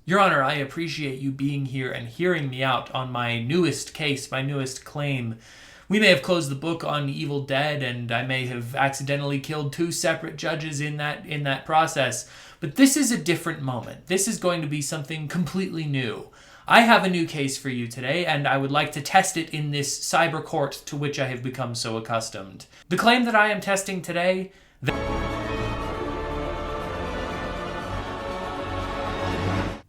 Your Honor, I appreciate you being here and hearing me out on my newest case, my newest claim. We may have closed the book on Evil Dead, and I may have accidentally killed 2 separate judges in that process, but this is a different moment. This is going to be something completely new. I have a new case for you today, and I would like to test it in this cyber court to which I have become so accustomed. The claim that I am testing today...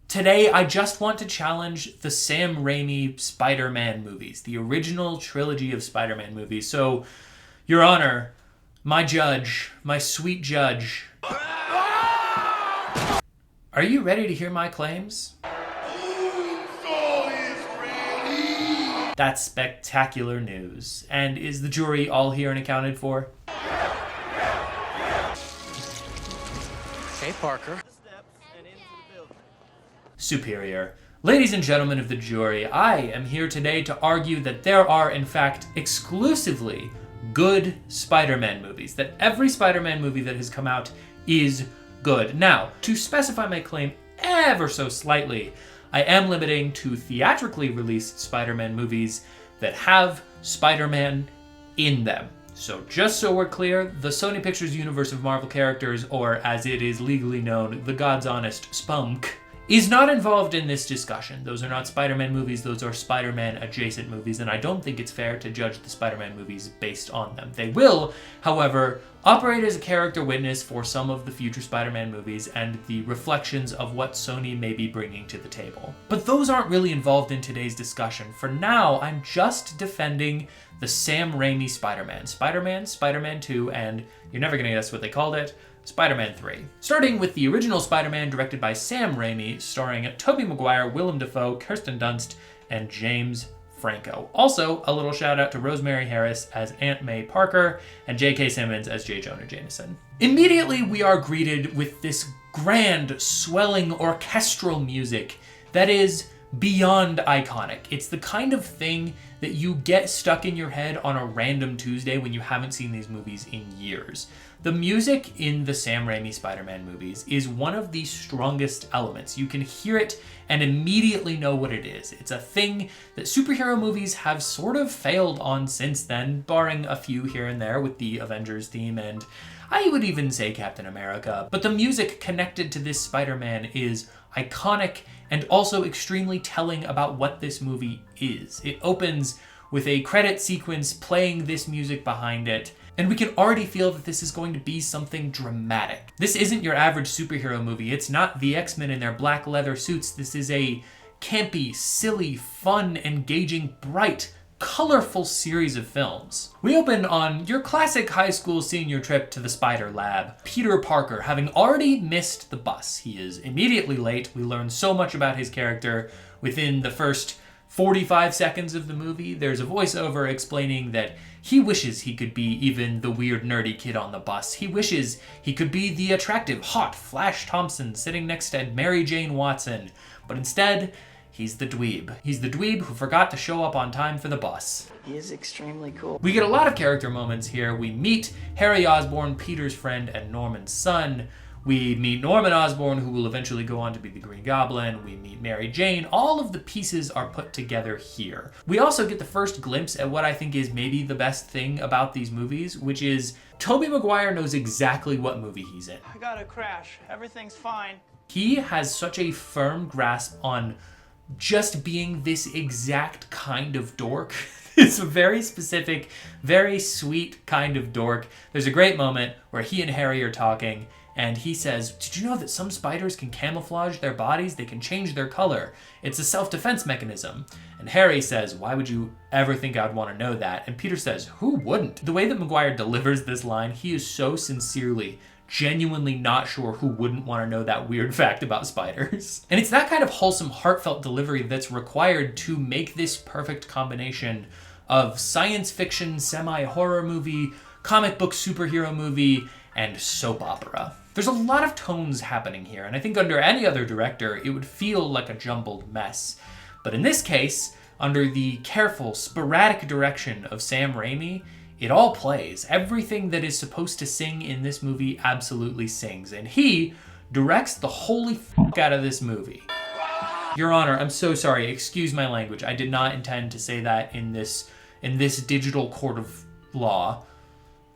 Today, I just want to challenge the Sam Raimi Spider-Man movies, the original trilogy of Spider-Man movies. So, Your Honor, my judge, my sweet judge, are you ready to hear my claims? That's spectacular news. And is the jury all here and accounted for? Hey, Parker. Superior. Ladies and gentlemen of the jury, I am here today to argue that there are, in fact, exclusively good Spider-Man movies. That every Spider-Man movie that has come out is good. Now, to specify my claim ever so slightly, I am limiting to theatrically released Spider-Man movies that have Spider-Man in them. So just so we're clear, the Sony Pictures universe of Marvel characters, or as it is legally known, the God's Honest Spunk, is not involved in this discussion. Those are not Spider-Man movies, those are Spider-Man adjacent movies, and I don't think it's fair to judge the Spider-Man movies based on them. They will, however, operate as a character witness for some of the future Spider-Man movies and the reflections of what Sony may be bringing to the table. But those aren't really involved in today's discussion. For now, I'm just defending the Sam Raimi Spider-Man. Spider-Man, Spider-Man 2, and you're never gonna guess what they called it, Spider-Man 3. Starting with the original Spider-Man directed by Sam Raimi, starring Tobey Maguire, Willem Dafoe, Kirsten Dunst, and James Franco. Also, a little shout out to Rosemary Harris as Aunt May Parker and J.K. Simmons as J. Jonah Jameson. Immediately, we are greeted with this grand, swelling orchestral music that is beyond iconic. It's the kind of thing that you get stuck in your head on a random Tuesday when you haven't seen these movies in years. The music in the Sam Raimi Spider-Man movies is one of the strongest elements. You can hear it and immediately know what it is. It's a thing that superhero movies have sort of failed on since then, barring a few here and there with the Avengers theme and I would even say Captain America. But the music connected to this Spider-Man is iconic and also extremely telling about what this movie is. It opens with a credit sequence playing this music behind it, and we can already feel that this is going to be something dramatic. This isn't your average superhero movie. It's not the X-Men in their black leather suits. This is a campy, silly, fun, engaging, bright, colorful series of films. We open on your classic high school senior trip to the Spider Lab. Peter Parker, having already missed the bus. He is immediately late. We learn so much about his character within the first 45 seconds of the movie. There's a voiceover explaining that he wishes he could be even the weird nerdy kid on the bus. He wishes he could be the attractive, hot Flash Thompson sitting next to Mary Jane Watson. But instead, he's the dweeb. He's the dweeb who forgot to show up on time for the bus. He is extremely cool. We get a lot of character moments here. We meet Harry Osborn, Peter's friend and Norman's son. We meet Norman Osborn, who will eventually go on to be the Green Goblin. We meet Mary Jane. All of the pieces are put together here. We also get the first glimpse at what I think is maybe the best thing about these movies, which is Tobey Maguire knows exactly what movie he's in. I got a crash. Everything's fine. He has such a firm grasp on just being this exact kind of dork. It's a very specific, very sweet kind of dork. There's a great moment where he and Harry are talking, and he says, "Did you know that some spiders can camouflage their bodies? They can change their color. It's a self-defense mechanism." And Harry says, "Why would you ever think I'd want to know that?" And Peter says, "Who wouldn't?" The way that Maguire delivers this line, he is so sincerely, genuinely not sure who wouldn't want to know that weird fact about spiders. And it's that kind of wholesome, heartfelt delivery that's required to make this perfect combination of science fiction, semi-horror movie, comic book superhero movie, and soap opera. There's a lot of tones happening here, and I think under any other director, it would feel like a jumbled mess. But in this case, under the careful, sporadic direction of Sam Raimi, it all plays. Everything that is supposed to sing in this movie absolutely sings, and he directs the holy fuck out of this movie. Your Honor, I'm so sorry. Excuse my language. I did not intend to say that in this digital court of law,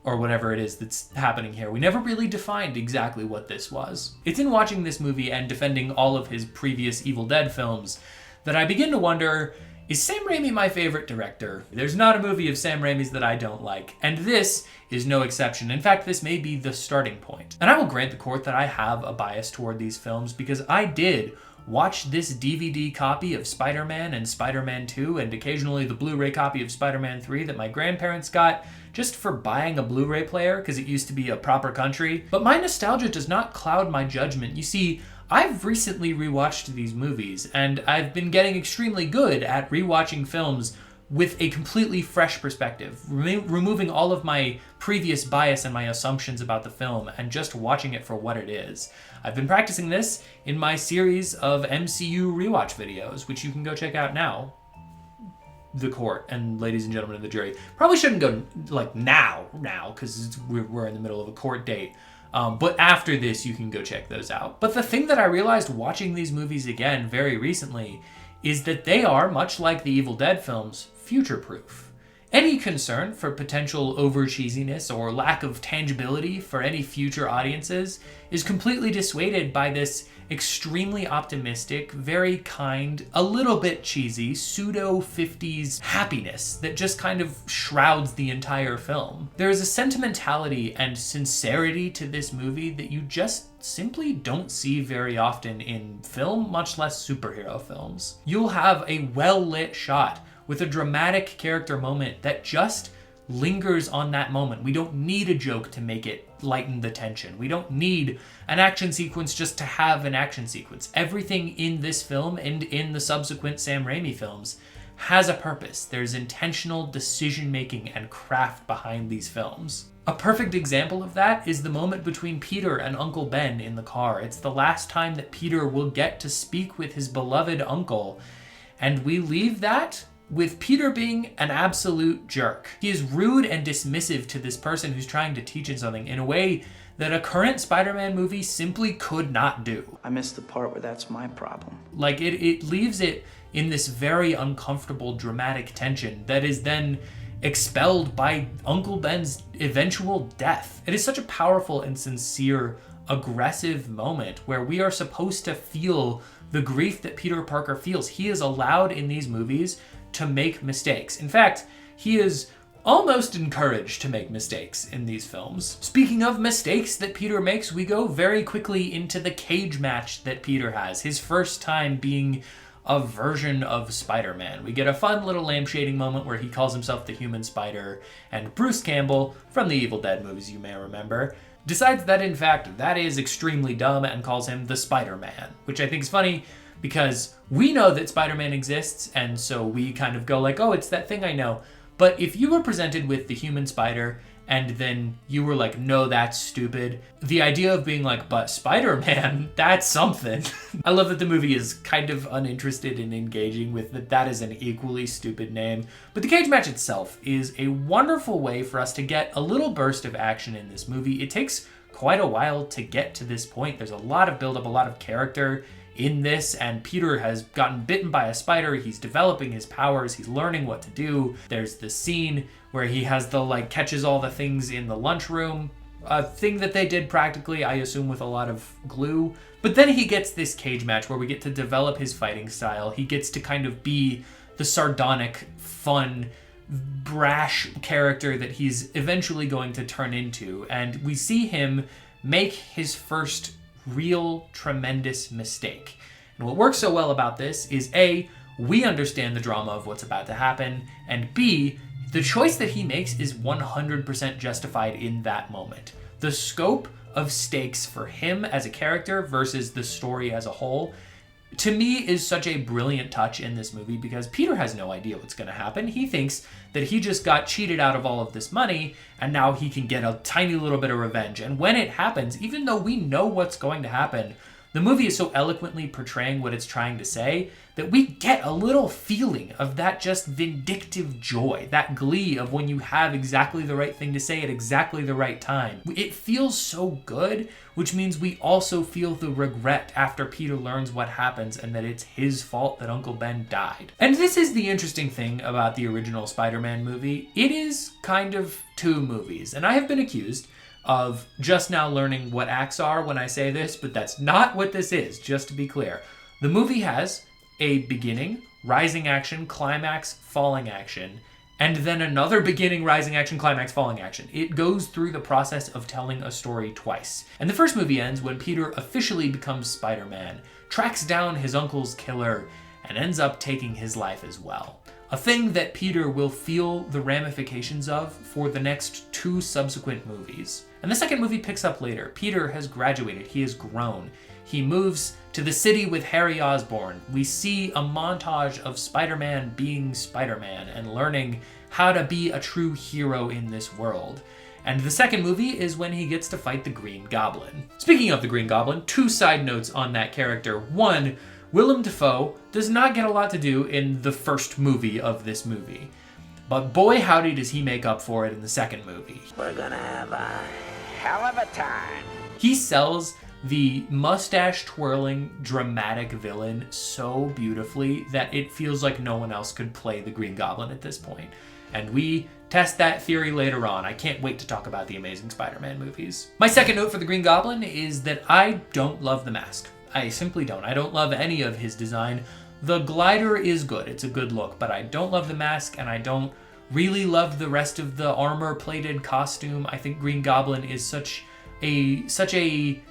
or whatever it is that's happening here. We never really defined exactly what this was. It's in watching this movie and defending all of his previous Evil Dead films that I begin to wonder, is Sam Raimi my favorite director? There's not a movie of Sam Raimi's that I don't like, and this is no exception. In fact, this may be the starting point. And I will grant the court that I have a bias toward these films because I did watch this DVD copy of Spider-Man and Spider-Man 2 and occasionally the Blu-ray copy of Spider-Man 3 that my grandparents got just for buying a Blu-ray player because it used to be a proper country. But my nostalgia does not cloud my judgment. You see, I've recently rewatched these movies and I've been getting extremely good at rewatching films with a completely fresh perspective, removing all of my previous bias and my assumptions about the film and just watching it for what it is. I've been practicing this in my series of MCU rewatch videos, which you can go check out now. The court and ladies and gentlemen of the jury. Probably shouldn't go like now, because we're in the middle of a court date. But after this, you can go check those out. But the thing that I realized watching these movies again very recently is that they are, much like the Evil Dead films, future-proof. Any concern for potential over-cheesiness or lack of tangibility for any future audiences is completely dissuaded by this extremely optimistic, very kind, a little bit cheesy, pseudo-50s happiness that just kind of shrouds the entire film. There is a sentimentality and sincerity to this movie that you just simply don't see very often in film, much less superhero films. You'll have a well-lit shot with a dramatic character moment that just lingers on that moment. We don't need a joke to make it lighten the tension. We don't need an action sequence just to have an action sequence. Everything in this film and in the subsequent Sam Raimi films has a purpose. There's intentional decision-making and craft behind these films. A perfect example of that is the moment between Peter and Uncle Ben in the car. It's the last time that Peter will get to speak with his beloved uncle, and we leave that with Peter being an absolute jerk. He is rude and dismissive to this person who's trying to teach him something in a way that a current Spider-Man movie simply could not do. I missed the part where that's my problem. Like, it leaves it in this very uncomfortable, dramatic tension that is then expelled by Uncle Ben's eventual death. It is such a powerful and sincere, aggressive moment where we are supposed to feel the grief that Peter Parker feels. He is allowed in these movies to make mistakes. In fact, he is almost encouraged to make mistakes in these films. Speaking of mistakes that Peter makes, we go very quickly into the cage match that Peter has, his first time being a version of Spider-Man. We get a fun little lampshading moment where he calls himself the Human Spider, and Bruce Campbell, from the Evil Dead movies you may remember, decides that in fact that is extremely dumb and calls him the Spider-Man, which I think is funny because we know that Spider-Man exists, and so we kind of go like, oh, it's that thing I know. But if you were presented with the Human Spider and then you were like, no, that's stupid, the idea of being like, but Spider-Man, that's something. I love that the movie is kind of uninterested in engaging with that is an equally stupid name. But the cage match itself is a wonderful way for us to get a little burst of action in this movie. It takes quite a while to get to this point. There's a lot of buildup, a lot of character in this, and Peter has gotten bitten by a spider. He's developing his powers. He's learning what to do. There's the scene where he has catches all the things in the lunchroom, a thing that they did practically, I assume, with a lot of glue. But then he gets this cage match where we get to develop his fighting style. He gets to kind of be the sardonic, fun, brash character that he's eventually going to turn into. And we see him make his first real tremendous mistake. And what works so well about this is A, we understand the drama of what's about to happen, and B, the choice that he makes is 100% justified in that moment. The scope of stakes for him as a character versus the story as a whole, to me, is such a brilliant touch in this movie because Peter has no idea what's going to happen. He thinks that he just got cheated out of all of this money and now he can get a tiny little bit of revenge. And when it happens, even though we know what's going to happen, The movie is so eloquently portraying what it's trying to say that we get a little feeling of that just vindictive joy, that glee of when you have exactly the right thing to say at exactly the right time. It feels so good, which means we also feel the regret after Peter learns what happens and that it's his fault that Uncle Ben died. And this is the interesting thing about the original Spider-Man movie. It is kind of two movies, and I have been accused of just now learning what acts are when I say this, but that's not what this is, just to be clear. The movie has a beginning, rising action, climax, falling action, and then another beginning, rising action, climax, falling action. It goes through the process of telling a story twice. And the first movie ends when Peter officially becomes Spider-Man, tracks down his uncle's killer, and ends up taking his life as well. A thing that Peter will feel the ramifications of for the next 2 subsequent movies. And the second movie picks up later. Peter has graduated, he has grown. He moves to the city with Harry Osborn. We see a montage of Spider-Man being Spider-Man and learning how to be a true hero in this world. And the second movie is when he gets to fight the Green Goblin. Speaking of the Green Goblin, 2 side notes on that character. One, Willem Dafoe does not get a lot to do in the first movie of this movie. But boy howdy does he make up for it in the second movie. We're gonna have a hell of a time. He sells the mustache-twirling, dramatic villain so beautifully that it feels like no one else could play the Green Goblin at this point. And we test that theory later on. I can't wait to talk about the Amazing Spider-Man movies. My second note for the Green Goblin is that I don't love the mask. I simply don't. I don't love any of his design. The glider is good. It's a good look, but I don't love the mask, and I don't really love the rest of the armor-plated costume. I think Green Goblin is such a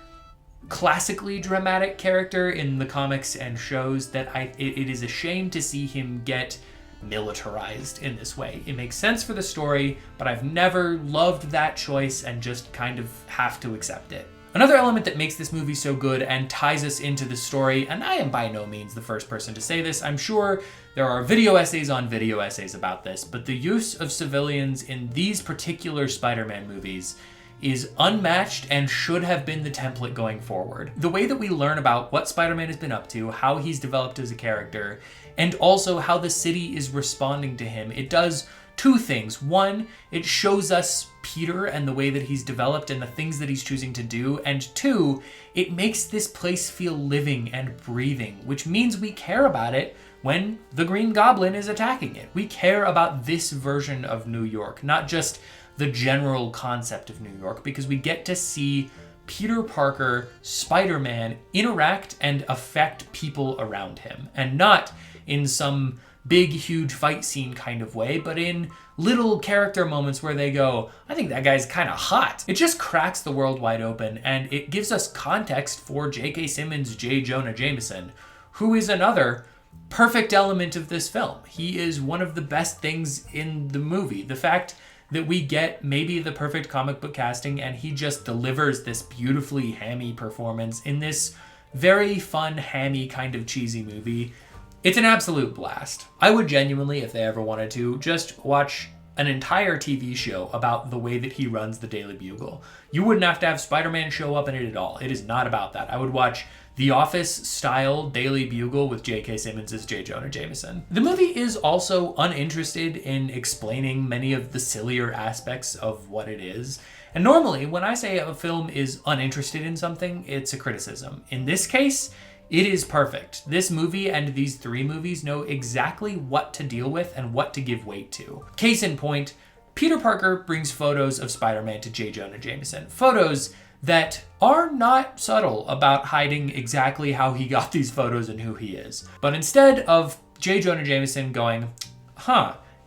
classically dramatic character in the comics and shows that it is a shame to see him get militarized in this way. It makes sense for the story, but I've never loved that choice and just kind of have to accept it. Another element that makes this movie so good and ties us into the story, and I am by no means the first person to say this, I'm sure there are video essays on video essays about this, but the use of civilians in these particular Spider-Man movies is unmatched and should have been the template going forward. The way that we learn about what Spider-Man has been up to, how he's developed as a character, and also how the city is responding to him, it does 2 things. One, it shows us Peter and the way that he's developed and the things that he's choosing to do. And 2, it makes this place feel living and breathing, which means we care about it when the Green Goblin is attacking it. We care about this version of New York, not just the general concept of New York, because we get to see Peter Parker, Spider-Man, interact and affect people around him. And not in some big, huge fight scene kind of way, but in little character moments where they go, I think that guy's kind of hot. It just cracks the world wide open, and it gives us context for J.K. Simmons' J. Jonah Jameson, who is another perfect element of this film. He is one of the best things in the movie. The fact that we get maybe the perfect comic book casting, and he just delivers this beautifully hammy performance in this very fun, hammy kind of cheesy movie. It's an absolute blast. I would genuinely, if they ever wanted to, just watch an entire TV show about the way that he runs the Daily Bugle. You wouldn't have to have Spider-Man show up in it at all. It is not about that. I would watch The Office-style Daily Bugle with J.K. Simmons as J. Jonah Jameson. The movie is also uninterested in explaining many of the sillier aspects of what it is. And normally, when I say a film is uninterested in something, it's a criticism. In this case, it is perfect. This movie and these 3 movies know exactly what to deal with and what to give weight to. Case in point, Peter Parker brings photos of Spider-Man to J. Jonah Jameson. Photos that are not subtle about hiding exactly how he got these photos and who he is. But instead of J. Jonah Jameson going,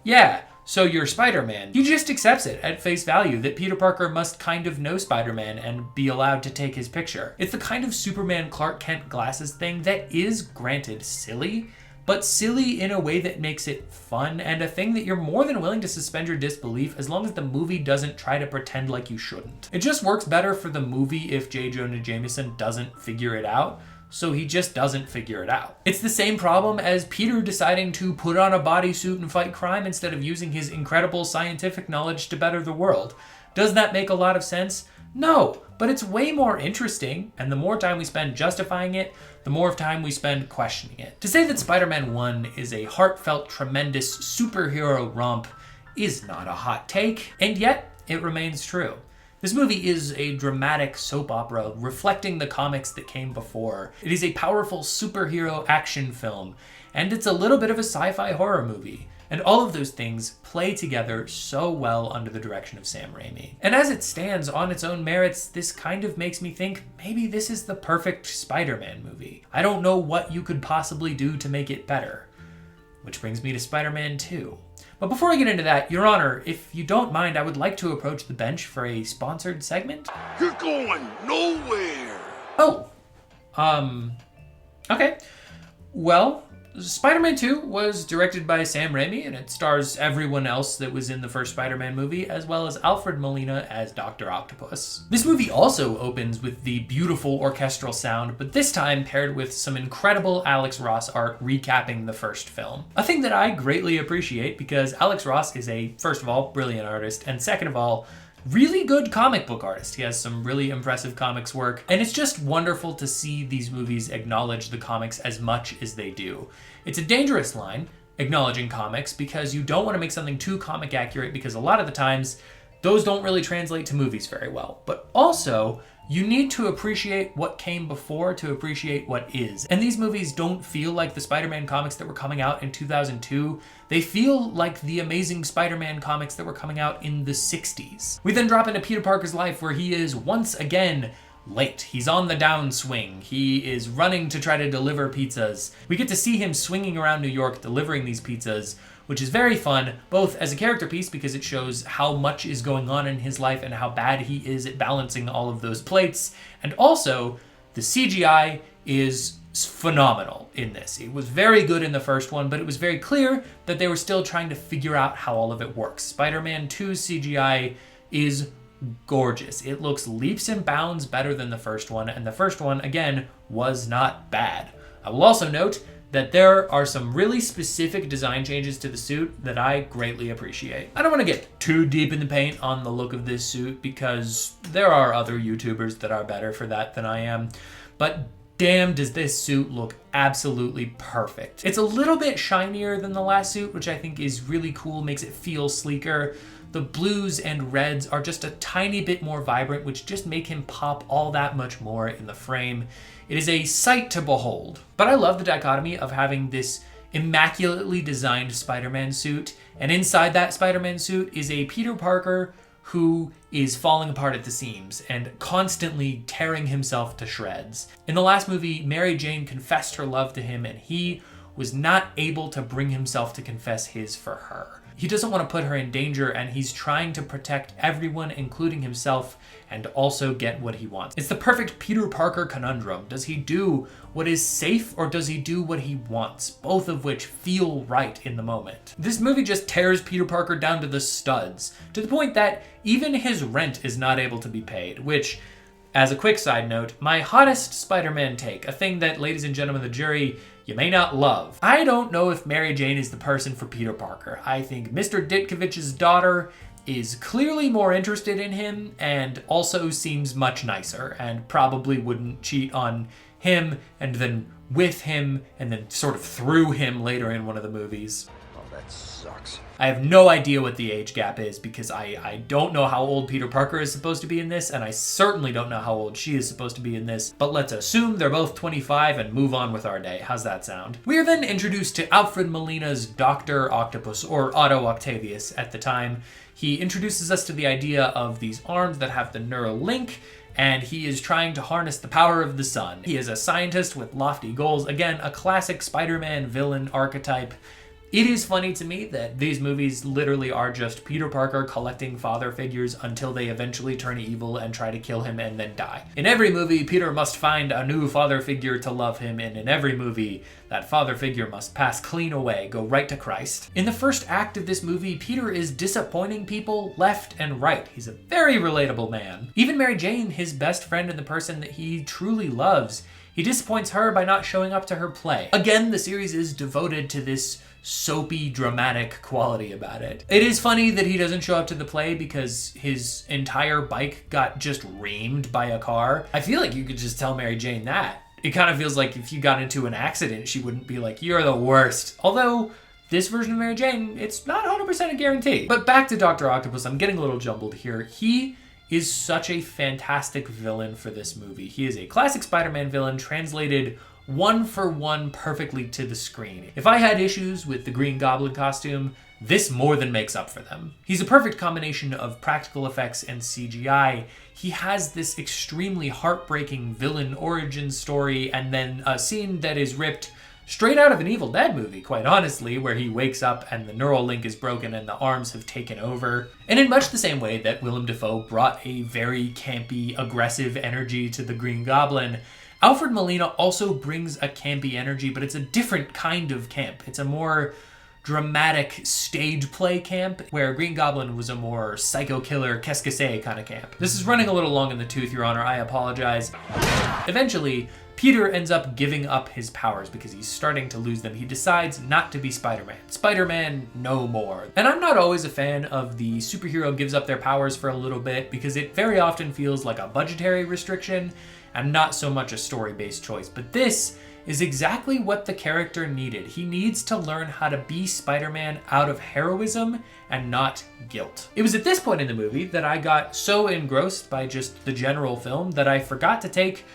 yeah, so you're Spider-Man, he just accepts it at face value that Peter Parker must kind of know Spider-Man and be allowed to take his picture. It's the kind of Superman Clark Kent glasses thing that is, granted, silly, but silly in a way that makes it fun and a thing that you're more than willing to suspend your disbelief as long as the movie doesn't try to pretend like you shouldn't. It just works better for the movie if J. Jonah Jameson doesn't figure it out, so he just doesn't figure it out. It's the same problem as Peter deciding to put on a bodysuit and fight crime instead of using his incredible scientific knowledge to better the world. Does that make a lot of sense? No, but it's way more interesting, and the more time we spend justifying it, the more time we spend questioning it. To say that Spider-Man 1 is a heartfelt, tremendous superhero romp is not a hot take, and yet it remains true. This movie is a dramatic soap opera reflecting the comics that came before. It is a powerful superhero action film, and it's a little bit of a sci-fi horror movie. And all of those things play together so well under the direction of Sam Raimi. And as it stands on its own merits, this kind of makes me think maybe this is the perfect Spider-Man movie. I don't know what you could possibly do to make it better. Which brings me to Spider-Man 2. But before I get into that, Your Honor, if you don't mind, I would like to approach the bench for a sponsored segment. You're going nowhere. Oh, okay. Well, Spider-Man 2 was directed by Sam Raimi, and it stars everyone else that was in the first Spider-Man movie, as well as Alfred Molina as Dr. Octopus. This movie also opens with the beautiful orchestral sound, but this time paired with some incredible Alex Ross art recapping the first film. A thing that I greatly appreciate because Alex Ross is a, first of all, brilliant artist, and second of all, really good comic book artist. He has some really impressive comics work, and it's just wonderful to see these movies acknowledge the comics as much as they do. It's a dangerous line, acknowledging comics, because you don't want to make something too comic accurate, because a lot of the times those don't really translate to movies very well. But also, you need to appreciate what came before to appreciate what is. And these movies don't feel like the Spider-Man comics that were coming out in 2002. They feel like the Amazing Spider-Man comics that were coming out in the 60s. We then drop into Peter Parker's life where he is once again late. He's on the downswing. He is running to try to deliver pizzas. We get to see him swinging around New York delivering these pizzas, which is very fun, both as a character piece because it shows how much is going on in his life and how bad he is at balancing all of those plates, and also the CGI is phenomenal in this. It was very good in the first one, but it was very clear that they were still trying to figure out how all of it works. Spider-Man 2's CGI is gorgeous. It looks leaps and bounds better than the first one, and the first one, again, was not bad. I will also note that there are some really specific design changes to the suit that I greatly appreciate. I don't want to get too deep in the paint on the look of this suit because there are other YouTubers that are better for that than I am, but damn does this suit look absolutely perfect. It's a little bit shinier than the last suit, which I think is really cool, makes it feel sleeker. The blues and reds are just a tiny bit more vibrant, which just make him pop all that much more in the frame. It is a sight to behold. But I love the dichotomy of having this immaculately designed Spider-Man suit, and inside that Spider-Man suit is a Peter Parker who is falling apart at the seams and constantly tearing himself to shreds. In the last movie, Mary Jane confessed her love to him, and he was not able to bring himself to confess his for her. He doesn't want to put her in danger, and he's trying to protect everyone, including himself, and also get what he wants. It's the perfect Peter Parker conundrum. Does he do what is safe, or does he do what he wants? Both of which feel right in the moment. This movie just tears Peter Parker down to the studs, to the point that even his rent is not able to be paid, which, as a quick side note, my hottest Spider-Man take, a thing that, ladies and gentlemen of the jury, you may not love. I don't know if Mary Jane is the person for Peter Parker. I think Mr. Ditkovich's daughter is clearly more interested in him and also seems much nicer and probably wouldn't cheat on him and then with him and then sort of through him later in one of the movies. Oh, that sucks. I have no idea what the age gap is because I don't know how old Peter Parker is supposed to be in this, and I certainly don't know how old she is supposed to be in this, but let's assume they're both 25 and move on with our day. How's that sound? We are then introduced to Alfred Molina's Dr. Octopus, or Otto Octavius at the time. He introduces us to the idea of these arms that have the neural link, and he is trying to harness the power of the sun. He is a scientist with lofty goals. Again, a classic Spider-Man villain archetype. It is funny to me that these movies literally are just Peter Parker collecting father figures until they eventually turn evil and try to kill him and then die. In every movie, Peter must find a new father figure to love him, and in every movie, that father figure must pass clean away, go right to Christ. In the first act of this movie, Peter is disappointing people left and right. He's a very relatable man. Even Mary Jane, his best friend and the person that he truly loves, He disappoints her by not showing up to her play. Again, the series is devoted to this soapy, dramatic quality about it. It is funny that he doesn't show up to the play because his entire bike got just reamed by a car. I feel like you could just tell Mary Jane that. It kind of feels like if you got into an accident, she wouldn't be like, you're the worst. Although, this version of Mary Jane, it's not 100% a guarantee. But back to Dr. Octopus, I'm getting a little jumbled here. He is such a fantastic villain for this movie. He is a classic Spider-Man villain translated one for one perfectly to the screen. If I had issues with the Green Goblin costume, this more than makes up for them. He's a perfect combination of practical effects and CGI. He has this extremely heartbreaking villain origin story and then a scene that is ripped straight out of an Evil Dead movie, quite honestly, where he wakes up and the neural link is broken and the arms have taken over. And in much the same way that Willem Dafoe brought a very campy, aggressive energy to the Green Goblin, Alfred Molina also brings a campy energy, but it's a different kind of camp. It's a more dramatic stage play camp, where Green Goblin was a more psycho killer, qu'est-ce que c'est kind of camp. This is running a little long in the tooth, Your Honor. I apologize. Eventually, Peter ends up giving up his powers because he's starting to lose them. He decides not to be Spider-Man. Spider-Man no more. And I'm not always a fan of the superhero gives up their powers for a little bit because it very often feels like a budgetary restriction and not so much a story-based choice. But this is exactly what the character needed. He needs to learn how to be Spider-Man out of heroism and not guilt. It was at this point in the movie that I got so engrossed by just the general film that I forgot to take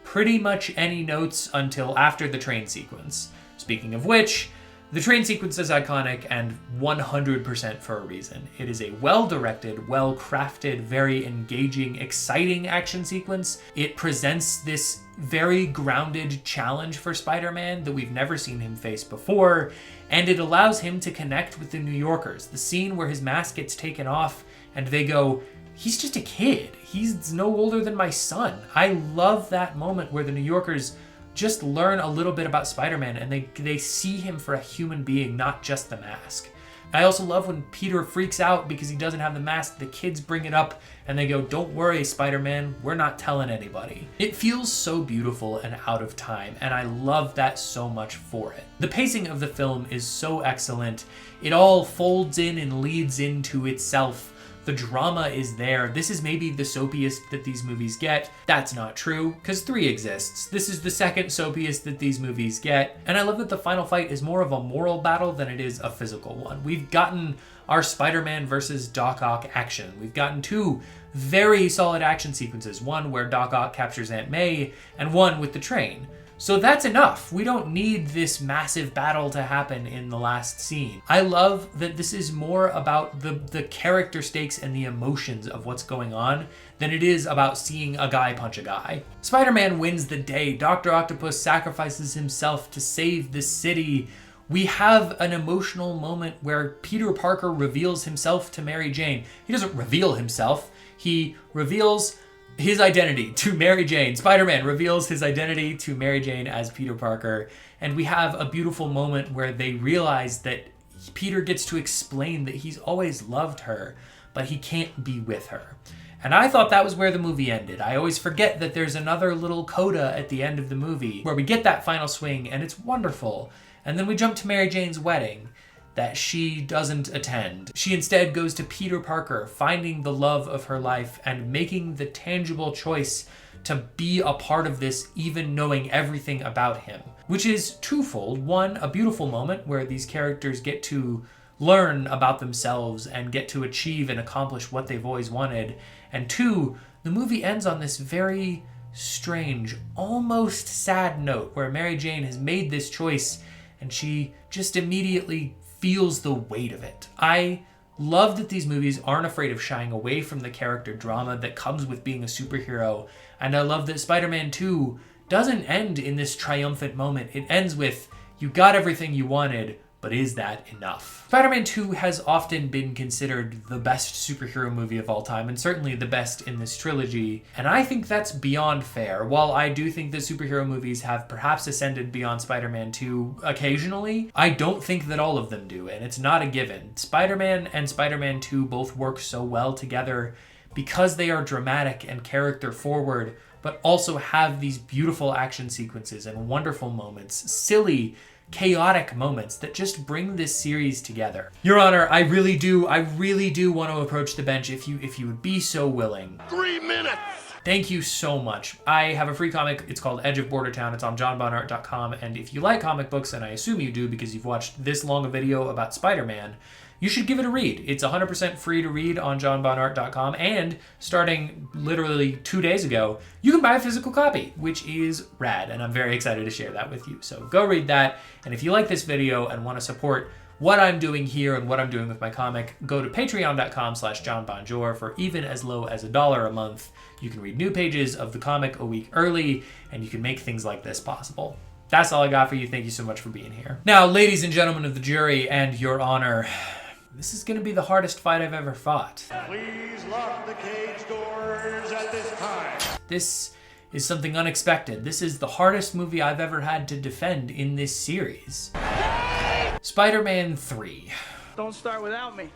pretty much any notes until after the train sequence. Speaking of which, the train sequence is iconic and 100% for a reason. It is a well-directed, well-crafted, very engaging, exciting action sequence. It presents this very grounded challenge for Spider-Man that we've never seen him face before, and it allows him to connect with the New Yorkers. The scene where his mask gets taken off and they go, he's just a kid. He's no older than my son. I love that moment where the New Yorkers just learn a little bit about Spider-Man and they see him for a human being, not just the mask. I also love when Peter freaks out because he doesn't have the mask. The kids bring it up and they go, don't worry, Spider-Man, we're not telling anybody. It feels so beautiful and out of time, and I love that so much for it. The pacing of the film is so excellent. It all folds in and leads into itself. The drama is there. This is maybe the soapiest that these movies get. That's not true, because 3 exists. This is the second soapiest that these movies get. And I love that the final fight is more of a moral battle than it is a physical one. We've gotten our Spider-Man versus Doc Ock action. We've gotten 2 very solid action sequences. One where Doc Ock captures Aunt May, and one with the train. So that's enough. We don't need this massive battle to happen in the last scene. I love that this is more about the character stakes and the emotions of what's going on than it is about seeing a guy punch a guy. Spider-Man wins the day. Dr. Octopus sacrifices himself to save the city. We have an emotional moment where Peter Parker reveals himself to Mary Jane. He doesn't reveal himself. He reveals his identity to Mary Jane. Spider-Man reveals his identity to Mary Jane as Peter Parker, and we have a beautiful moment where they realize that Peter gets to explain that he's always loved her, but he can't be with her. And I thought that was where the movie ended. I always forget that there's another little coda at the end of the movie where we get that final swing, and it's wonderful. And then we jump to Mary Jane's wedding that she doesn't attend. She instead goes to Peter Parker, finding the love of her life and making the tangible choice to be a part of this, even knowing everything about him, which is twofold. One, a beautiful moment where these characters get to learn about themselves and get to achieve and accomplish what they've always wanted. And 2, the movie ends on this very strange, almost sad note where Mary Jane has made this choice and she just immediately feels the weight of it. I love that these movies aren't afraid of shying away from the character drama that comes with being a superhero, and I love that Spider-Man 2 doesn't end in this triumphant moment. It ends with, you got everything you wanted, but is that enough? Spider-Man 2 has often been considered the best superhero movie of all time, and certainly the best in this trilogy, and I think that's beyond fair. While I do think that superhero movies have perhaps ascended beyond Spider-Man 2 occasionally, I don't think that all of them do, and it's not a given. Spider-Man and Spider-Man 2 both work so well together because they are dramatic and character forward, but also have these beautiful action sequences and wonderful moments, silly, chaotic moments that just bring this series together. Your Honor, I really do want to approach the bench if you would be so willing. 3 minutes! Thank you so much. I have a free comic. It's called Edge of Bordertown. It's on johnbonart.com. And if you like comic books, and I assume you do because you've watched this long a video about Spider-Man, you should give it a read. It's 100% free to read on johnbonart.com. And starting literally 2 days ago, you can buy a physical copy, which is rad. And I'm very excited to share that with you. So go read that. And if you like this video and want to support what I'm doing here and what I'm doing with my comic, go to patreon.com/johnbonjour for even as low as $1 a month. You can read new pages of the comic a week early, and you can make things like this possible. That's all I got for you. Thank you so much for being here. Now, ladies and gentlemen of the jury and Your Honor, this is going to be the hardest fight I've ever fought. Please lock the cage doors at this time. This is something unexpected. This is the hardest movie I've ever had to defend in this series. Spider-Man 3. Don't start without me.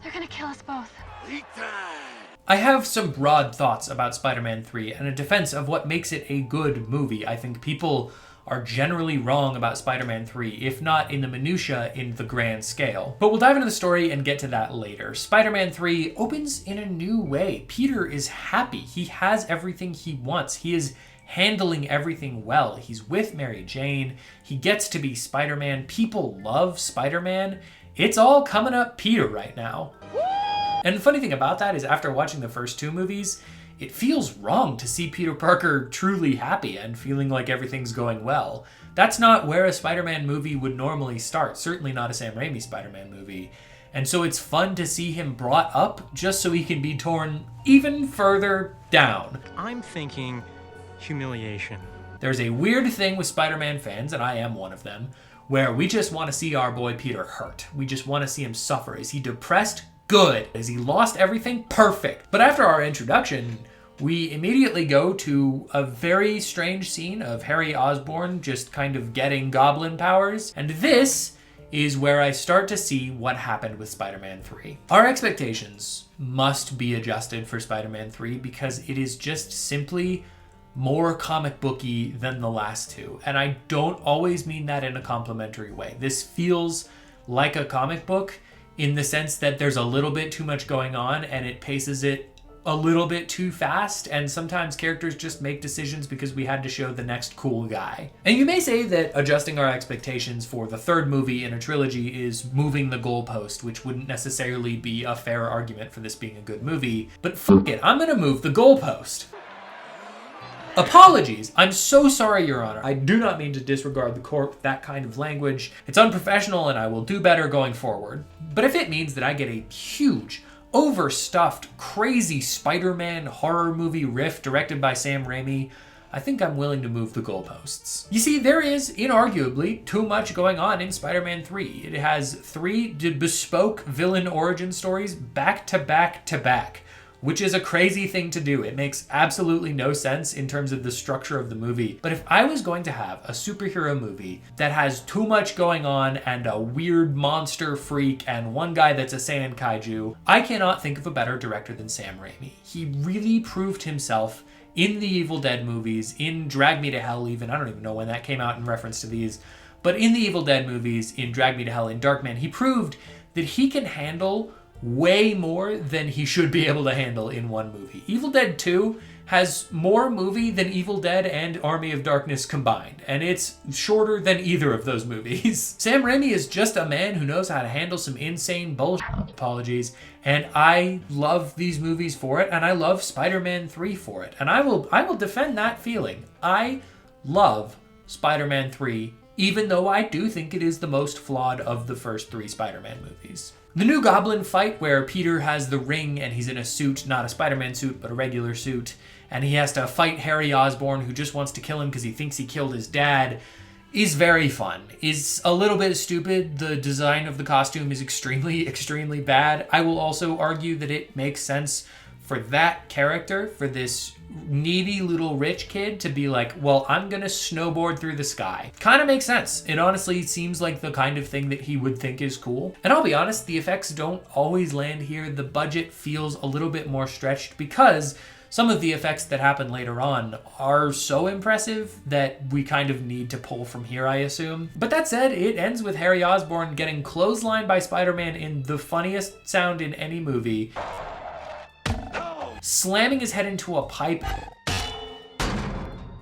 They're gonna kill us both. Leak time! I have some broad thoughts about Spider-Man 3 and a defense of what makes it a good movie. I think people are generally wrong about Spider-Man 3, if not in the minutia, in the grand scale. But we'll dive into the story and get to that later. Spider-Man 3 opens in a new way. Peter is happy. He has everything he wants. He is handling everything well. He's with Mary Jane. He gets to be Spider-Man. People love Spider-Man. It's all coming up Peter right now. And the funny thing about that is after watching the first two movies, it feels wrong to see Peter Parker truly happy and feeling like everything's going well. That's not where a Spider-Man movie would normally start, certainly not a Sam Raimi Spider-Man movie. And so it's fun to see him brought up just so he can be torn even further down. I'm thinking humiliation. There's a weird thing with Spider-Man fans, and I am one of them, where we just want to see our boy Peter hurt. We just want to see him suffer. Is he depressed? Good. Has he lost everything? Perfect. But after our introduction, we immediately go to a very strange scene of Harry Osborn just kind of getting goblin powers. And this is where I start to see what happened with Spider-Man 3. Our expectations must be adjusted for Spider-Man 3 because it is just simply more comic booky than the last two. And I don't always mean that in a complimentary way. This feels like a comic book in the sense that there's a little bit too much going on and it paces it a little bit too fast, and sometimes characters just make decisions because we had to show the next cool guy. And you may say that adjusting our expectations for the third movie in a trilogy is moving the goalpost, which wouldn't necessarily be a fair argument for this being a good movie, but fuck it, I'm gonna move the goalpost. Apologies. I'm so sorry, Your Honor. I do not mean to disregard the court with that kind of language. It's unprofessional and I will do better going forward. But if it means that I get a huge, overstuffed, crazy Spider-Man horror movie riff directed by Sam Raimi, I think I'm willing to move the goalposts. You see, there is inarguably too much going on in Spider-Man 3. It has 3 bespoke villain origin stories back to back to back, which is a crazy thing to do. It makes absolutely no sense in terms of the structure of the movie. But if I was going to have a superhero movie that has too much going on and a weird monster freak and one guy that's a Saiyan kaiju, I cannot think of a better director than Sam Raimi. He really proved himself in the Evil Dead movies, in Drag Me to Hell even. I don't even know when that came out in reference to these. But in the Evil Dead movies, in Drag Me to Hell, in Darkman, he proved that he can handle way more than he should be able to handle in one movie. Evil Dead 2 has more movie than Evil Dead and Army of Darkness combined, and it's shorter than either of those movies. Sam Raimi is just a man who knows how to handle some insane bullshit, apologies, and I love these movies for it, and I love Spider-Man 3 for it, and I will defend that feeling. I love Spider-Man 3, even though I do think it is the most flawed of the first 3 Spider-Man movies. The New Goblin fight, where Peter has the ring and he's in a suit, not a Spider-Man suit, but a regular suit, and he has to fight Harry Osborn, who just wants to kill him because he thinks he killed his dad, is very fun. Is a little bit stupid. The design of the costume is extremely, extremely bad. I will also argue that it makes sense for that character, for this needy little rich kid to be like, well, I'm gonna snowboard through the sky. Kind of makes sense. It honestly seems like the kind of thing that he would think is cool. And I'll be honest, the effects don't always land here. The budget feels a little bit more stretched because some of the effects that happen later on are so impressive that we kind of need to pull from here, I assume. But that said, it ends with Harry Osborn getting clotheslined by Spider-Man in the funniest sound in any movie, slamming his head into a pipe,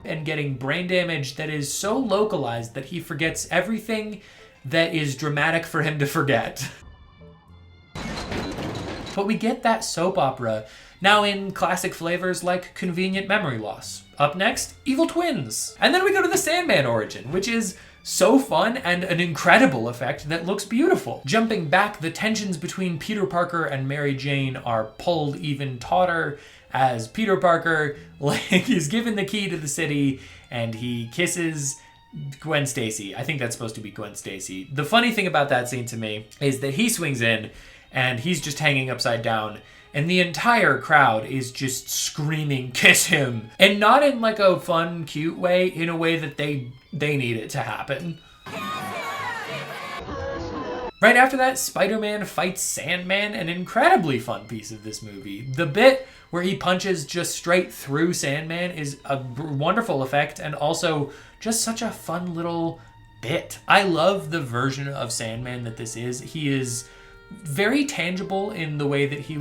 and getting brain damage that is so localized that he forgets everything that is dramatic for him to forget. But we get that soap opera, now in classic flavors like convenient memory loss. Up next, evil twins. And then we go to the Sandman origin, which is so fun and an incredible effect that looks beautiful. Jumping back, the tensions between Peter Parker and Mary Jane are pulled even tauter as Peter Parker is given the key to the city and he kisses Gwen Stacy. I think that's supposed to be Gwen Stacy. The funny thing about that scene to me is that he swings in and he's just hanging upside down and the entire crowd is just screaming, "Kiss him!" And not in like a fun, cute way, in a way that they need it to happen. Right after that, Spider-Man fights Sandman, an incredibly fun piece of this movie. The bit where he punches just straight through Sandman is a wonderful effect and also just such a fun little bit. I love the version of Sandman that this is. He is very tangible in the way that he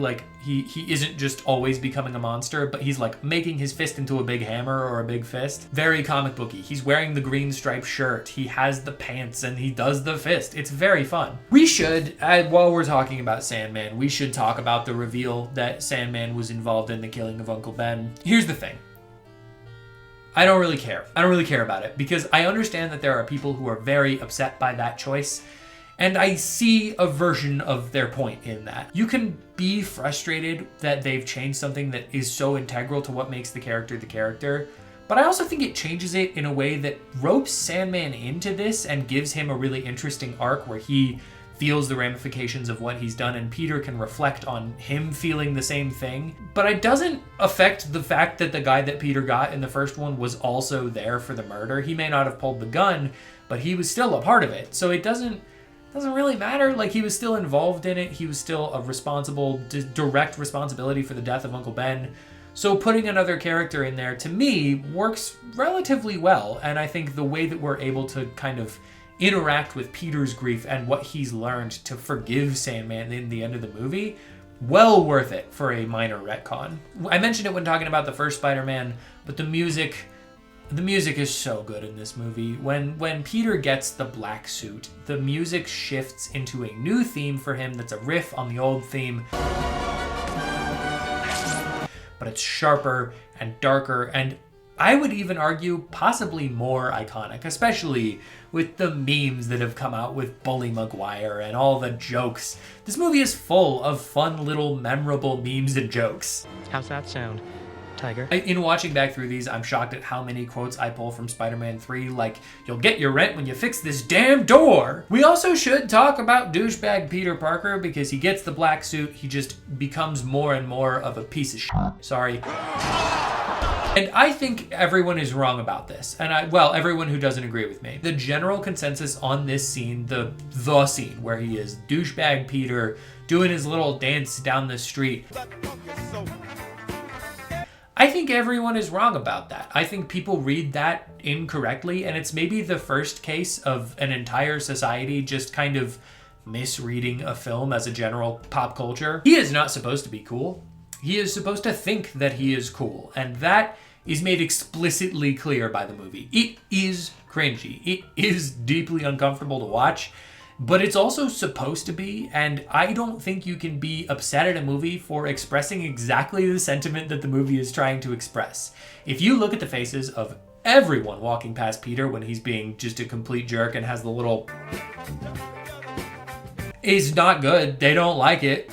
isn't just always becoming a monster, but he's like making his fist into a big hammer or a big fist. Very comic booky. He's wearing the green striped shirt. He has the pants and he does the fist. It's very fun. We should, while we're talking about Sandman, we should talk about the reveal that Sandman was involved in the killing of Uncle Ben. Here's the thing. I don't really care. I don't really care about it because I understand that there are people who are very upset by that choice. And I see a version of their point in that. You can be frustrated that they've changed something that is so integral to what makes the character, but I also think it changes it in a way that ropes Sandman into this and gives him a really interesting arc where he feels the ramifications of what he's done and Peter can reflect on him feeling the same thing. But it doesn't affect the fact that the guy that Peter got in the first one was also there for the murder. He may not have pulled the gun, but he was still a part of it. So it doesn't really matter. Like, he was still involved in it. He was still a direct responsibility for the death of Uncle Ben. So putting another character in there, to me, works relatively well. And I think the way that we're able to kind of interact with Peter's grief and what he's learned to forgive Sandman in the end of the movie, well worth it for a minor retcon. I mentioned it when talking about the first Spider-Man, but the music is so good in this movie. When Peter gets the black suit, the music shifts into a new theme for him that's a riff on the old theme. But it's sharper and darker, and I would even argue possibly more iconic, especially with the memes that have come out with Bully Maguire and all the jokes. This movie is full of fun little memorable memes and jokes. How's that sound, Tiger? In watching back through these, I'm shocked at how many quotes I pull from Spider-Man 3, like, "You'll get your rent when you fix this damn door." We also should talk about douchebag Peter Parker because he gets the black suit, he just becomes more and more of a piece of shit. Sorry. And I think everyone is wrong about this. And everyone who doesn't agree with me. The general consensus on this scene, the scene where he is douchebag Peter doing his little dance down the street, I think everyone is wrong about that. I think people read that incorrectly, and it's maybe the first case of an entire society just kind of misreading a film as a general pop culture. He is not supposed to be cool. He is supposed to think that he is cool, and that is made explicitly clear by the movie. It is cringy. It is deeply uncomfortable to watch, but it's also supposed to be, and I don't think you can be upset at a movie for expressing exactly the sentiment that the movie is trying to express. If you look at the faces of everyone walking past Peter when he's being just a complete jerk and has the little... It's not good. They don't like it.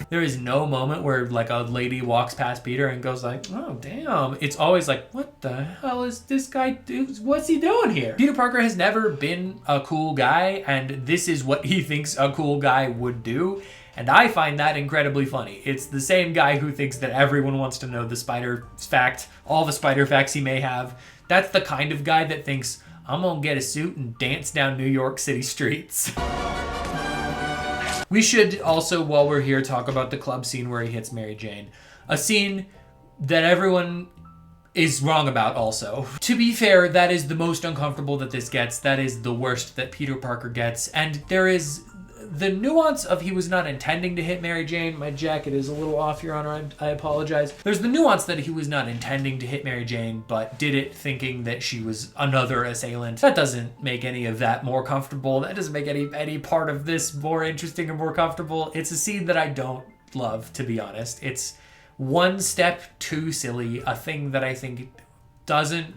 There is no moment where like a lady walks past Peter and goes like, "Oh, damn." It's always like, what the hell is this guy do? What's he doing here? Peter Parker has never been a cool guy, and this is what he thinks a cool guy would do. And I find that incredibly funny. It's the same guy who thinks that everyone wants to know the spider fact, all the spider facts he may have. That's the kind of guy that thinks, "I'm gonna get a suit and dance down New York City streets." We should also, while we're here, talk about the club scene where he hits Mary Jane. A scene that everyone is wrong about also. To be fair, that is the most uncomfortable that this gets. That is the worst that Peter Parker gets. And there is the nuance of he was not intending to hit Mary Jane. My jacket is a little off, Your Honor. I apologize. There's the nuance that he was not intending to hit Mary Jane, but did it thinking that she was another assailant. That doesn't make any of that more comfortable. That doesn't make any part of this more interesting or more comfortable. It's a scene that I don't love, to be honest. It's one step too silly, a thing that I think doesn't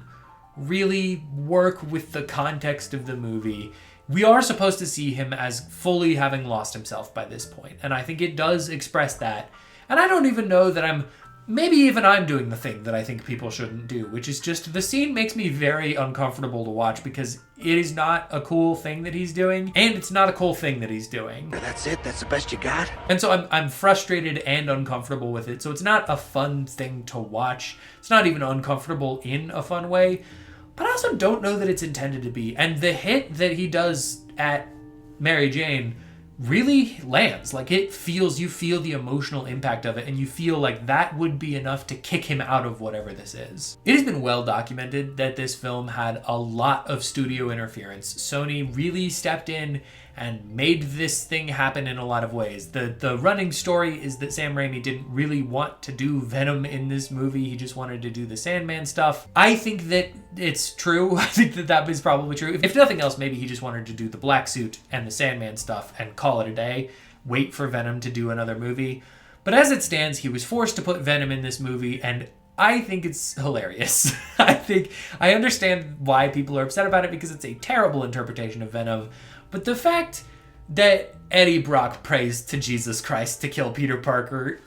really work with the context of the movie. We are supposed to see him as fully having lost himself by this point, and I think it does express that. And I don't even know that maybe even I'm doing the thing that I think people shouldn't do, which is just the scene makes me very uncomfortable to watch because it is not a cool thing that he's doing, and it's not a cool thing that he's doing. That's it? That's the best you got? And so I'm frustrated and uncomfortable with it. So it's not a fun thing to watch. It's not even uncomfortable in a fun way, but I also don't know that it's intended to be. And the hit that he does at Mary Jane really lands. Like you feel the emotional impact of it, and you feel like that would be enough to kick him out of whatever this is. It has been well documented that this film had a lot of studio interference. Sony really stepped in and made this thing happen in a lot of ways. The running story is that Sam Raimi didn't really want to do Venom in this movie. He just wanted to do the Sandman stuff. I think that it's true. I think that is probably true. If nothing else, maybe he just wanted to do the black suit and the Sandman stuff and call it a day. Wait for Venom to do another movie. But as it stands, he was forced to put Venom in this movie, and I think it's hilarious. I understand why people are upset about it because it's a terrible interpretation of Venom. But the fact that Eddie Brock prays to Jesus Christ to kill Peter Parker,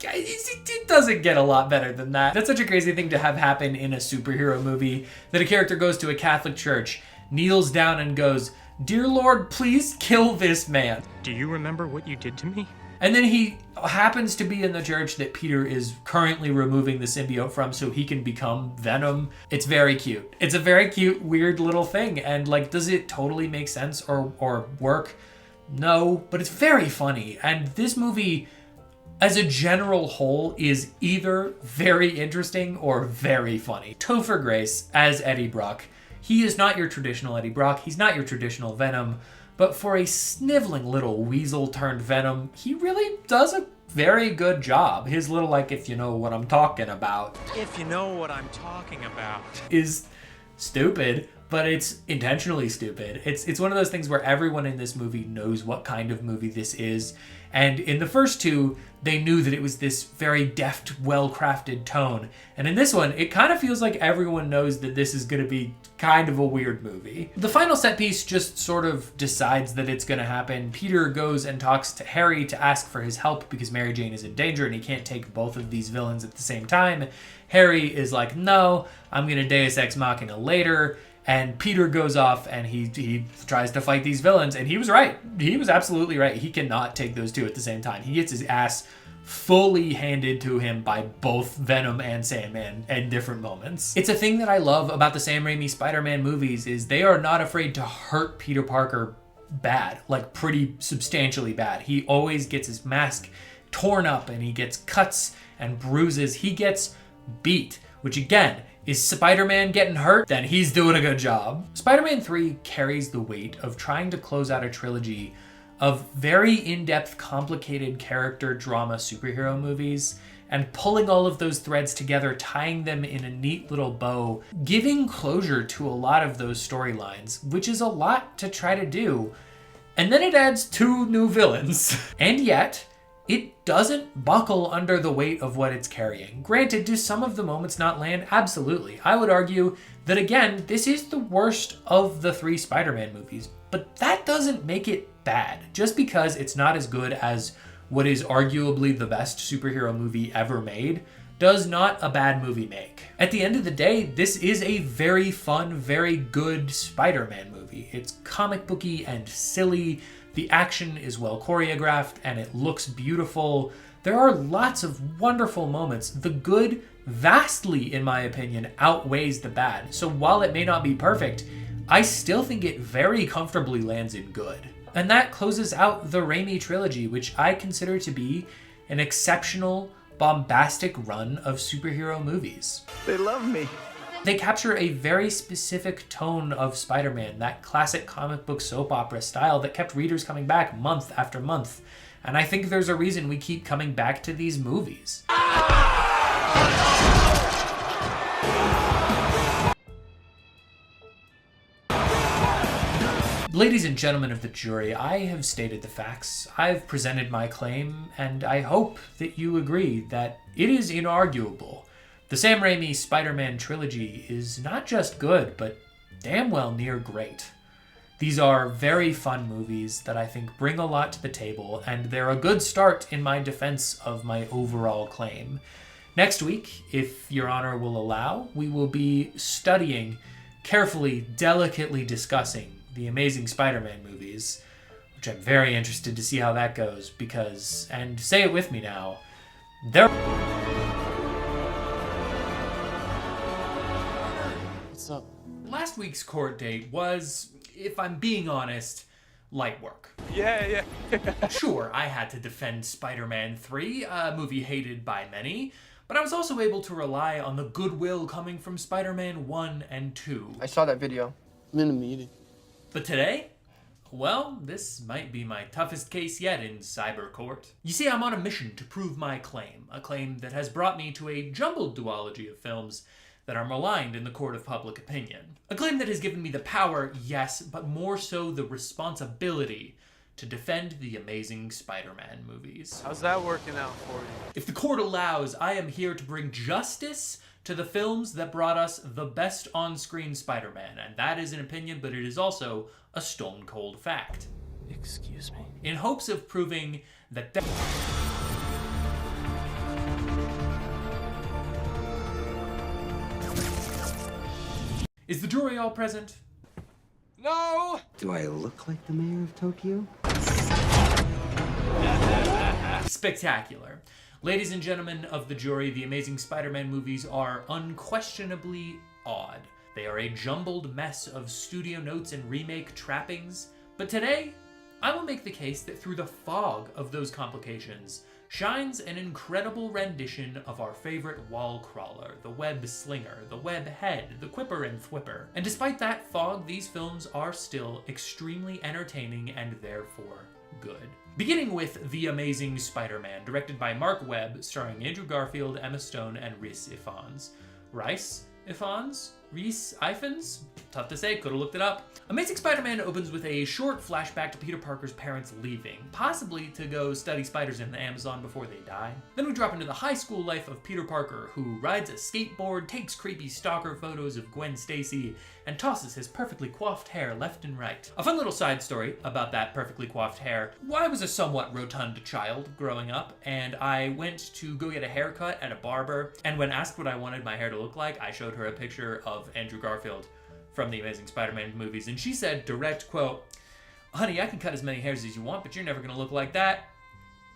it doesn't get a lot better than that. That's such a crazy thing to have happen in a superhero movie, that a character goes to a Catholic church, kneels down and goes, "Dear Lord, please kill this man." Do you remember what you did to me? And then he happens to be in the church that Peter is currently removing the symbiote from so he can become Venom. It's very cute. It's a very cute, weird little thing. And does it totally make sense or work? No, but it's very funny. And this movie, as a general whole, is either very interesting or very funny. Topher Grace as Eddie Brock. He is not your traditional Eddie Brock. He's not your traditional Venom. But for a sniveling little weasel turned Venom, he really does a very good job. His little, if you know what I'm talking about. If you know what I'm talking about. Is stupid, but it's intentionally stupid. It's one of those things where everyone in this movie knows what kind of movie this is. And in the first two, they knew that it was this very deft, well-crafted tone. And in this one, it kind of feels like everyone knows that this is going to be kind of a weird movie. The final set piece just sort of decides that it's going to happen. Peter goes and talks to Harry to ask for his help because Mary Jane is in danger and he can't take both of these villains at the same time. Harry is like, no, I'm going to Deus Ex Machina later. And Peter goes off and he tries to fight these villains, and he was right. He was absolutely right. He cannot take those two at the same time. He gets his ass fully handed to him by both Venom and Sandman in different moments. It's a thing that I love about the Sam Raimi Spider-Man movies is they are not afraid to hurt Peter Parker bad, pretty substantially bad. He always gets his mask torn up and he gets cuts and bruises. He gets beat, which again, is Spider-Man getting hurt? Then he's doing a good job. Spider-Man 3 carries the weight of trying to close out a trilogy of very in-depth, complicated character drama superhero movies and pulling all of those threads together, tying them in a neat little bow, giving closure to a lot of those storylines, which is a lot to try to do. And then it adds 2 new villains. And yet, it doesn't buckle under the weight of what it's carrying. Granted, do some of the moments not land? Absolutely. I would argue that, again, this is the worst of the 3 Spider-Man movies, but that doesn't make it bad. Just because it's not as good as what is arguably the best superhero movie ever made, does not a bad movie make. At the end of the day, this is a very fun, very good Spider-Man movie. It's comic booky and silly. The action is well choreographed and it looks beautiful. There are lots of wonderful moments. The good vastly, in my opinion, outweighs the bad. So while it may not be perfect, I still think it very comfortably lands in good. And that closes out the Raimi trilogy, which I consider to be an exceptional, bombastic run of superhero movies. They love me. They capture a very specific tone of Spider-Man, that classic comic book soap opera style that kept readers coming back month after month. And I think there's a reason we keep coming back to these movies. Ladies and gentlemen of the jury, I have stated the facts. I've presented my claim, and I hope that you agree that it is inarguable. The Sam Raimi Spider-Man trilogy is not just good, but damn well near great. These are very fun movies that I think bring a lot to the table, and they're a good start in my defense of my overall claim. Next week, if Your Honor will allow, we will be studying, carefully, delicately discussing the Amazing Spider-Man movies, which I'm very interested to see how that goes, because, and say it with me now, they're... What's up? Last week's court date was, if I'm being honest, light work. Yeah. Sure, I had to defend Spider-Man 3, a movie hated by many, but I was also able to rely on the goodwill coming from Spider-Man 1 and 2. I saw that video. I'm in a meeting. But today, well, this might be my toughest case yet in cyber court. You see, I'm on a mission to prove my claim, a claim that has brought me to a jumbled duology of films that are maligned in the court of public opinion. A claim that has given me the power, yes, but more so the responsibility to defend the Amazing Spider-Man movies. How's that working out for you? If the court allows, I am here to bring justice to the films that brought us the best on-screen Spider-Man, and that is an opinion, but it is also a stone-cold fact. Excuse me? In hopes of proving that... Is the jury all present? No! Do I look like the mayor of Tokyo? Spectacular. Ladies and gentlemen of the jury, the Amazing Spider-Man movies are unquestionably odd. They are a jumbled mess of studio notes and remake trappings, but today, I will make the case that through the fog of those complications shines an incredible rendition of our favorite wall crawler, the web slinger, the web head, the quipper and thwipper. And despite that fog, these films are still extremely entertaining and therefore good. Beginning with The Amazing Spider-Man, directed by Mark Webb, starring Andrew Garfield, Emma Stone, and Rhys Ifans. Rhys Ifans? Rhys Ifans? Tough to say, could've looked it up. Amazing Spider-Man opens with a short flashback to Peter Parker's parents leaving, possibly to go study spiders in the Amazon before they die. Then we drop into the high school life of Peter Parker, who rides a skateboard, takes creepy stalker photos of Gwen Stacy, and tosses his perfectly coiffed hair left and right. A fun little side story about that perfectly coiffed hair. Well, I was a somewhat rotund child growing up, and I went to go get a haircut at a barber, and when asked what I wanted my hair to look like, I showed her a picture of Andrew Garfield from the Amazing Spider-Man movies, and she said, direct quote, "Honey, I can cut as many hairs as you want, but you're never gonna look like that."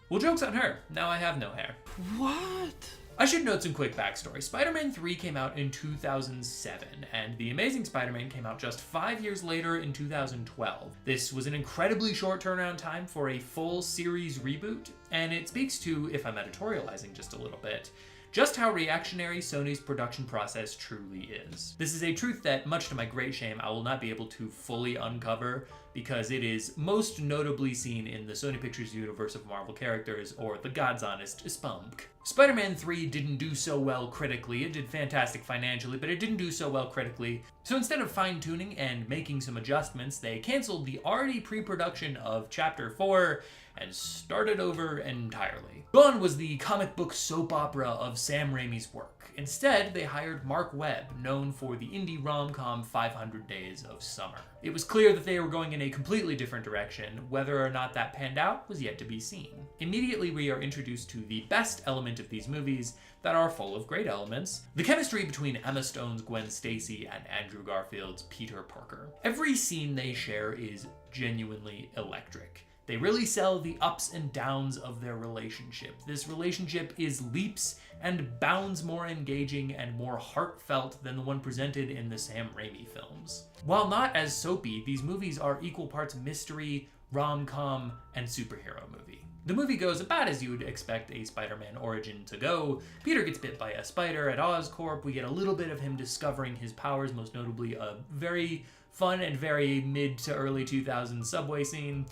Well, joke's on her. Now I have no hair. What? I should note some quick backstory. Spider-Man 3 came out in 2007, and The Amazing Spider-Man came out just 5 years later in 2012. This was an incredibly short turnaround time for a full series reboot, and it speaks to, if I'm editorializing just a little bit, just how reactionary Sony's production process truly is. This is a truth that, much to my great shame, I will not be able to fully uncover because it is most notably seen in the Sony Pictures universe of Marvel characters, or the God's Honest Spunk. Spider-Man 3 didn't do so well critically. It did fantastic financially, but it didn't do so well critically. So instead of fine-tuning and making some adjustments, they canceled the already pre-production of Chapter 4 and started over entirely. Gone was the comic book soap opera of Sam Raimi's work. Instead, they hired Mark Webb, known for the indie rom-com 500 Days of Summer. It was clear that they were going in a completely different direction. Whether or not that panned out was yet to be seen. Immediately, we are introduced to the best element of these movies that are full of great elements: the chemistry between Emma Stone's Gwen Stacy and Andrew Garfield's Peter Parker. Every scene they share is genuinely electric. They really sell the ups and downs of their relationship. This relationship is leaps and bounds more engaging and more heartfelt than the one presented in the Sam Raimi films. While not as soapy, these movies are equal parts mystery, rom-com, and superhero movie. The movie goes about as you would expect a Spider-Man origin to go. Peter gets bit by a spider at Oscorp. We get a little bit of him discovering his powers, most notably a very fun and very mid to early 2000s subway scene.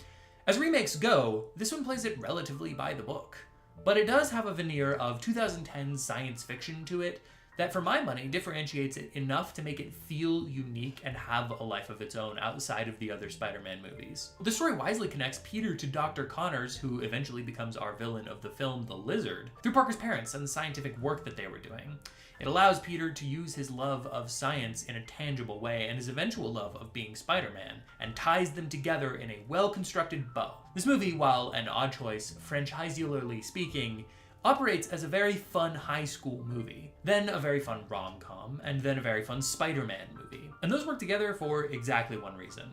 As remakes go, this one plays it relatively by the book. But it does have a veneer of 2010 science fiction to it that, for my money, differentiates it enough to make it feel unique and have a life of its own outside of the other Spider-Man movies. The story wisely connects Peter to Dr. Connors, who eventually becomes our villain of the film, The Lizard, through Parker's parents and the scientific work that they were doing. It allows Peter to use his love of science in a tangible way and his eventual love of being Spider-Man, and ties them together in a well-constructed bow. This movie, while an odd choice, franchiseally speaking, operates as a very fun high school movie, then a very fun rom-com, and then a very fun Spider-Man movie. And those work together for exactly one reason: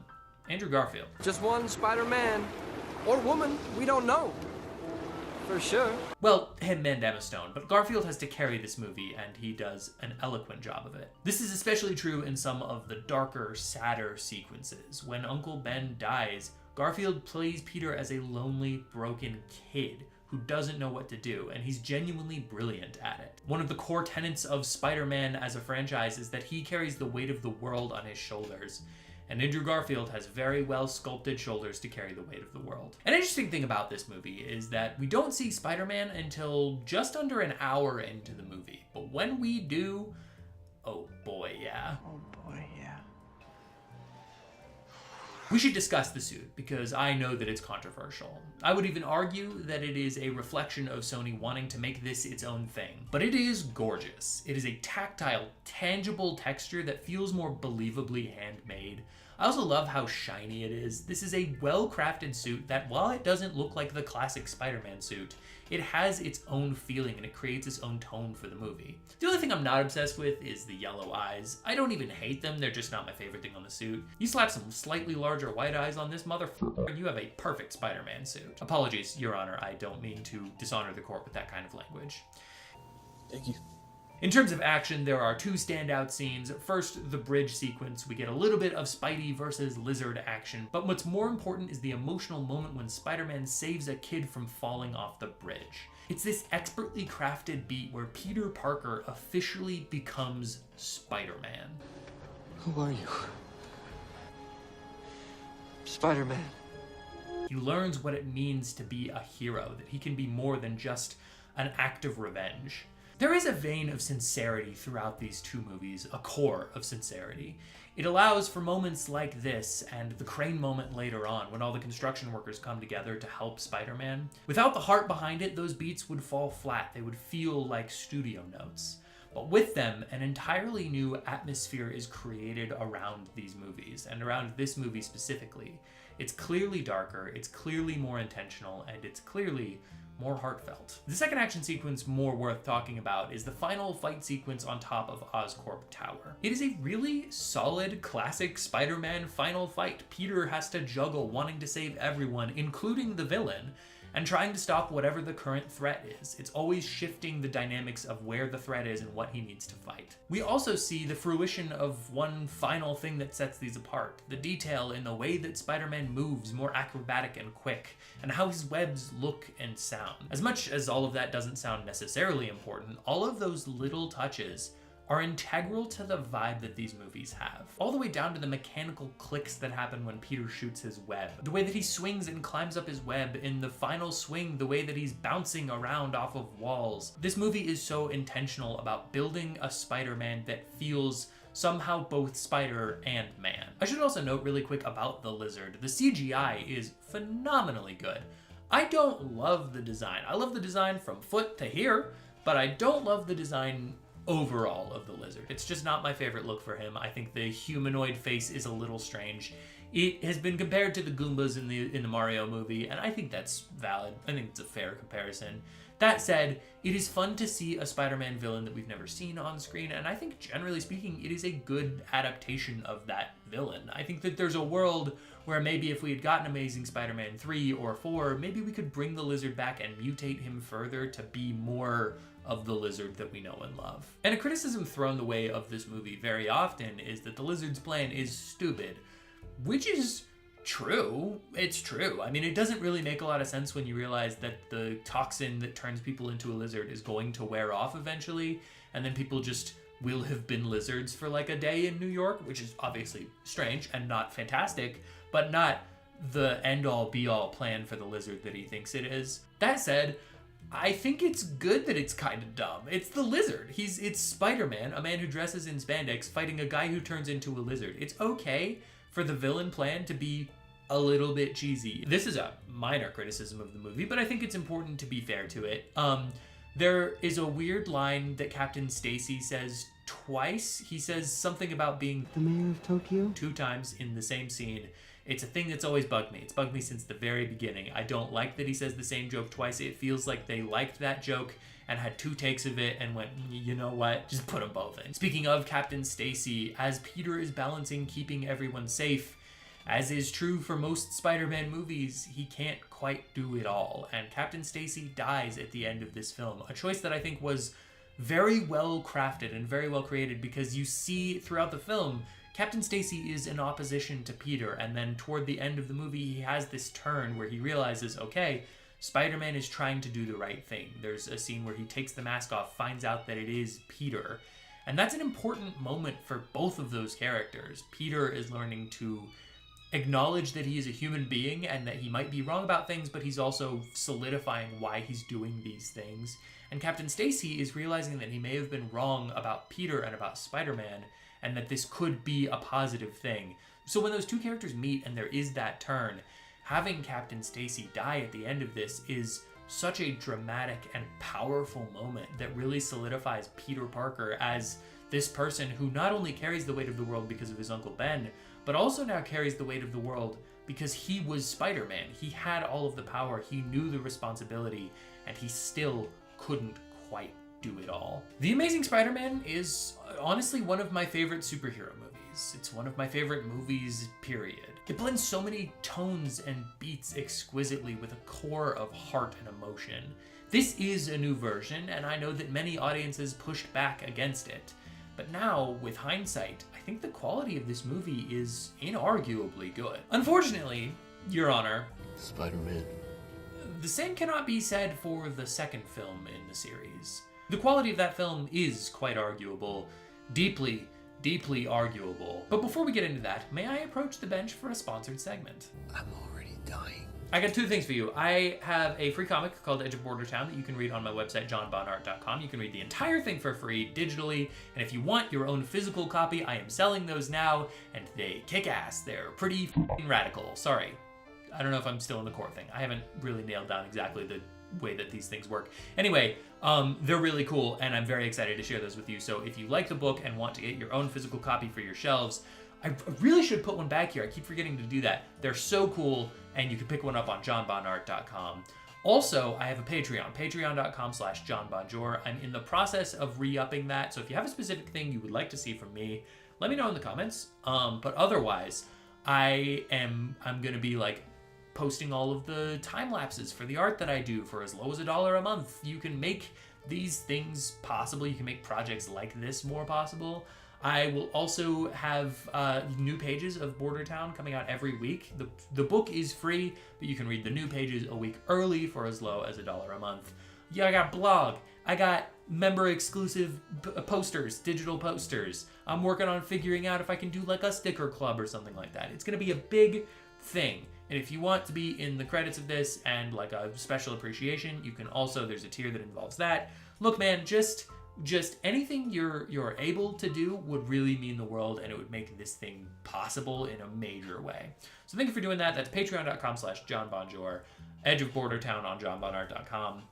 Andrew Garfield. Just one Spider-Man. Or woman, we don't know. For sure. Well, him and Emma Stone, but Garfield has to carry this movie, and he does an eloquent job of it. This is especially true in some of the darker, sadder sequences. When Uncle Ben dies, Garfield plays Peter as a lonely, broken kid who doesn't know what to do, and he's genuinely brilliant at it. One of the core tenets of Spider-Man as a franchise is that he carries the weight of the world on his shoulders, and Andrew Garfield has very well sculpted shoulders to carry the weight of the world. An interesting thing about this movie is that we don't see Spider-Man until just under an hour into the movie, but when we do, oh boy, yeah. Oh boy, yeah. We should discuss the suit, because I know that it's controversial. I would even argue that it is a reflection of Sony wanting to make this its own thing. But it is gorgeous. It is a tactile, tangible texture that feels more believably handmade. I also love how shiny it is. This is a well-crafted suit that, while it doesn't look like the classic Spider-Man suit, it has its own feeling and it creates its own tone for the movie. The only thing I'm not obsessed with is the yellow eyes. I don't even hate them, they're just not my favorite thing on the suit. You slap some slightly larger white eyes on this motherfucker and you have a perfect Spider-Man suit. Apologies, Your Honor, I don't mean to dishonor the court with that kind of language. Thank you. In terms of action, there are two standout scenes. First, the bridge sequence. We get a little bit of Spidey versus Lizard action, but what's more important is the emotional moment when Spider-Man saves a kid from falling off the bridge. It's this expertly crafted beat where Peter Parker officially becomes Spider-Man. Who are you? Spider-Man. He learns what it means to be a hero, that he can be more than just an act of revenge. There is a vein of sincerity throughout these two movies, a core of sincerity. It allows for moments like this and the crane moment later on when all the construction workers come together to help Spider-Man. Without the heart behind it, those beats would fall flat. They would feel like studio notes. But with them, an entirely new atmosphere is created around these movies, and around this movie specifically. It's clearly darker, it's clearly more intentional, and it's clearly more heartfelt. The second action sequence more worth talking about is the final fight sequence on top of Oscorp Tower. It is a really solid, classic Spider-Man final fight. Peter has to juggle wanting to save everyone, including the villain, and trying to stop whatever the current threat is. It's always shifting the dynamics of where the threat is and what he needs to fight. We also see the fruition of one final thing that sets these apart, the detail in the way that Spider-Man moves, more acrobatic and quick, and how his webs look and sound. As much as all of that doesn't sound necessarily important, all of those little touches are integral to the vibe that these movies have. All the way down to the mechanical clicks that happen when Peter shoots his web. The way that he swings and climbs up his web in the final swing, the way that he's bouncing around off of walls. This movie is so intentional about building a Spider-Man that feels somehow both Spider and man. I should also note really quick about the Lizard. The CGI is phenomenally good. I don't love the design. I love the design from foot to here, but I don't love the design overall of the Lizard. It's just not my favorite look for him. I think the humanoid face is a little strange. It has been compared to the Goombas in the Mario movie, and I think that's valid. I think it's a fair comparison. That said, it is fun to see a Spider-Man villain that we've never seen on screen, and I think generally speaking, it is a good adaptation of that villain. I think that there's a world where maybe if we had gotten Amazing Spider-Man 3 or 4, maybe we could bring the Lizard back and mutate him further to be more of the Lizard that we know and love. And a criticism thrown the way of this movie very often is that the Lizard's plan is stupid, which is true. It's true. I mean, it doesn't really make a lot of sense when you realize that the toxin that turns people into a lizard is going to wear off eventually, and then people just will have been lizards for like a day in New York, which is obviously strange and not fantastic, but not the end-all be-all plan for the lizard that he thinks it is. That said, I think it's good that it's kind of dumb. It's the lizard. It's Spider-Man, a man who dresses in spandex, fighting a guy who turns into a lizard. It's okay for the villain plan to be a little bit cheesy. This is a minor criticism of the movie, but I think it's important to be fair to it. There is a weird line that Captain Stacy says twice. He says something about being The mayor of Tokyo? 2 times in the same scene. It's a thing that's always bugged me. It's bugged me since the very beginning. I don't like that he says the same joke twice. It feels like they liked that joke and had 2 takes of it and went, you know what, just put them both in. Speaking of Captain Stacy, as Peter is balancing keeping everyone safe, as is true for most Spider-Man movies, he can't quite do it all. And Captain Stacy dies at the end of this film. A choice that I think was very well crafted and very well created, because you see throughout the film, Captain Stacy is in opposition to Peter, and then toward the end of the movie, he has this turn where he realizes, okay, Spider-Man is trying to do the right thing. There's a scene where he takes the mask off, finds out that it is Peter. And that's an important moment for both of those characters. Peter is learning to acknowledge that he is a human being and that he might be wrong about things, but he's also solidifying why he's doing these things. And Captain Stacy is realizing that he may have been wrong about Peter and about Spider-Man, and that this could be a positive thing. So when those 2 characters meet and there is that turn, having Captain Stacy die at the end of this is such a dramatic and powerful moment that really solidifies Peter Parker as this person who not only carries the weight of the world because of his Uncle Ben, but also now carries the weight of the world because he was Spider-Man. He had all of the power, he knew the responsibility, and he still couldn't quite do it all. The Amazing Spider-Man is honestly one of my favorite superhero movies. It's one of my favorite movies, period. It blends so many tones and beats exquisitely with a core of heart and emotion. This is a new version, and I know that many audiences pushed back against it. But now, with hindsight, I think the quality of this movie is inarguably good. Unfortunately, Your Honor, Spider-Man. the same cannot be said for the second film in the series. The quality of that film is quite arguable, deeply, deeply arguable. But before we get into that, may I approach the bench for a sponsored segment? I'm already dying. I got 2 things for you. I have a free comic called Edge of Bordertown that you can read on my website, johnbonart.com. You can read the entire thing for free digitally, and if you want your own physical copy, I am selling those now, and they kick ass. They're pretty f***ing radical. Sorry. I don't know if I'm still in the core thing. I haven't really nailed down exactly the way that these things work. Anyway, they're really cool, and I'm very excited to share those with you. So if you like the book and want to get your own physical copy for your shelves, I really should put one back here. I keep forgetting to do that. They're so cool, and you can pick one up on johnbonart.com. Also, I have a Patreon, patreon.com/johnbonjour. I'm in the process of re-upping that, so if you have a specific thing you would like to see from me, let me know in the comments. But otherwise, I'm gonna be like posting all of the time lapses for the art that I do for as low as $1 a month. You can make these things possible. You can make projects like this more possible. I will also have new pages of Bordertown coming out every week. The book is free, but you can read the new pages a week early for as low as $1 a month. Yeah, I got blog. I got member-exclusive posters, digital posters. I'm working on figuring out if I can do like a sticker club or something like that. It's going to be a big thing. And if you want to be in the credits of this and like a special appreciation, you can also, there's a tier that involves that. Look, man, just anything you're able to do would really mean the world, and it would make this thing possible in a major way. So thank you for doing that. That's patreon.com/johnbonjour, Edge of Bordertown on johnbonart.com.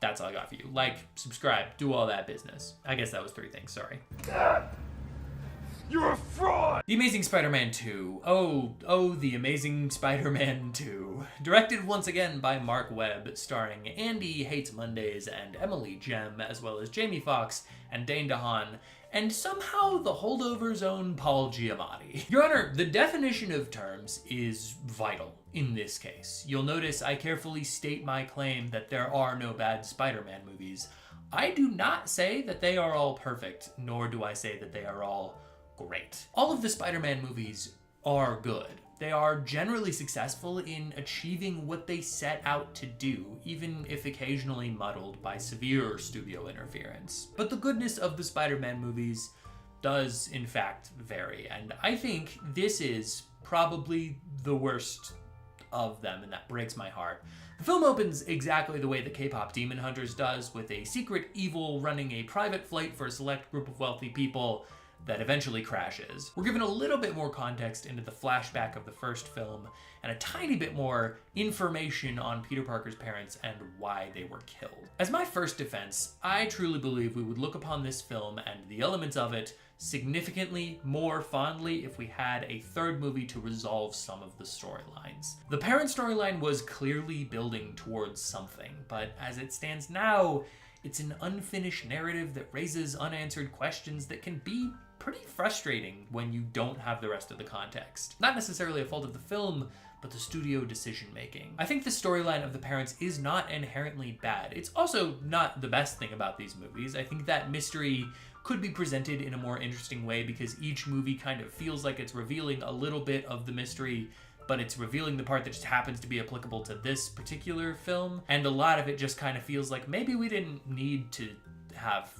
That's all I got for you. Like, subscribe, do all that business. I guess that was 3 things, sorry. You're a fraud! The Amazing Spider-Man 2. Oh, The Amazing Spider-Man 2. Directed once again by Mark Webb, starring Andy Hates Mondays and Emily Jem, as well as Jamie Foxx and Dane DeHaan, and somehow the holdover's own Paul Giamatti. Your Honor, the definition of terms is vital in this case. You'll notice I carefully state my claim that there are no bad Spider-Man movies. I do not say that they are all perfect, nor do I say that they are all great. All of the Spider-Man movies are good. They are generally successful in achieving what they set out to do, even if occasionally muddled by severe studio interference. But the goodness of the Spider-Man movies does in fact vary, and I think this is probably the worst of them, and that breaks my heart. The film opens exactly the way the K-pop Demon Hunters does, with a secret evil running a private flight for a select group of wealthy people that eventually crashes. We're given a little bit more context into the flashback of the first film, and a tiny bit more information on Peter Parker's parents and why they were killed. As my first defense, I truly believe we would look upon this film and the elements of it significantly more fondly if we had a third movie to resolve some of the storylines. The parent storyline was clearly building towards something, but as it stands now, it's an unfinished narrative that raises unanswered questions that can be pretty frustrating when you don't have the rest of the context. Not necessarily a fault of the film, but the studio decision making. I think the storyline of the parents is not inherently bad. It's also not the best thing about these movies. I think that mystery could be presented in a more interesting way because each movie kind of feels like it's revealing a little bit of the mystery, but it's revealing the part that just happens to be applicable to this particular film. And a lot of it just kind of feels like maybe we didn't need to have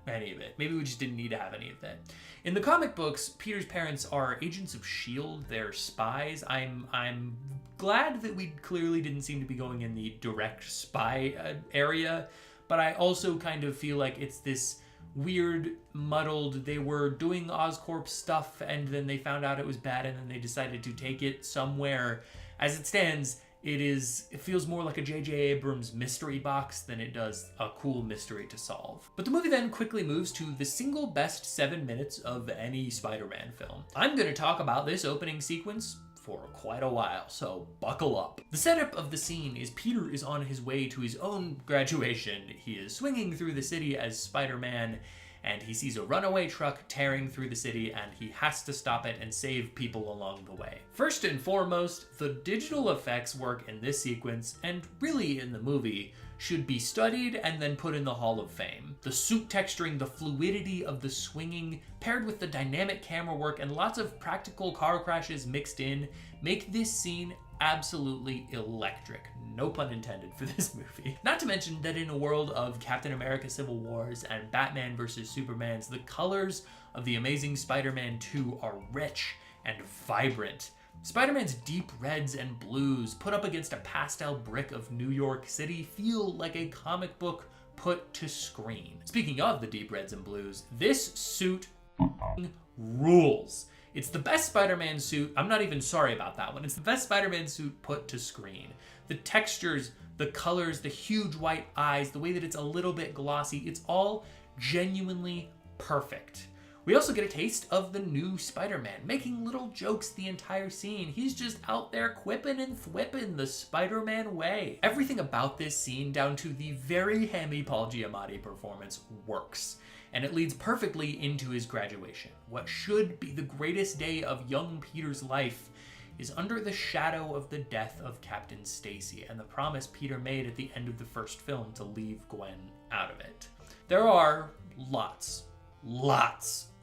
any of it. Maybe we just didn't need to have any of that. In the comic books, Peter's parents are agents of S.H.I.E.L.D. They're spies. I'm glad that we clearly didn't seem to be going in the direct spy area, but I also kind of feel like it's this weird, muddled, they were doing Oscorp stuff and then they found out it was bad and then they decided to take it somewhere. As it stands, it feels more like a J.J. Abrams mystery box than it does a cool mystery to solve. But the movie then quickly moves to the single best 7 minutes of any Spider-Man film. I'm going to talk about this opening sequence for quite a while, so buckle up. The setup of the scene is Peter is on his way to his own graduation. He is swinging through the city as Spider-Man, and he sees a runaway truck tearing through the city, and he has to stop it and save people along the way. First and foremost, the digital effects work in this sequence, and really in the movie, should be studied and then put in the Hall of Fame. The suit texturing, the fluidity of the swinging, paired with the dynamic camera work and lots of practical car crashes mixed in, make this scene absolutely electric. No pun intended for this movie. Not to mention that in a world of Captain America Civil Wars and Batman vs. Superman's, the colors of The Amazing Spider-Man 2 are rich and vibrant. Spider-Man's deep reds and blues put up against a pastel brick of New York City feel like a comic book put to screen. Speaking of the deep reds and blues, this suit rules. It's the best Spider-Man suit. I'm not even sorry about that one. It's the best Spider-Man suit put to screen. The textures, the colors, the huge white eyes, the way that it's a little bit glossy, it's all genuinely perfect. We also get a taste of the new Spider-Man, making little jokes the entire scene. He's just out there quipping and thwipping the Spider-Man way. Everything about this scene, down to the very hammy Paul Giamatti performance, works. And it leads perfectly into his graduation. What should be the greatest day of young Peter's life is under the shadow of the death of Captain Stacy and the promise Peter made at the end of the first film to leave Gwen out of it. There are lots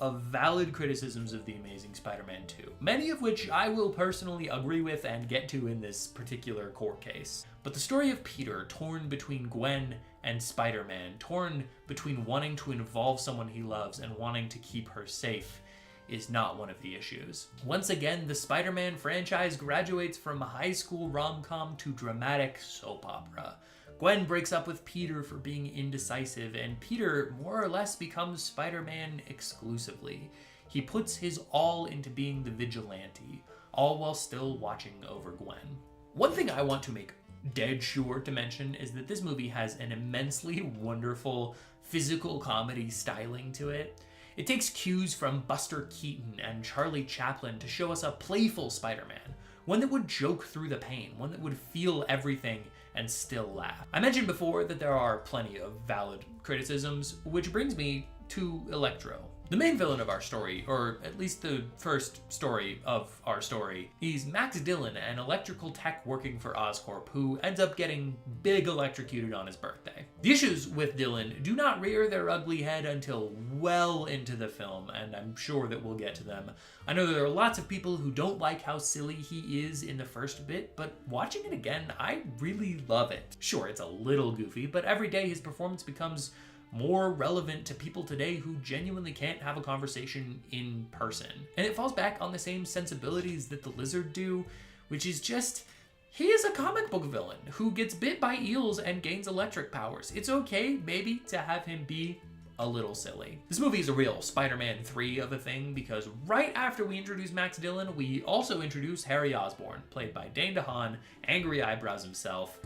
of valid criticisms of The Amazing Spider-Man 2, many of which I will personally agree with and get to in this particular court case. But the story of Peter, torn between Gwen and Spider-Man, torn between wanting to involve someone he loves and wanting to keep her safe, is not one of the issues. Once again, the Spider-Man franchise graduates from high school rom-com to dramatic soap opera. Gwen breaks up with Peter for being indecisive, and Peter more or less becomes Spider-Man exclusively. He puts his all into being the vigilante, all while still watching over Gwen. One thing I want to make dead sure to mention is that this movie has an immensely wonderful physical comedy styling to it. It takes cues from Buster Keaton and Charlie Chaplin to show us a playful Spider-Man, one that would joke through the pain, one that would feel everything and still laugh. I mentioned before that there are plenty of valid criticisms, which brings me to Electro. The main villain of our story, or at least the first story of our story, is Max Dillon, an electrical tech working for Oscorp who ends up getting big electrocuted on his birthday. The issues with Dillon do not rear their ugly head until well into the film, and I'm sure that we'll get to them. I know there are lots of people who don't like how silly he is in the first bit, but watching it again, I really love it. Sure, it's a little goofy, but every day his performance becomes more relevant to people today who genuinely can't have a conversation in person. And it falls back on the same sensibilities that the Lizard do, which is just, he is a comic book villain who gets bit by eels and gains electric powers. It's okay, maybe, to have him be a little silly. This movie is a real Spider-Man 3 of a thing, because right after we introduce Max Dillon, we also introduce Harry Osborn, played by Dane DeHaan, Angry Eyebrows himself.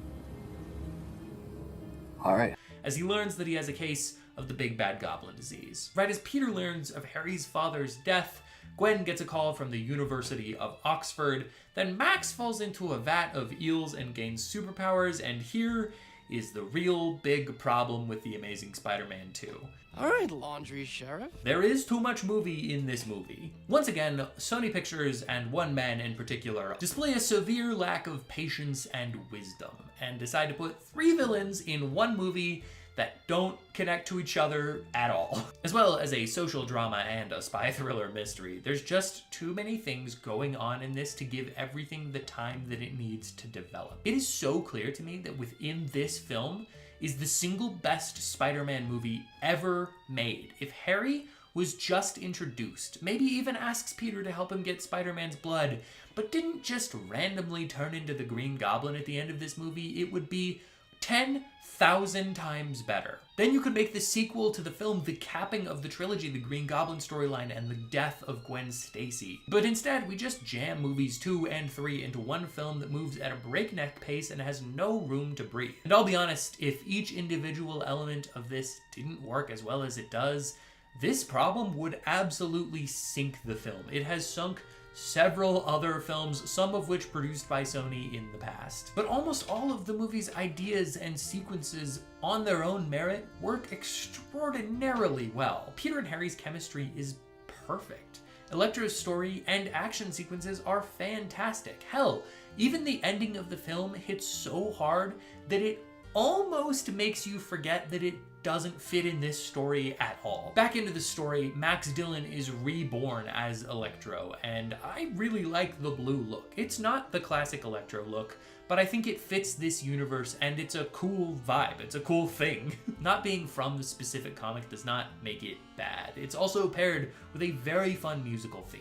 All right. As he learns that he has a case of the big bad goblin disease. Right as Peter learns of Harry's father's death, Gwen gets a call from the University of Oxford, then Max falls into a vat of eels and gains superpowers, and here is the real big problem with The Amazing Spider-Man 2. All right, laundry sheriff. There is too much movie in this movie. Once again, Sony Pictures, and one man in particular, display a severe lack of patience and wisdom, and decide to put 3 villains in one movie that don't connect to each other at all. As well as a social drama and a spy thriller mystery, there's just too many things going on in this to give everything the time that it needs to develop. It is so clear to me that within this film is the single best Spider-Man movie ever made. If Harry was just introduced, maybe even asks Peter to help him get Spider-Man's blood, but didn't just randomly turn into the Green Goblin at the end of this movie, it would be 10,000 times better. Then you could make the sequel to the film the capping of the trilogy, the Green Goblin storyline and the death of Gwen Stacy. But instead, we just jam movies 2 and 3 into one film that moves at a breakneck pace and has no room to breathe. And I'll be honest, if each individual element of this didn't work as well as it does, this problem would absolutely sink the film. It has sunk several other films, some of which produced by Sony in the past. But almost all of the movie's ideas and sequences on their own merit work extraordinarily well. Peter and Harry's chemistry is perfect. Electro's story and action sequences are fantastic. Hell, even the ending of the film hits so hard that it almost makes you forget that it doesn't fit in this story at all. Back into the story, Max Dillon is reborn as Electro, and I really like the blue look. It's not the classic Electro look, but I think it fits this universe and it's a cool vibe. It's a cool thing. Not being from the specific comic does not make it bad. It's also paired with a very fun musical theme.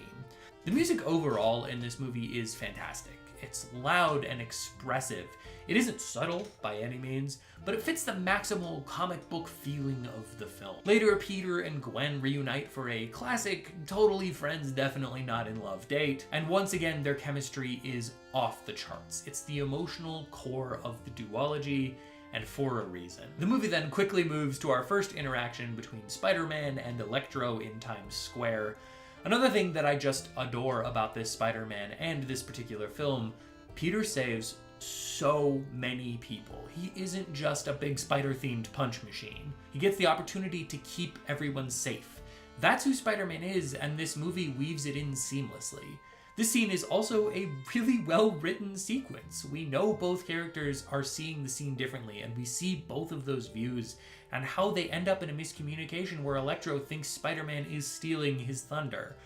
The music overall in this movie is fantastic. It's loud and expressive. It isn't subtle by any means, but it fits the maximal comic book feeling of the film. Later, Peter and Gwen reunite for a classic, totally friends, definitely not in love date, and once again, their chemistry is off the charts. It's the emotional core of the duology, and for a reason. The movie then quickly moves to our first interaction between Spider-Man and Electro in Times Square. Another thing that I just adore about this Spider-Man and this particular film, Peter saves so many people. He isn't just a big spider-themed punch machine. He gets the opportunity to keep everyone safe. That's who Spider-Man is, and this movie weaves it in seamlessly. This scene is also a really well-written sequence. We know both characters are seeing the scene differently, and we see both of those views and how they end up in a miscommunication where Electro thinks Spider-Man is stealing his thunder.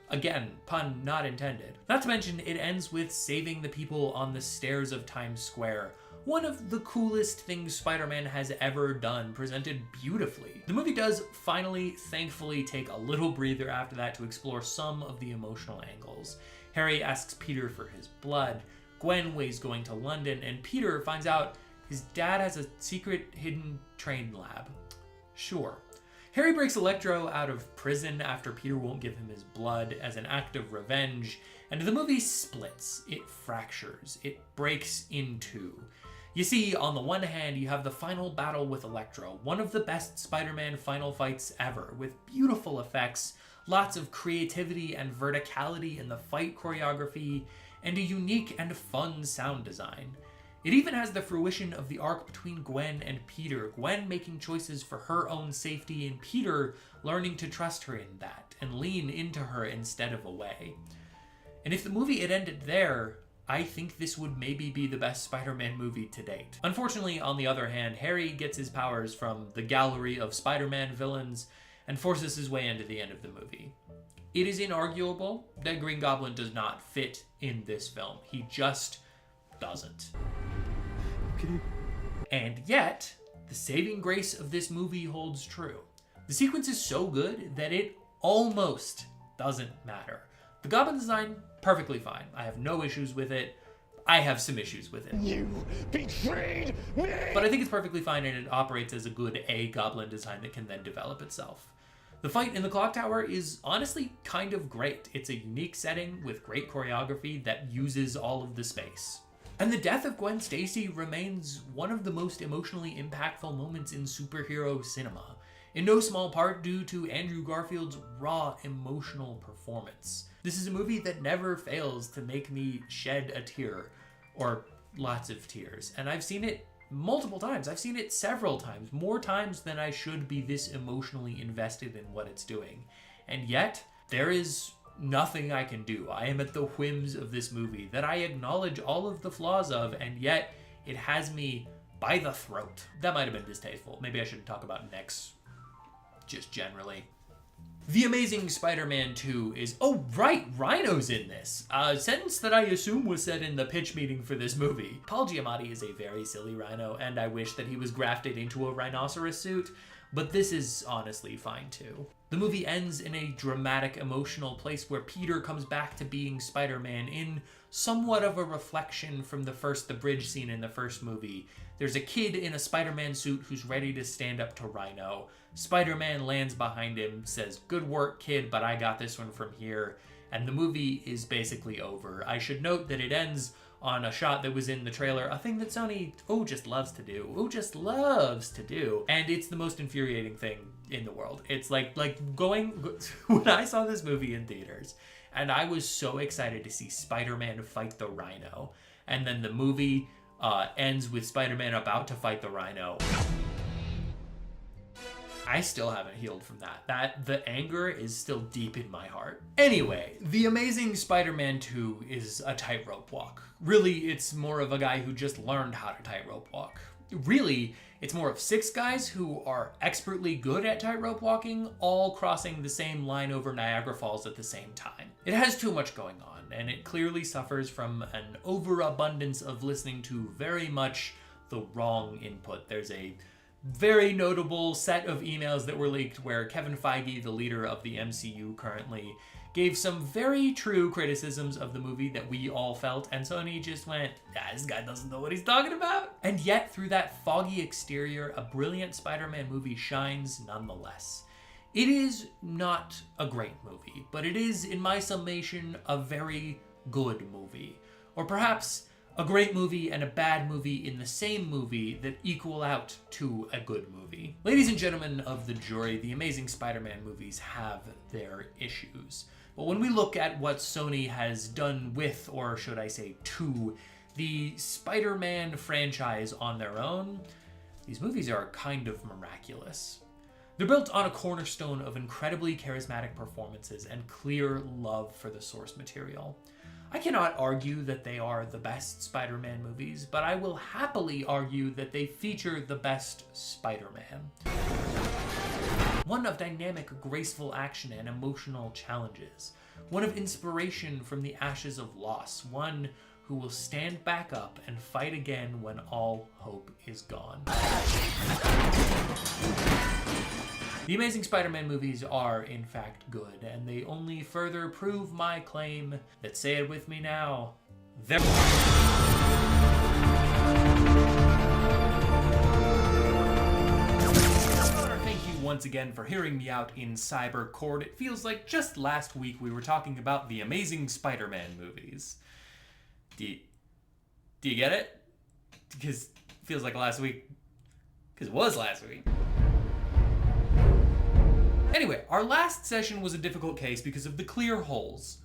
Again, pun not intended. Not to mention, it ends with saving the people on the stairs of Times Square. One of the coolest things Spider-Man has ever done, presented beautifully. The movie does finally, thankfully, take a little breather after that to explore some of the emotional angles. Harry asks Peter for his blood, Gwen weighs going to London, and Peter finds out his dad has a secret hidden train lab. Sure. Harry breaks Electro out of prison after Peter won't give him his blood as an act of revenge, and the movie splits. It fractures. It breaks in two. You see, on the one hand, you have the final battle with Electro, one of the best Spider-Man final fights ever, with beautiful effects, lots of creativity and verticality in the fight choreography, and a unique and fun sound design. It even has the fruition of the arc between Gwen and Peter, Gwen making choices for her own safety and Peter learning to trust her in that and lean into her instead of away. And if the movie had ended there, I think this would maybe be the best Spider-Man movie to date. Unfortunately, on the other hand, Harry gets his powers from the gallery of Spider-Man villains, and forces his way into the end of the movie. It is inarguable that Green Goblin does not fit in this film. He just doesn't. Okay. And yet, the saving grace of this movie holds true. The sequence is so good that it almost doesn't matter. The Goblin design, perfectly fine. I have no issues with it. I have some issues with it. You betrayed me! But I think it's perfectly fine, and it operates as a good Goblin design that can then develop itself. The fight in the clock tower is honestly kind of great. It's a unique setting with great choreography that uses all of the space. And the death of Gwen Stacy remains one of the most emotionally impactful moments in superhero cinema, in no small part due to Andrew Garfield's raw emotional performance. This is a movie that never fails to make me shed a tear, or lots of tears, and I've seen it multiple times. I've seen it several times, more times than I should be this emotionally invested in what it's doing. And yet, there is nothing I can do. I am at the whims of this movie that I acknowledge all of the flaws of, and yet it has me by the throat. That might have been distasteful. Maybe I shouldn't talk about necks just generally. The Amazing Spider-Man 2 is... Oh, right! Rhino's in this! A sentence that I assume was said in the pitch meeting for this movie. Paul Giamatti is a very silly rhino, and I wish that he was grafted into a rhinoceros suit, but this is honestly fine too. The movie ends in a dramatic, emotional place where Peter comes back to being Spider-Man in somewhat of a reflection from the bridge scene in the first movie. There's a kid in a Spider-Man suit who's ready to stand up to Rhino. Spider-Man lands behind him, says, "Good work, kid, but I got this one from here." And the movie is basically over. I should note that it ends on a shot that was in the trailer, a thing that Sony, just loves to do. And it's the most infuriating thing in the world. It's like when I saw this movie in theaters, and I was so excited to see Spider-Man fight the Rhino, and then the movie ends with Spider-Man about to fight the Rhino. I still haven't healed from that. The anger is still deep in my heart. Anyway, The Amazing Spider-Man 2 is a tightrope walk. Really, it's more of a guy who just learned how to tightrope walk. Really, it's more of 6 guys who are expertly good at tightrope walking, all crossing the same line over Niagara Falls at the same time. It has too much going on, and it clearly suffers from an overabundance of listening to very much the wrong input. There's a very notable set of emails that were leaked where Kevin Feige, the leader of the MCU currently, gave some very true criticisms of the movie that we all felt, and Sony just went, this guy doesn't know what he's talking about. And yet, through that foggy exterior, a brilliant Spider-Man movie shines nonetheless. It is not a great movie, but it is, in my summation, a very good movie. Or perhaps a great movie and a bad movie in the same movie that equal out to a good movie. Ladies and gentlemen of the jury, the Amazing Spider-Man movies have their issues. But when we look at what Sony has done with, or should I say to, the Spider-Man franchise on their own, these movies are kind of miraculous. They're built on a cornerstone of incredibly charismatic performances and clear love for the source material. I cannot argue that they are the best Spider-Man movies, but I will happily argue that they feature the best Spider-Man. One of dynamic, graceful action and emotional challenges. One of inspiration from the ashes of loss. One who will stand back up and fight again when all hope is gone. The Amazing Spider-Man movies are, in fact, good, and they only further prove my claim that, say it with me now, they're... Thank you once again for hearing me out in Cyber Court. It feels like just last week we were talking about the Amazing Spider-Man movies. Do you get it? Because it feels like last week. Because it was last week. Anyway, our last session was a difficult case because of the clear holes.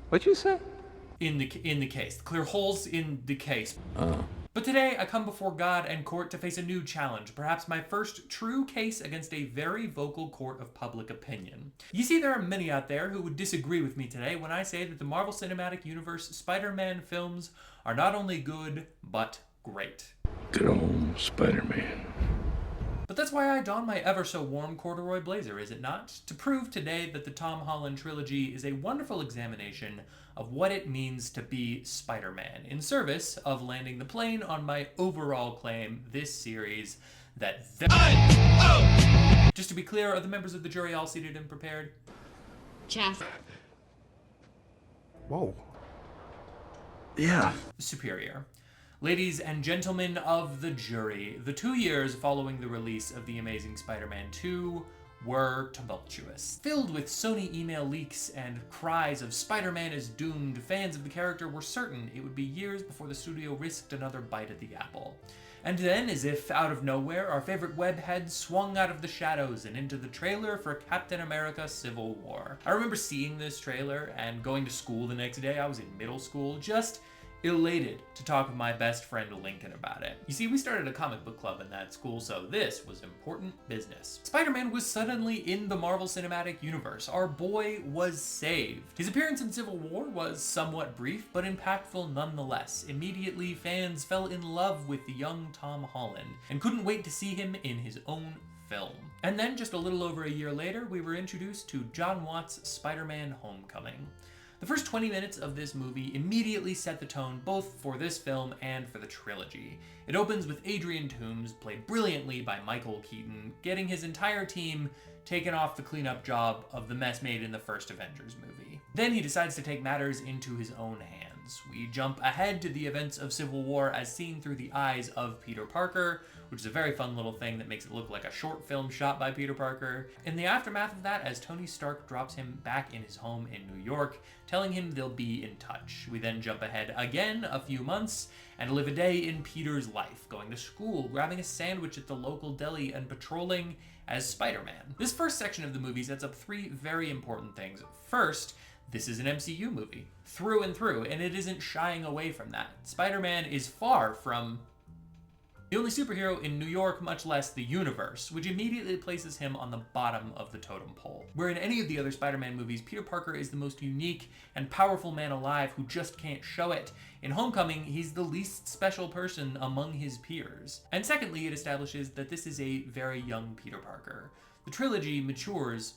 What'd you say? In the case. Clear holes in the case. But today, I come before God and court to face a new challenge, perhaps my first true case against a very vocal court of public opinion. You see, there are many out there who would disagree with me today when I say that the Marvel Cinematic Universe Spider-Man films are not only good, but great. Good old Spider-Man. But that's why I don my ever so warm corduroy blazer, is it not? To prove today that the Tom Holland trilogy is a wonderful examination of what it means to be Spider-Man, in service of landing the plane on my overall claim this series that Just to be clear, are the members of the jury all seated and prepared? Jeff. Whoa. Yeah. Superior. Ladies and gentlemen of the jury, the 2 years following the release of The Amazing Spider-Man 2 were tumultuous. Filled with Sony email leaks and cries of Spider-Man is doomed, fans of the character were certain it would be years before the studio risked another bite at the apple. And then, as if out of nowhere, our favorite webhead swung out of the shadows and into the trailer for Captain America Civil War. I remember seeing this trailer and going to school the next day. I was in middle school, just elated to talk with my best friend Lincoln about it. You see, we started a comic book club in that school, so this was important business. Spider-Man was suddenly in the Marvel Cinematic Universe. Our boy was saved. His appearance in Civil War was somewhat brief, but impactful nonetheless. Immediately, fans fell in love with the young Tom Holland and couldn't wait to see him in his own film. And then, just a little over a year later, we were introduced to John Watts' Spider-Man Homecoming. The first 20 minutes of this movie immediately set the tone both for this film and for the trilogy. It opens with Adrian Toomes, played brilliantly by Michael Keaton, getting his entire team taken off the cleanup job of the mess made in the first Avengers movie. Then he decides to take matters into his own hands. We jump ahead to the events of Civil War as seen through the eyes of Peter Parker, which is a very fun little thing that makes it look like a short film shot by Peter Parker. In the aftermath of that, as Tony Stark drops him back in his home in New York, telling him they'll be in touch. We then jump ahead again a few months and live a day in Peter's life, going to school, grabbing a sandwich at the local deli, and patrolling as Spider-Man. This first section of the movie sets up three very important things. First, this is an MCU movie, through and through, and it isn't shying away from that. Spider-Man is far from the only superhero in New York, much less the universe, which immediately places him on the bottom of the totem pole. Where in any of the other Spider-Man movies, Peter Parker is the most unique and powerful man alive who just can't show it. In Homecoming, he's the least special person among his peers. And secondly, it establishes that this is a very young Peter Parker. The trilogy matures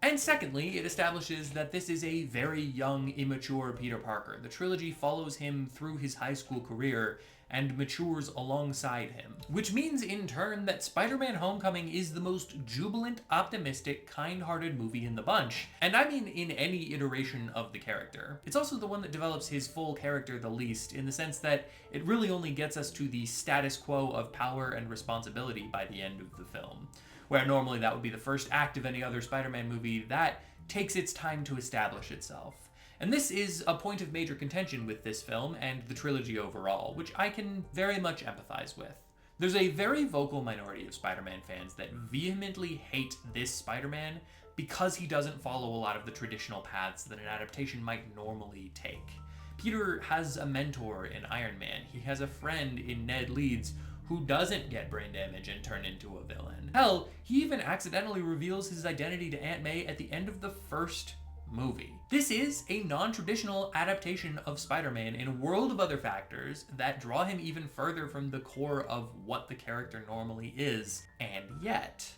And secondly, it establishes that this is a very young, immature Peter Parker. The trilogy follows him through his high school career and matures alongside him. Which means, in turn, that Spider-Man Homecoming is the most jubilant, optimistic, kind-hearted movie in the bunch. And I mean in any iteration of the character. It's also the one that develops his full character the least, in the sense that it really only gets us to the status quo of power and responsibility by the end of the film. Where normally that would be the first act of any other Spider-Man movie, that takes its time to establish itself. And this is a point of major contention with this film and the trilogy overall, which I can very much empathize with. There's a very vocal minority of Spider-Man fans that vehemently hate this Spider-Man because he doesn't follow a lot of the traditional paths that an adaptation might normally take. Peter has a mentor in Iron Man. He has a friend in Ned Leeds who doesn't get brain damage and turn into a villain. Hell, he even accidentally reveals his identity to Aunt May at the end of the first movie. This is a non-traditional adaptation of Spider-Man in a world of other factors that draw him even further from the core of what the character normally is. And yet,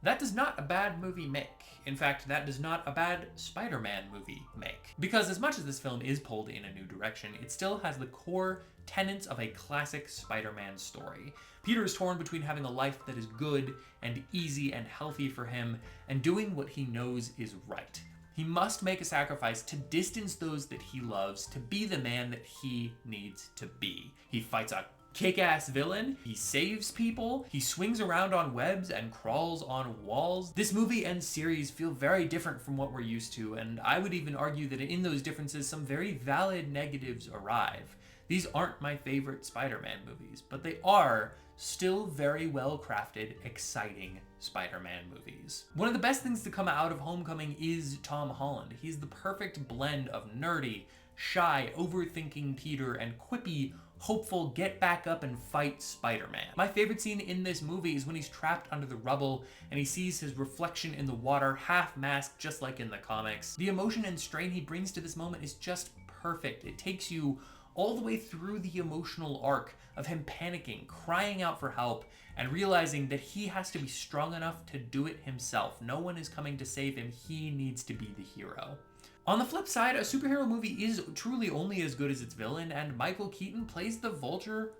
that does not a bad movie make. In fact, that does not a bad Spider-Man movie make. Because as much as this film is pulled in a new direction, it still has the core tenets of a classic Spider-Man story. Peter is torn between having a life that is good and easy and healthy for him, and doing what he knows is right. He must make a sacrifice to distance those that he loves to be the man that he needs to be. He fights a kick-ass villain, he saves people, he swings around on webs and crawls on walls. This movie and series feel very different from what we're used to, and I would even argue that in those differences some very valid negatives arrive. These aren't my favorite Spider-Man movies, but they are still very well-crafted, exciting Spider-Man movies. One of the best things to come out of Homecoming is Tom Holland. He's the perfect blend of nerdy, shy, overthinking Peter and quippy, hopeful, get back up and fight Spider-Man. My favorite scene in this movie is when he's trapped under the rubble and he sees his reflection in the water, half masked just like in the comics. The emotion and strain he brings to this moment is just perfect. It takes you all the way through the emotional arc of him panicking, crying out for help, and realizing that he has to be strong enough to do it himself. No one is coming to save him. He needs to be the hero. On the flip side, a superhero movie is truly only as good as its villain, and Michael Keaton plays the Vulture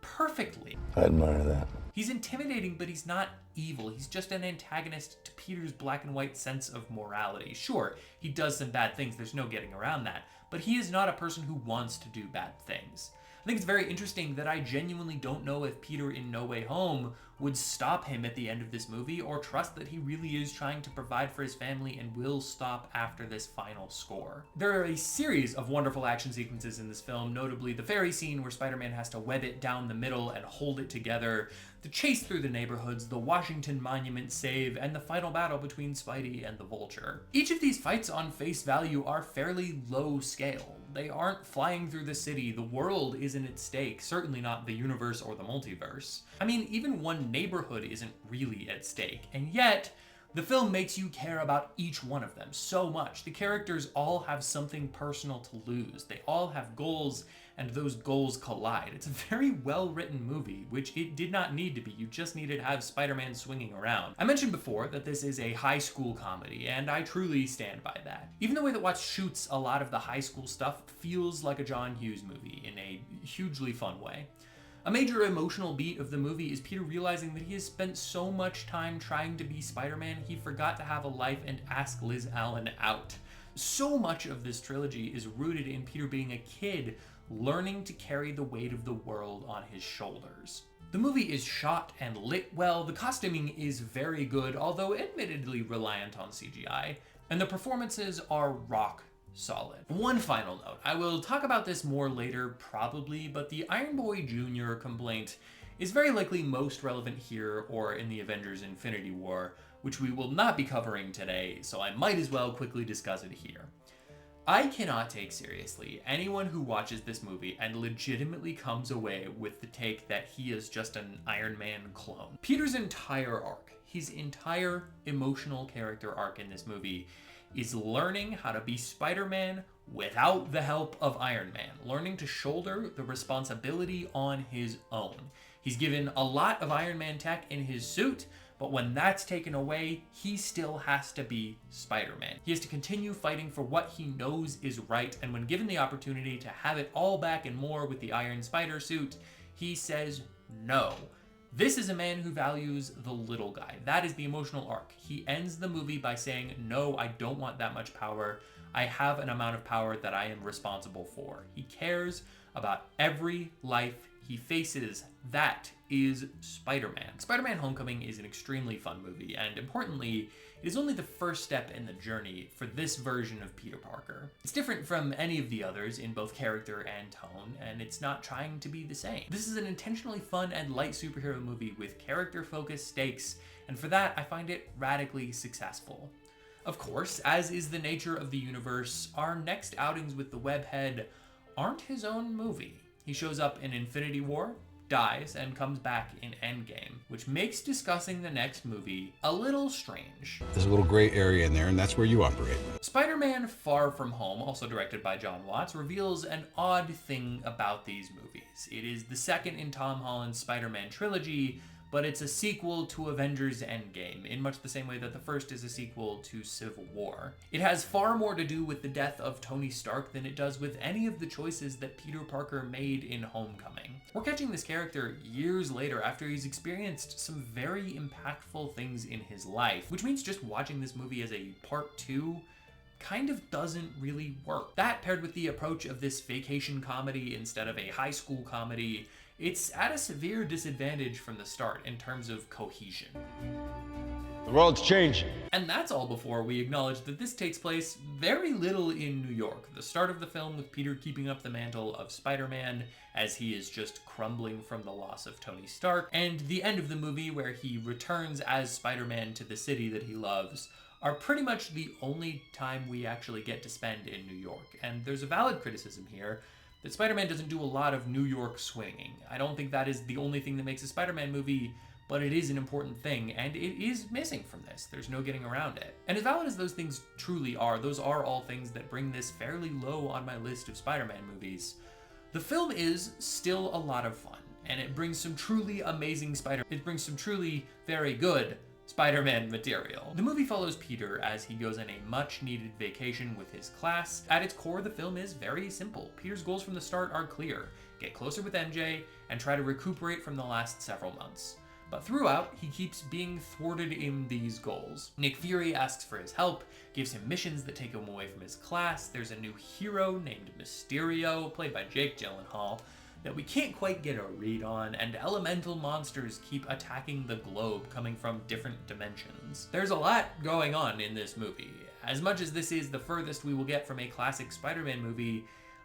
perfectly. I admire that. He's intimidating, but he's not evil. He's just an antagonist to Peter's black and white sense of morality. Sure, he does some bad things, there's no getting around that, but he is not a person who wants to do bad things. I think it's very interesting that I genuinely don't know if Peter in No Way Home would stop him at the end of this movie, or trust that he really is trying to provide for his family and will stop after this final score. There are a series of wonderful action sequences in this film, notably the ferry scene where Spider-Man has to web it down the middle and hold it together, the chase through the neighborhoods, the Washington Monument save, and the final battle between Spidey and the Vulture. Each of these fights on face value are fairly low scale. They aren't flying through the city, the world isn't at stake, certainly not the universe or the multiverse. I mean, even one neighborhood isn't really at stake, and yet the film makes you care about each one of them so much. The characters all have something personal to lose. They all have goals, and those goals collide. It's a very well-written movie, which it did not need to be. You just needed to have Spider-Man swinging around. I mentioned before that this is a high school comedy, and I truly stand by that. Even the way that Watts shoots a lot of the high school stuff feels like a John Hughes movie in a hugely fun way. A major emotional beat of the movie is Peter realizing that he has spent so much time trying to be Spider-Man, he forgot to have a life and ask Liz Allen out. So much of this trilogy is rooted in Peter being a kid, learning to carry the weight of the world on his shoulders. The movie is shot and lit well, the costuming is very good, although admittedly reliant on CGI, and the performances are rock solid. One final note, I will talk about this more later probably, but the Iron Boy Jr. complaint is very likely most relevant here or in the Avengers Infinity War, which we will not be covering today, so I might as well quickly discuss it here. I cannot take seriously anyone who watches this movie and legitimately comes away with the take that he is just an Iron Man clone. Peter's entire arc, his entire emotional character arc in this movie, is learning how to be Spider-Man without the help of Iron Man, learning to shoulder the responsibility on his own. He's given a lot of Iron Man tech in his suit, but when that's taken away, he still has to be Spider-Man. He has to continue fighting for what he knows is right, and when given the opportunity to have it all back and more with the Iron Spider suit, he says no. This is a man who values the little guy. That is the emotional arc. He ends the movie by saying, no, I don't want that much power. I have an amount of power that I am responsible for. He cares about every life he faces. That is Spider-Man. Spider-Man Homecoming is an extremely fun movie, and importantly, it is only the first step in the journey for this version of Peter Parker. It's different from any of the others in both character and tone, and it's not trying to be the same. This is an intentionally fun and light superhero movie with character-focused stakes, and for that, I find it radically successful. Of course, as is the nature of the universe, our next outings with the Webhead aren't his own movie. He shows up in Infinity War, dies, and comes back in Endgame, which makes discussing the next movie a little strange. There's a little gray area in there, and that's where you operate. Spider-Man Far From Home, also directed by John Watts, reveals an odd thing about these movies. It is the second in Tom Holland's Spider-Man trilogy, but it's a sequel to Avengers Endgame, in much the same way that the first is a sequel to Civil War. It has far more to do with the death of Tony Stark than it does with any of the choices that Peter Parker made in Homecoming. We're catching this character years later after he's experienced some very impactful things in his life, which means just watching this movie as a part 2 kind of doesn't really work. That paired with the approach of this vacation comedy instead of a high school comedy, it's at a severe disadvantage from the start in terms of cohesion. The world's changing. And that's all before we acknowledge that this takes place very little in New York. The start of the film with Peter keeping up the mantle of Spider-Man as he is just crumbling from the loss of Tony Stark, and the end of the movie where he returns as Spider-Man to the city that he loves, are pretty much the only time we actually get to spend in New York. And there's a valid criticism here that Spider-Man doesn't do a lot of New York swinging. I don't think that is the only thing that makes a Spider-Man movie, but it is an important thing, and it is missing from this. There's no getting around it. And as valid as those things truly are, those are all things that bring this fairly low on my list of Spider-Man movies. The film is still a lot of fun, and it brings some truly amazing very good Spider-Man material. The movie follows Peter as he goes on a much-needed vacation with his class. At its core, the film is very simple. Peter's goals from the start are clear: get closer with MJ and try to recuperate from the last several months. But throughout, he keeps being thwarted in these goals. Nick Fury asks for his help, gives him missions that take him away from his class. There's a new hero named Mysterio, played by Jake Gyllenhaal, that we can't quite get a read on, and elemental monsters keep attacking the globe, coming from different dimensions. There's a lot going on in this movie. As much as this is the furthest we will get from a classic Spider-Man movie,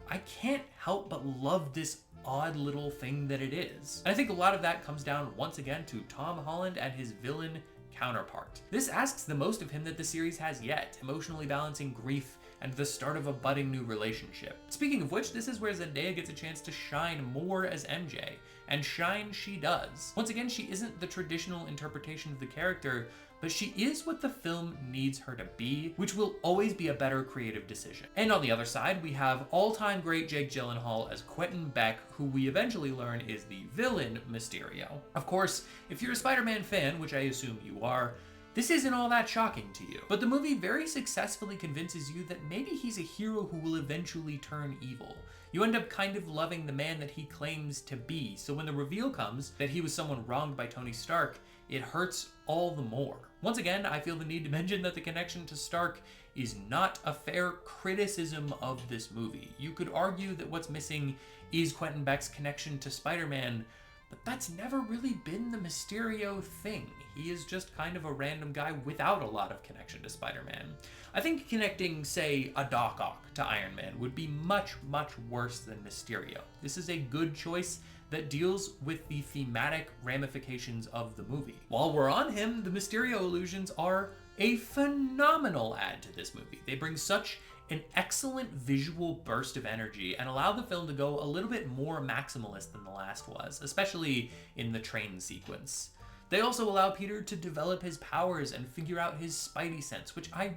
I can't help but love this odd little thing that it is. And I think a lot of that comes down once again to Tom Holland and his villain counterpart. This asks the most of him that the series has yet, emotionally balancing grief and the start of a budding new relationship. Speaking of which, this is where Zendaya gets a chance to shine more as MJ, and shine she does. Once again, she isn't the traditional interpretation of the character, but she is what the film needs her to be, which will always be a better creative decision. And on the other side, we have all-time great Jake Gyllenhaal as Quentin Beck, who we eventually learn is the villain Mysterio. Of course, if you're a Spider-Man fan, which I assume you are, this isn't all that shocking to you. But the movie very successfully convinces you that maybe he's a hero who will eventually turn evil. You end up kind of loving the man that he claims to be, so when the reveal comes that he was someone wronged by Tony Stark, it hurts all the more. Once again, I feel the need to mention that the connection to Stark is not a fair criticism of this movie. You could argue that what's missing is Quentin Beck's connection to Spider-Man, but that's never really been the Mysterio thing. He is just kind of a random guy without a lot of connection to Spider-Man. I think connecting, say, a Doc Ock to Iron Man would be much, much worse than Mysterio. This is a good choice that deals with the thematic ramifications of the movie. While we're on him, the Mysterio illusions are a phenomenal add to this movie. They bring such an excellent visual burst of energy and allow the film to go a little bit more maximalist than the last was, especially in the train sequence. They also allow Peter to develop his powers and figure out his spidey sense, which I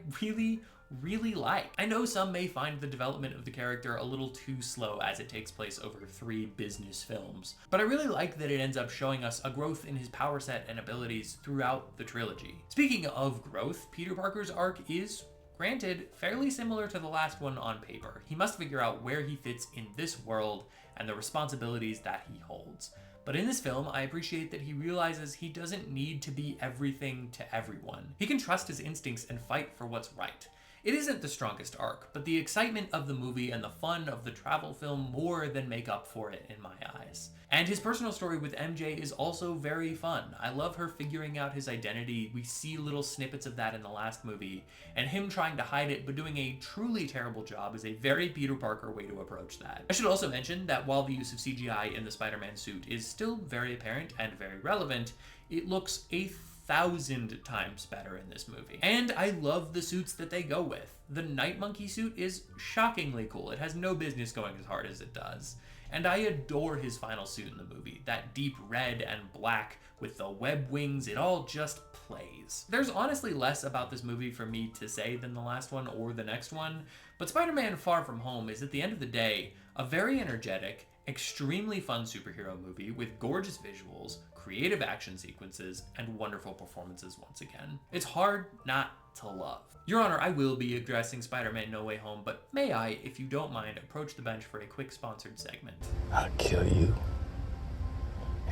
really like. I know some may find the development of the character a little too slow as it takes place over 3 business films, but I really like that it ends up showing us a growth in his power set and abilities throughout the trilogy. Speaking of growth, Peter Parker's arc is, granted, fairly similar to the last one on paper. He must figure out where he fits in this world and the responsibilities that he holds. But in this film, I appreciate that he realizes he doesn't need to be everything to everyone. He can trust his instincts and fight for what's right. It isn't the strongest arc, but the excitement of the movie and the fun of the travel film more than make up for it in my eyes. And his personal story with MJ is also very fun. I love her figuring out his identity. We see little snippets of that in the last movie, and him trying to hide it but doing a truly terrible job is a very Peter Parker way to approach that. I should also mention that while the use of CGI in the Spider-Man suit is still very apparent and very relevant, it looks 1,000 times better in this movie. And I love the suits that they go with. The Night Monkey suit is shockingly cool. It has no business going as hard as it does. And I adore his final suit in the movie. That deep red and black with the web wings, it all just plays. There's honestly less about this movie for me to say than the last one or the next one, but Spider-Man Far From Home is, at the end of the day, a very energetic, extremely fun superhero movie with gorgeous visuals, creative action sequences, and wonderful performances once again. It's hard not to love. Your Honor, I will be addressing Spider-Man No Way Home, but may I, if you don't mind, approach the bench for a quick sponsored segment? I'll kill you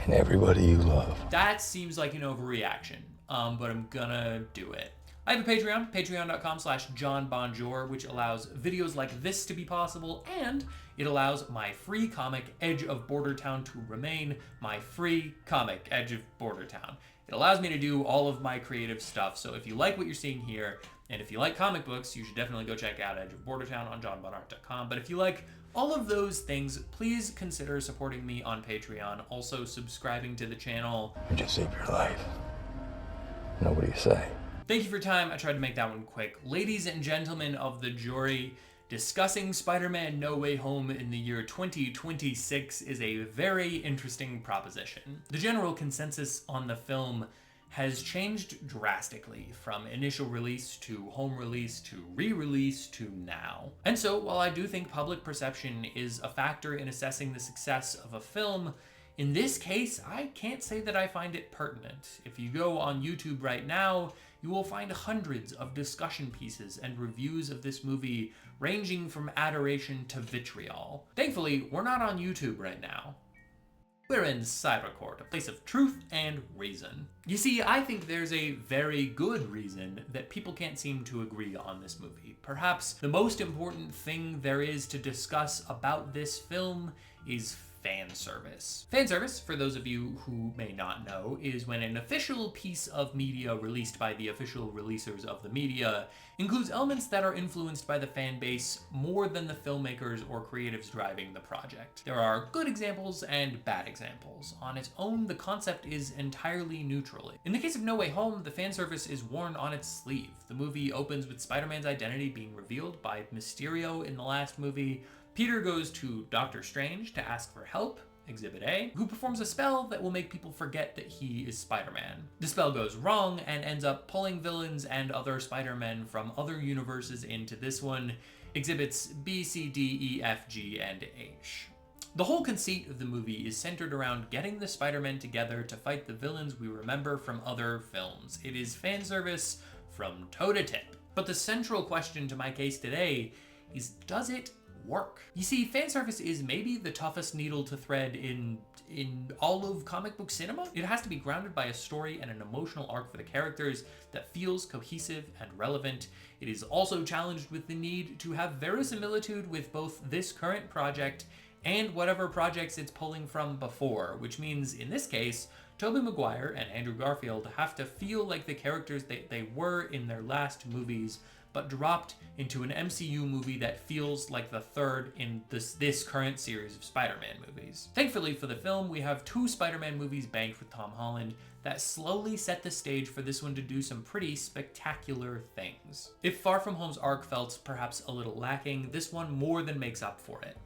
and everybody you love. That seems like an overreaction, but I'm gonna do it. I have a Patreon, patreon.com/JohnBonjour, which allows videos like this to be possible, and it allows my free comic, Edge of Bordertown, to remain my free comic, Edge of Bordertown. It allows me to do all of my creative stuff, so if you like what you're seeing here, and if you like comic books, you should definitely go check out Edge of Bordertown on johnbonart.com. But if you like all of those things, please consider supporting me on Patreon, also subscribing to the channel. I just saved your life. Know what do you say? Thank you for your time. I tried to make that one quick. Ladies and gentlemen of the jury, discussing Spider-Man No Way Home in the year 2026 is a very interesting proposition. The general consensus on the film has changed drastically from initial release to home release to re-release to now. And so, while I do think public perception is a factor in assessing the success of a film, in this case, I can't say that I find it pertinent. If you go on YouTube right now, you will find hundreds of discussion pieces and reviews of this movie ranging from adoration to vitriol. Thankfully, we're not on YouTube right now. We're in Cybercourt, a place of truth and reason. You see, I think there's a very good reason that people can't seem to agree on this movie. Perhaps the most important thing there is to discuss about this film is fan service. Fan service, for those of you who may not know, is when an official piece of media released by the official releasers of the media includes elements that are influenced by the fan base more than the filmmakers or creatives driving the project. There are good examples and bad examples. On its own, the concept is entirely neutral. In the case of No Way Home, the fan service is worn on its sleeve. The movie opens with Spider-Man's identity being revealed by Mysterio in the last movie. Peter goes to Doctor Strange to ask for help, Exhibit A, who performs a spell that will make people forget that he is Spider-Man. The spell goes wrong and ends up pulling villains and other Spider-Men from other universes into this one, Exhibits B, C, D, E, F, G, and H. The whole conceit of the movie is centered around getting the Spider-Men together to fight the villains we remember from other films. It is fan service from toe to tip. But the central question to my case today is, does it work? You see, fan service is maybe the toughest needle to thread in all of comic book cinema. It has to be grounded by a story and an emotional arc for the characters that feels cohesive and relevant. It is also challenged with the need to have verisimilitude with both this current project and whatever projects it's pulling from before, which means in this case, Tobey Maguire and Andrew Garfield have to feel like the characters they were in their last movies, but dropped into an MCU movie that feels like the third in this current series of Spider-Man movies. Thankfully for the film, we have 2 Spider-Man movies banked with Tom Holland that slowly set the stage for this one to do some pretty spectacular things. If Far From Home's arc felt perhaps a little lacking, this one more than makes up for it.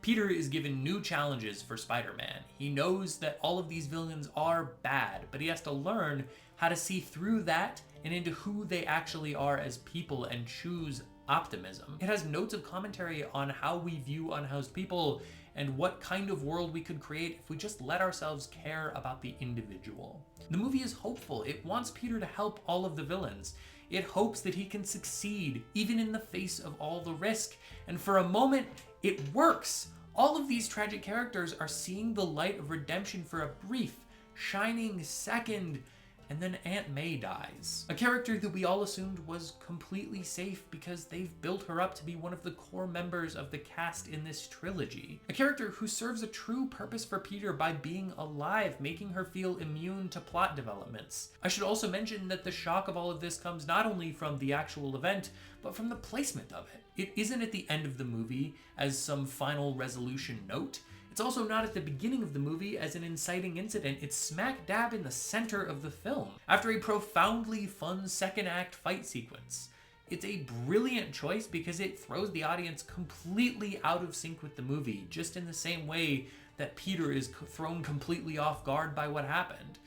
Peter is given new challenges for Spider-Man. He knows that all of these villains are bad, but he has to learn how to see through that and into who they actually are as people and choose optimism. It has notes of commentary on how we view unhoused people and what kind of world we could create if we just let ourselves care about the individual. The movie is hopeful. It wants Peter to help all of the villains. It hopes that he can succeed even in the face of all the risk. And for a moment, it works. All of these tragic characters are seeing the light of redemption for a brief, shining second, and then Aunt May dies. A character that we all assumed was completely safe because they've built her up to be one of the core members of the cast in this trilogy. A character who serves a true purpose for Peter by being alive, making her feel immune to plot developments. I should also mention that the shock of all of this comes not only from the actual event, but from the placement of it. It isn't at the end of the movie as some final resolution note. It's also not at the beginning of the movie as an inciting incident. It's smack dab in the center of the film, after a profoundly fun second act fight sequence. It's a brilliant choice because it throws the audience completely out of sync with the movie, just in the same way that Peter is thrown completely off guard by what happened.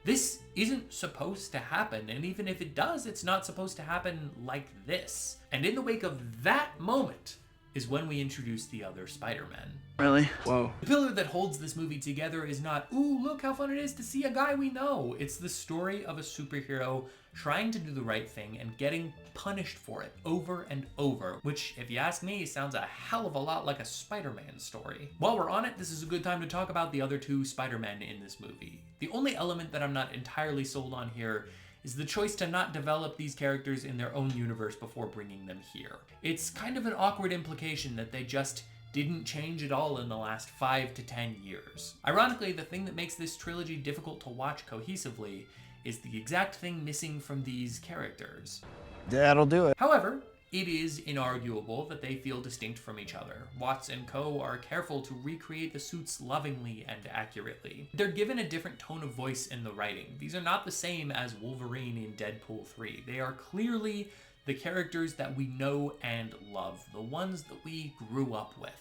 This isn't supposed to happen, and even if it does, it's not supposed to happen like this. And in the wake of that moment is when we introduce the other Spider-Men. Really? Whoa. The pillar that holds this movie together is not, ooh, look how fun it is to see a guy we know. It's the story of a superhero trying to do the right thing and getting punished for it over and over, which, if you ask me, sounds a hell of a lot like a Spider-Man story. While we're on it, this is a good time to talk about the other 2 Spider-Men in this movie. The only element that I'm not entirely sold on here is the choice to not develop these characters in their own universe before bringing them here. It's kind of an awkward implication that they just didn't change at all in the last 5 to 10 years. Ironically, the thing that makes this trilogy difficult to watch cohesively is the exact thing missing from these characters. That'll do it. However, it is inarguable that they feel distinct from each other. Watts and co. are careful to recreate the suits lovingly and accurately. They're given a different tone of voice in the writing. These are not the same as Wolverine in Deadpool 3. They are clearly the characters that we know and love, the ones that we grew up with.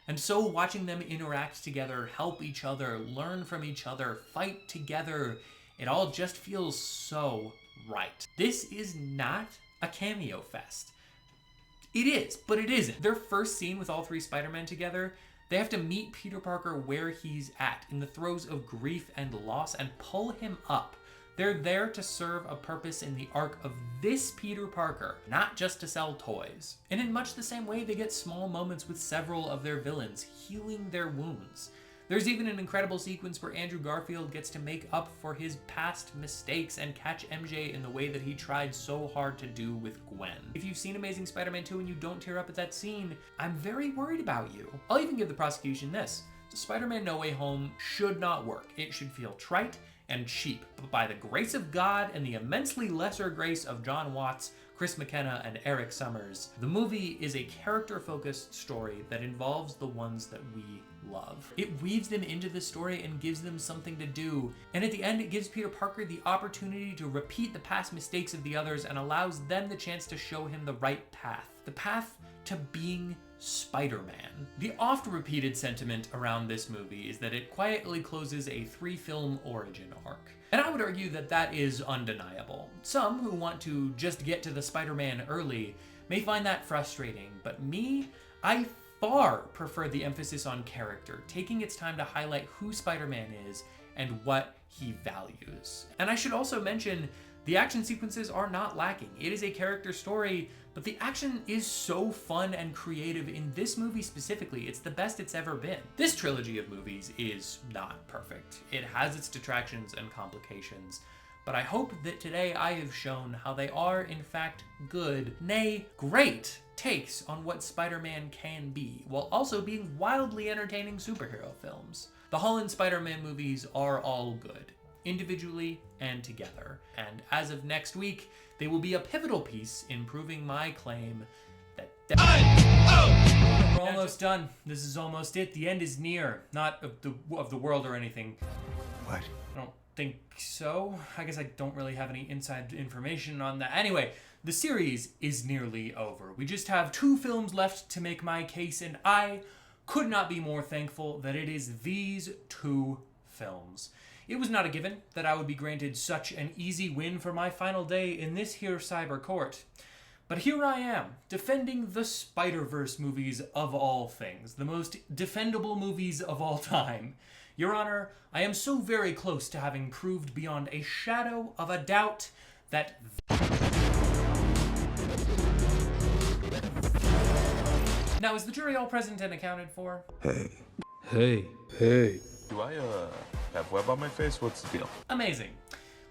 And so watching them interact together, help each other, learn from each other, fight together, It all just feels so right. This is not a cameo fest. It is, but it isn't. Their first scene with all three Spider-Men together, they have to meet Peter Parker where he's at, in the throes of grief and loss, and pull him up. They're there to serve a purpose in the arc of this Peter Parker, not just to sell toys. And in much the same way, they get small moments with several of their villains, healing their wounds. There's even an incredible sequence where Andrew Garfield gets to make up for his past mistakes and catch MJ in the way that he tried so hard to do with Gwen. If you've seen Amazing Spider-Man 2 and you don't tear up at that scene, I'm very worried about you. I'll even give the prosecution this. Spider-Man No Way Home should not work. It should feel trite and cheap, but by the grace of God and the immensely lesser grace of John Watts, Chris McKenna, and Eric Summers, the movie is a character-focused story that involves the ones that we love. It weaves them into the story and gives them something to do, and at the end it gives Peter Parker the opportunity to repeat the past mistakes of the others and allows them the chance to show him the right path. The path to being Spider-Man. The oft-repeated sentiment around this movie is that it quietly closes a 3-film origin arc. And I would argue that that is undeniable. Some who want to just get to the Spider-Man early may find that frustrating, but me, I far prefer the emphasis on character, taking its time to highlight who Spider-Man is and what he values. And I should also mention, the action sequences are not lacking. It is a character story, but the action is so fun and creative in this movie specifically. It's the best it's ever been. This trilogy of movies is not perfect. It has its detractions and complications, but I hope that today I have shown how they are, in fact, good, nay, great takes on what Spider-Man can be, while also being wildly entertaining superhero films. The Holland Spider-Man movies are all good, individually and together. And as of next week, they will be a pivotal piece in proving my claim that we're almost done. This is almost it. The end is near. Not of the world or anything. What? I don't think so. I guess I don't really have any inside information on that. Anyway, the series is nearly over. We just have 2 films left to make my case, and I could not be more thankful that it is these 2 films. It was not a given that I would be granted such an easy win for my final day in this here cyber court. But here I am, defending the Spider-Verse movies of all things, the most defendable movies of all time. Your Honor, I am so very close to having proved beyond a shadow of a doubt that... Now, is the jury all present and accounted for? Hey. Do I, have web on my face? What's the deal? Amazing.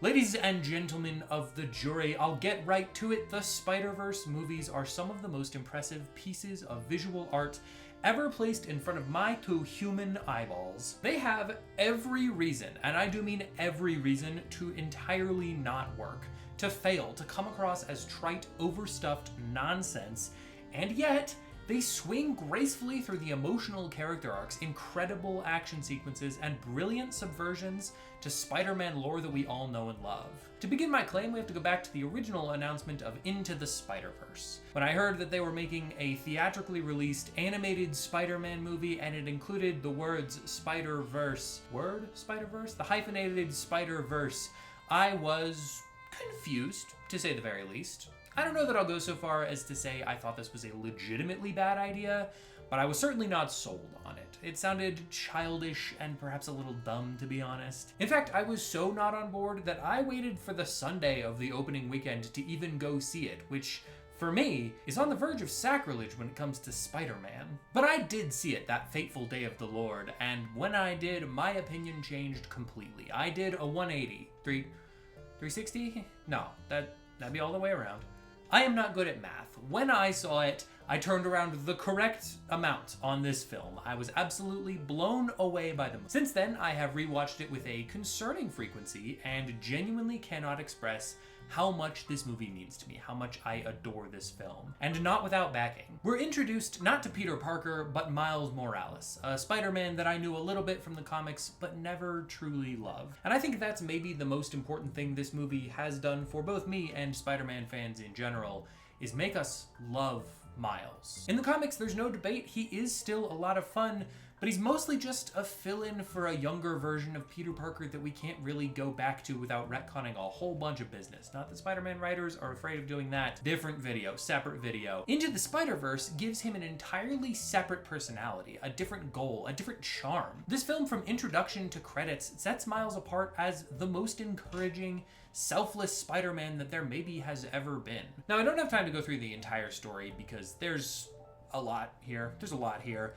Ladies and gentlemen of the jury, I'll get right to it. The Spider-Verse movies are some of the most impressive pieces of visual art ever placed in front of my 2 human eyeballs. They have every reason, and I do mean every reason, to entirely not work, to fail, to come across as trite, overstuffed nonsense, and yet they swing gracefully through the emotional character arcs, incredible action sequences, and brilliant subversions to Spider-Man lore that we all know and love. To begin my claim, we have to go back to the original announcement of Into the Spider-Verse. When I heard that they were making a theatrically released animated Spider-Man movie and it included the words Spider-Verse, the hyphenated Spider-Verse, I was confused, to say the very least. I don't know that I'll go so far as to say I thought this was a legitimately bad idea, but I was certainly not sold on it. It sounded childish and perhaps a little dumb, to be honest. In fact, I was so not on board that I waited for the Sunday of the opening weekend to even go see it, which, for me, is on the verge of sacrilege when it comes to Spider-Man. But I did see it that fateful day of the Lord, and when I did, my opinion changed completely. I did a 180. 360? No, that'd be all the way around. I am not good at math. When I saw it, I turned around the correct amount on this film. I was absolutely blown away by the movie. Since then, I have rewatched it with a concerning frequency and genuinely cannot express how much this movie means to me, how much I adore this film, and not without backing. We're introduced not to Peter Parker, but Miles Morales, a Spider-Man that I knew a little bit from the comics, but never truly loved. And I think that's maybe the most important thing this movie has done for both me and Spider-Man fans in general, is make us love Miles. In the comics, there's no debate, he is still a lot of fun, but he's mostly just a fill-in for a younger version of Peter Parker that we can't really go back to without retconning a whole bunch of business. Not that Spider-Man writers are afraid of doing that. Different video, separate video. Into the Spider-Verse gives him an entirely separate personality, a different goal, a different charm. This film, from introduction to credits, sets Miles apart as the most encouraging, selfless Spider-Man that there maybe has ever been. Now, I don't have time to go through the entire story because there's a lot here. There's a lot here.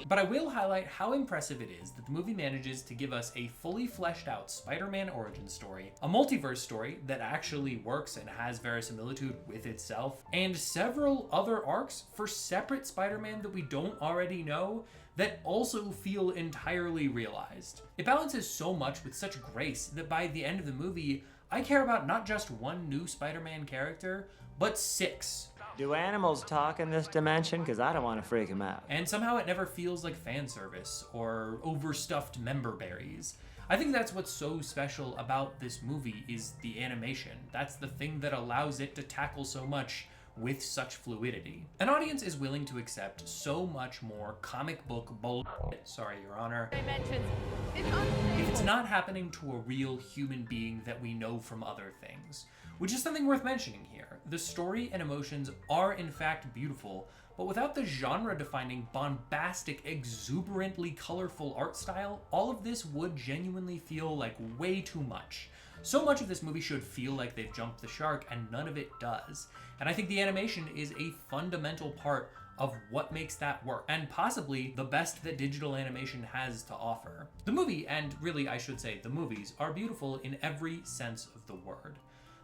But I will highlight how impressive it is that the movie manages to give us a fully fleshed out Spider-Man origin story, a multiverse story that actually works and has verisimilitude with itself, and several other arcs for separate Spider-Man that we don't already know that also feel entirely realized. It balances so much with such grace that by the end of the movie, I care about not just one new Spider-Man character, but 6. Do animals talk in this dimension? Because I don't want to freak them out. And somehow it never feels like fan service or overstuffed member berries. I think that's what's so special about this movie is the animation. That's the thing that allows it to tackle so much with such fluidity. An audience is willing to accept so much more comic book bullshit, sorry, Your Honor, if it's not happening to a real human being that we know from other things. Which is something worth mentioning here. The story and emotions are in fact beautiful, but without the genre-defining, bombastic, exuberantly colorful art style, all of this would genuinely feel like way too much. So much of this movie should feel like they've jumped the shark, and none of it does. And I think the animation is a fundamental part of what makes that work, and possibly the best that digital animation has to offer. The movie, and really I should say the movies, are beautiful in every sense of the word.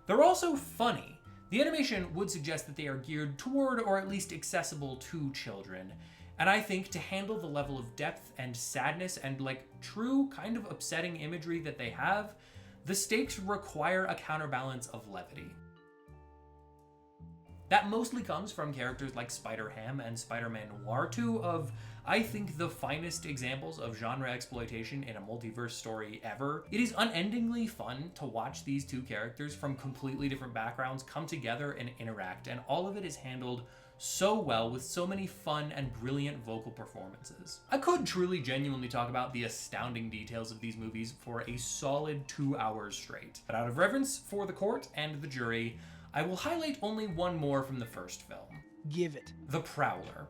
They're also funny. The animation would suggest that they are geared toward, or at least accessible to, children. And I think to handle the level of depth and sadness and like true kind of upsetting imagery that they have, the stakes require a counterbalance of levity. That mostly comes from characters like Spider-Ham and Spider-Man Noir, two of, I think, the finest examples of genre exploitation in a multiverse story ever. It is unendingly fun to watch these two characters from completely different backgrounds come together and interact, and all of it is handled so well with so many fun and brilliant vocal performances. I could truly genuinely talk about the astounding details of these movies for a solid 2 hours straight, but out of reverence for the court and the jury, I will highlight only one more from the first film. Give it. The Prowler.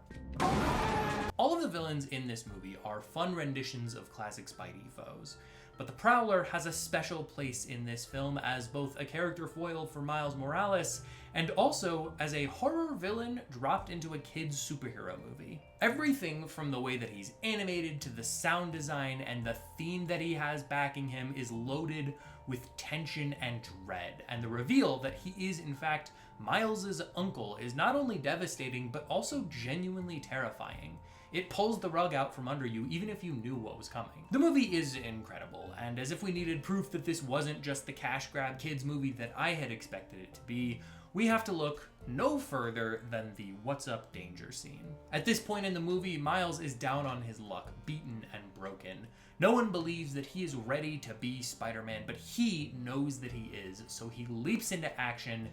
All of the villains in this movie are fun renditions of classic Spidey foes, but the Prowler has a special place in this film as both a character foil for Miles Morales and also as a horror villain dropped into a kid's superhero movie. Everything from the way that he's animated to the sound design and the theme that he has backing him is loaded with tension and dread, and the reveal that he is in fact Miles's uncle is not only devastating but also genuinely terrifying. It pulls the rug out from under you even if you knew what was coming. The movie is incredible, and as if we needed proof that this wasn't just the cash grab kids movie that I had expected it to be, we have to look no further than the what's up danger scene. At this point in the movie, Miles is down on his luck, beaten and broken. No one believes that he is ready to be Spider-Man, but he knows that he is, so he leaps into action,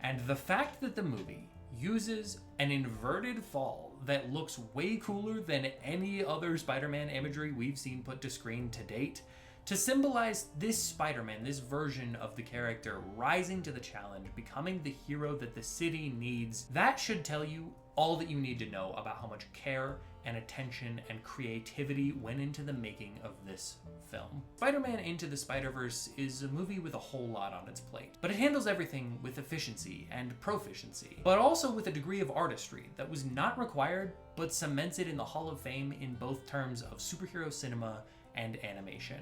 and the fact that the movie uses an inverted fall that looks way cooler than any other Spider-Man imagery we've seen put to screen to date to symbolize this Spider-Man, this version of the character rising to the challenge, becoming the hero that the city needs, that should tell you all that you need to know about how much care and attention and creativity went into the making of this film. Spider-Man Into the Spider-Verse is a movie with a whole lot on its plate, but it handles everything with efficiency and proficiency, but also with a degree of artistry that was not required, but cements it in the Hall of Fame in both terms of superhero cinema and animation.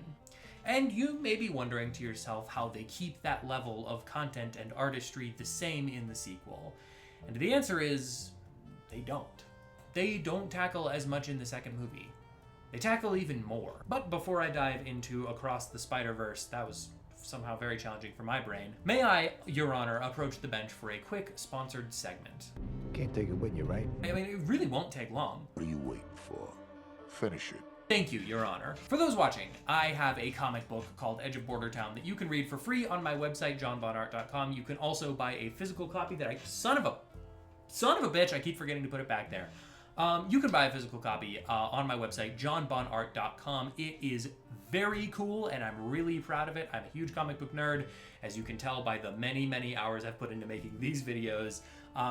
And you may be wondering to yourself how they keep that level of content and artistry the same in the sequel. And the answer is, they don't. They don't tackle as much in the second movie. They tackle even more. But before I dive into Across the Spider-Verse, that was somehow very challenging for my brain, may I, Your Honor, approach the bench for a quick sponsored segment. Can't take it with you, right? I mean, it really won't take long. What are you waiting for? Finish it. Thank you, Your Honor. For those watching, I have a comic book called Edge of Bordertown that you can read for free on my website, johnbonart.com. You can also buy a physical copy that son of a bitch, I keep forgetting to put it back there. You can buy a physical copy on my website, johnbonart.com. It is very cool, and I'm really proud of it. I'm a huge comic book nerd, as you can tell by the many, many hours I've put into making these videos.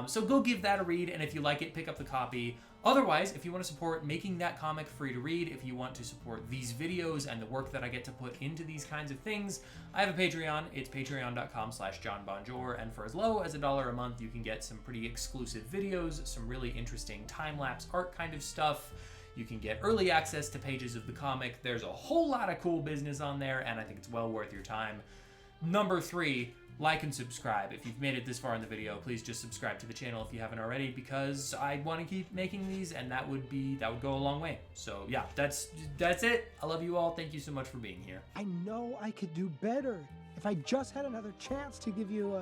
So go give that a read, and if you like it, pick up the copy. Otherwise, if you want to support making that comic free to read, if you want to support these videos and the work that I get to put into these kinds of things, I have a Patreon. It's patreon.com/johnbonjour, and for as low as $1 a month, you can get some pretty exclusive videos, some really interesting time-lapse art kind of stuff. You can get early access to pages of the comic. There's a whole lot of cool business on there, and I think it's well worth your time. Number 3, like and subscribe. If you've made it this far in the video, please just subscribe to the channel if you haven't already, because I want to keep making these, and that would go a long way. So yeah, that's it. I love you all. Thank you so much for being here. I know I could do better if I just had another chance to give you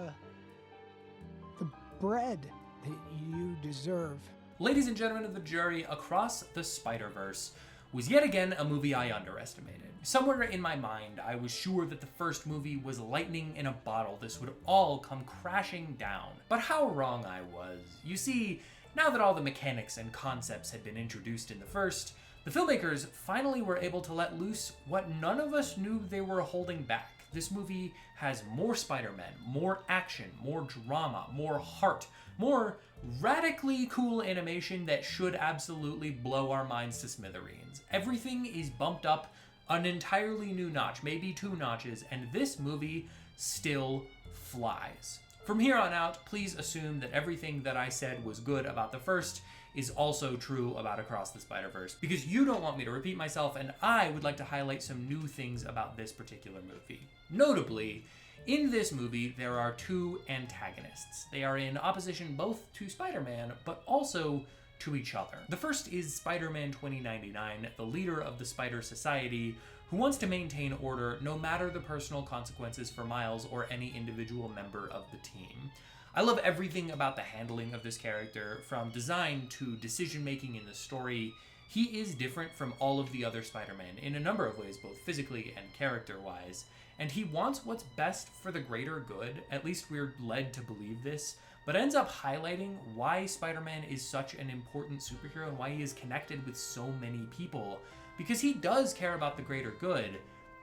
the bread that you deserve. Ladies and gentlemen of the jury, Across the Spider-Verse was yet again a movie I underestimated. Somewhere in my mind, I was sure that the first movie was lightning in a bottle. This would all come crashing down. But how wrong I was. You see, now that all the mechanics and concepts had been introduced in the first, the filmmakers finally were able to let loose what none of us knew they were holding back. This movie has more Spider-Man, more action, more drama, more heart, more radically cool animation that should absolutely blow our minds to smithereens. Everything is bumped up an entirely new notch, maybe 2 notches, and this movie still flies. From here on out, please assume that everything that I said was good about the first is also true about Across the Spider-Verse, because you don't want me to repeat myself, and I would like to highlight some new things about this particular movie. Notably, in this movie, there are 2 antagonists. They are in opposition both to Spider-Man, but also to each other. The first is Spider-Man 2099, the leader of the Spider Society, who wants to maintain order no matter the personal consequences for Miles or any individual member of the team. I love everything about the handling of this character, from design to decision-making in the story. He is different from all of the other Spider-Man in a number of ways, both physically and character-wise, and he wants what's best for the greater good, at least we're led to believe this, but ends up highlighting why Spider-Man is such an important superhero and why he is connected with so many people, because he does care about the greater good,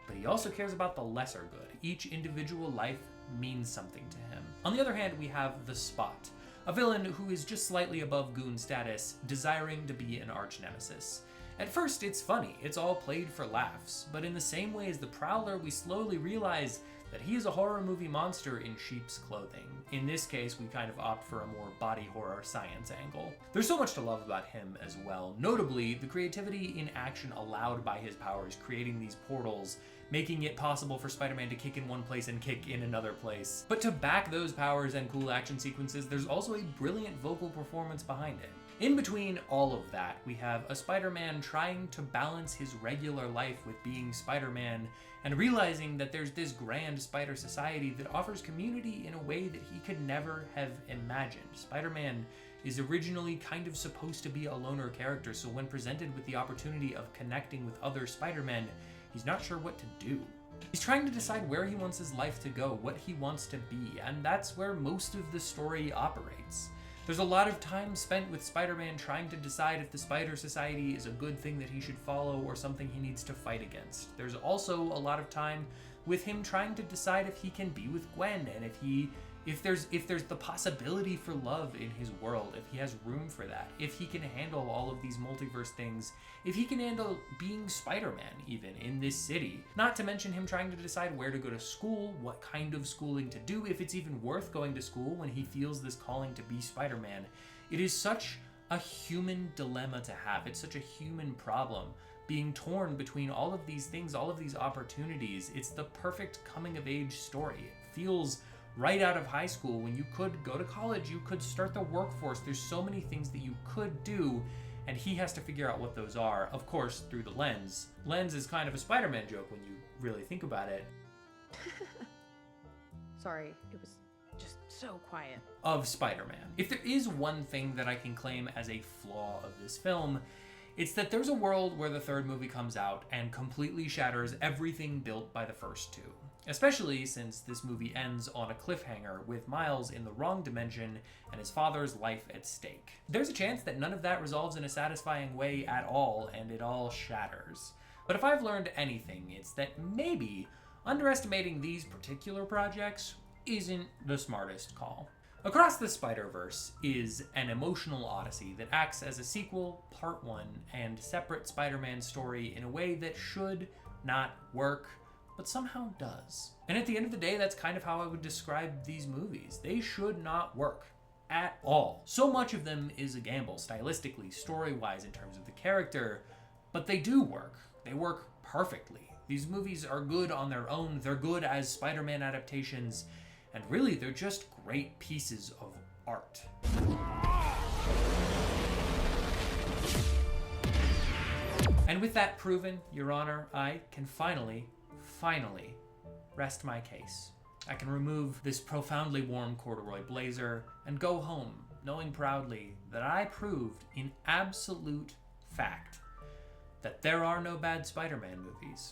but he also cares about the lesser good. Each individual life means something to him. On the other hand, we have the Spot, a villain who is just slightly above goon status, desiring to be an arch nemesis. At first, it's funny, it's all played for laughs, but in the same way as the Prowler, we slowly realize that he is a horror movie monster in sheep's clothing. In this case, we kind of opt for a more body horror science angle. There's so much to love about him as well, notably the creativity in action allowed by his powers, creating these portals, making it possible for Spider-Man to kick in one place and kick in another place. But to back those powers and cool action sequences, there's also a brilliant vocal performance behind it. In between all of that, we have a Spider-Man trying to balance his regular life with being Spider-Man and realizing that there's this grand Spider Society that offers community in a way that he could never have imagined. Spider-Man is originally kind of supposed to be a loner character, so when presented with the opportunity of connecting with other Spider-Men, he's not sure what to do. He's trying to decide where he wants his life to go, what he wants to be, and that's where most of the story operates. There's a lot of time spent with Spider-Man trying to decide if the Spider Society is a good thing that he should follow or something he needs to fight against. There's also a lot of time with him trying to decide if he can be with Gwen and if there's the possibility for love in his world, if he has room for that, if he can handle all of these multiverse things, if he can handle being Spider-Man even in this city. Not to mention him trying to decide where to go to school, what kind of schooling to do, if it's even worth going to school when he feels this calling to be Spider-Man. It is such a human dilemma to have. It's such a human problem, being torn between all of these things, all of these opportunities. It's the perfect coming-of-age story. It feels right out of high school when you could go to college, you could start the workforce. There's so many things that you could do, and he has to figure out what those are, of course, through the lens. Lens is kind of a Spider-Man joke when you really think about it. Sorry, it was just so quiet. Of Spider-Man. If there is one thing that I can claim as a flaw of this film, it's that there's a world where the third movie comes out and completely shatters everything built by the first two. Especially since this movie ends on a cliffhanger with Miles in the wrong dimension and his father's life at stake. There's a chance that none of that resolves in a satisfying way at all, and it all shatters. But if I've learned anything, it's that maybe underestimating these particular projects isn't the smartest call. Across the Spider-Verse is an emotional odyssey that acts as a sequel, part one, and separate Spider-Man story in a way that should not work, but somehow does. And at the end of the day, that's kind of how I would describe these movies. They should not work at all. So much of them is a gamble, stylistically, story-wise, in terms of the character, but they do work. They work perfectly. These movies are good on their own, they're good as Spider-Man adaptations, and really, they're just great pieces of art. And with that proven, Your Honor, I can finally rest my case. I can remove this profoundly warm corduroy blazer and go home, knowing proudly that I proved in absolute fact that there are no bad Spider-Man movies.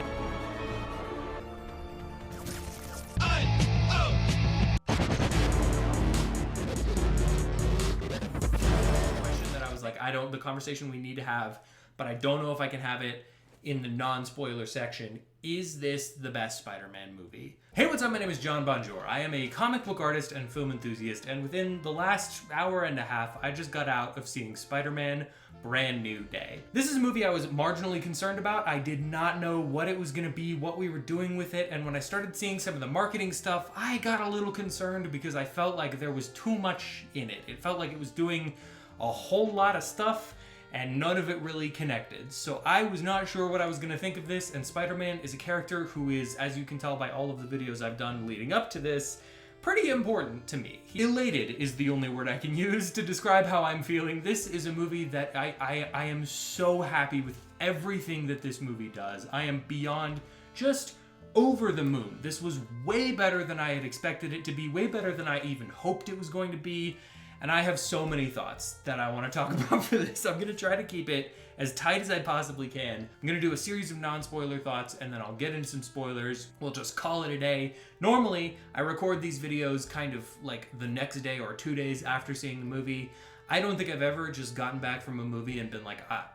Question that I was like, the conversation we need to have, but I don't know if I can have it in the non-spoiler section. Is this the best Spider-Man movie? Hey, what's up? My name is John Bonjour. I am a comic book artist and film enthusiast, and within the last hour and a half, I just got out of seeing Spider-Man Brand New Day. This is a movie I was marginally concerned about. I did not know what it was gonna be, what we were doing with it, and when I started seeing some of the marketing stuff, I got a little concerned because I felt like there was too much in it. It felt like it was doing a whole lot of stuff, and none of it really connected. So I was not sure what I was gonna think of this, and Spider-Man is a character who is, as you can tell by all of the videos I've done leading up to this, pretty important to me. Elated is the only word I can use to describe how I'm feeling. This is a movie that I am so happy with everything that this movie does. I am beyond just over the moon. This was way better than I had expected it to be, way better than I even hoped it was going to be. And I have so many thoughts that I want to talk about for this. I'm going to try to keep it as tight as I possibly can. I'm going to do a series of non-spoiler thoughts, and then I'll get into some spoilers. We'll just call it a day. Normally, I record these videos kind of like the next day or 2 days after seeing the movie. I don't think I've ever just gotten back from a movie and been like, I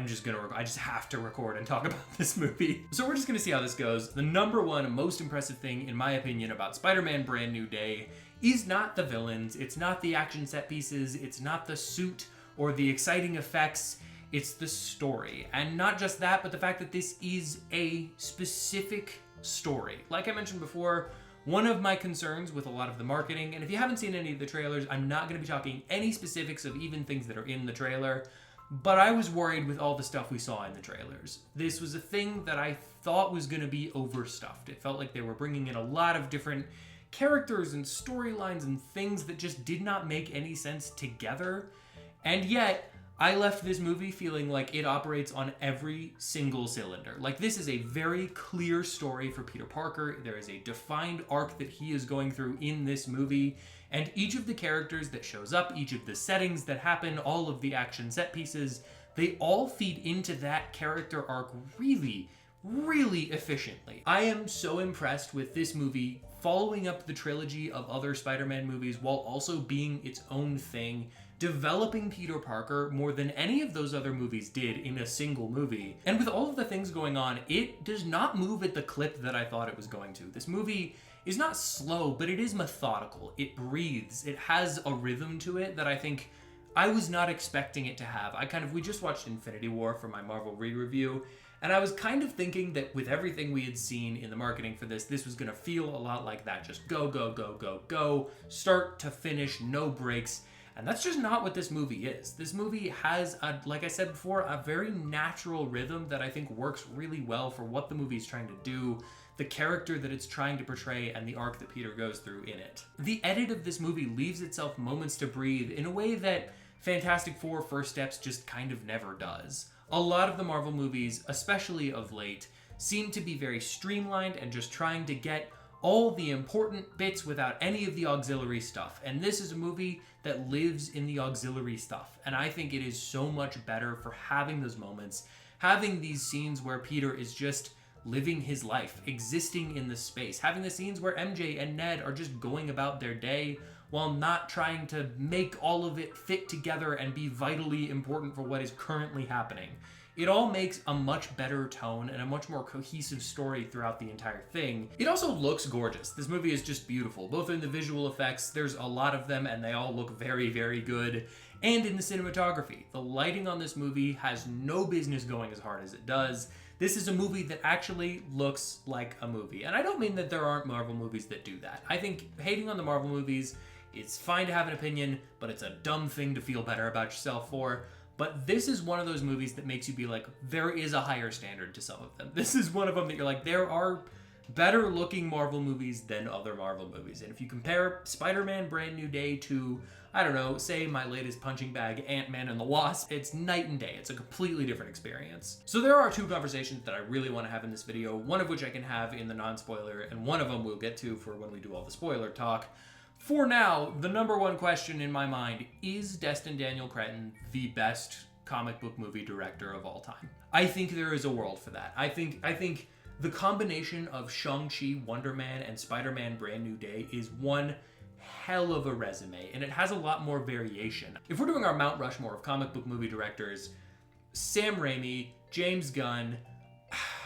just have to record and talk about this movie. So we're just gonna see how this goes. The number one most impressive thing, in my opinion, about Spider-Man Brand New Day is not the villains, it's not the action set pieces, it's not the suit or the exciting effects, it's the story. And not just that, but the fact that this is a specific story. Like I mentioned before, one of my concerns with a lot of the marketing, and if you haven't seen any of the trailers, I'm not gonna be talking any specifics of even things that are in the trailer, but I was worried with all the stuff we saw in the trailers. This was a thing that I thought was gonna be overstuffed. It felt like they were bringing in a lot of different characters and storylines and things that just did not make any sense together. And yet, I left this movie feeling like it operates on every single cylinder. Like, this is a very clear story for Peter Parker. There is a defined arc that he is going through in this movie. And each of the characters that shows up, each of the settings that happen, all of the action set pieces, they all feed into that character arc really, really efficiently. I am so impressed with this movie following up the trilogy of other Spider-Man movies while also being its own thing, developing Peter Parker more than any of those other movies did in a single movie. And with all of the things going on, it does not move at the clip that I thought it was going to. This movie is not slow, but it is methodical. It breathes. It has a rhythm to it that I think I was not expecting it to have. We just watched Infinity War for my Marvel re-review, and I was kind of thinking that with everything we had seen in the marketing for this was gonna feel a lot like that. Just go, go, go, go, go, start to finish, no breaks. And that's just not what this movie is. This movie has, like I said before, a very natural rhythm that I think works really well for what the movie is trying to do, the character that it's trying to portray, and the arc that Peter goes through in it. The edit of this movie leaves itself moments to breathe in a way that Fantastic Four First Steps just kind of never does. A lot of the Marvel movies, especially of late, seem to be very streamlined and just trying to get all the important bits without any of the auxiliary stuff. And this is a movie that lives in the auxiliary stuff. And I think it is so much better for having those moments, having these scenes where Peter is just living his life, existing in the space, having the scenes where MJ and Ned are just going about their day while not trying to make all of it fit together and be vitally important for what is currently happening. It all makes a much better tone and a much more cohesive story throughout the entire thing. It also looks gorgeous. This movie is just beautiful, both in the visual effects, there's a lot of them and they all look very, very good, and in the cinematography. The lighting on this movie has no business going as hard as it does. This is a movie that actually looks like a movie. And I don't mean that there aren't Marvel movies that do that. I think hating on the Marvel movies, it's fine to have an opinion, but it's a dumb thing to feel better about yourself for. But this is one of those movies that makes you be like, there is a higher standard to some of them. This is one of them that you're like, there are better looking Marvel movies than other Marvel movies. And if you compare Spider-Man Brand New Day to, I don't know, say my latest punching bag, Ant-Man and the Wasp, it's night and day. It's a completely different experience. So there are two conversations that I really want to have in this video, one of which I can have in the non-spoiler, and one of them we'll get to for when we do all the spoiler talk. For now, the number one question in my mind, is Destin Daniel Cretton the best comic book movie director of all time? I think there is a world for that. I think the combination of Shang-Chi, Wonder Man, and Spider-Man Brand New Day is one hell of a resume, and it has a lot more variation. If we're doing our Mount Rushmore of comic book movie directors, Sam Raimi, James Gunn,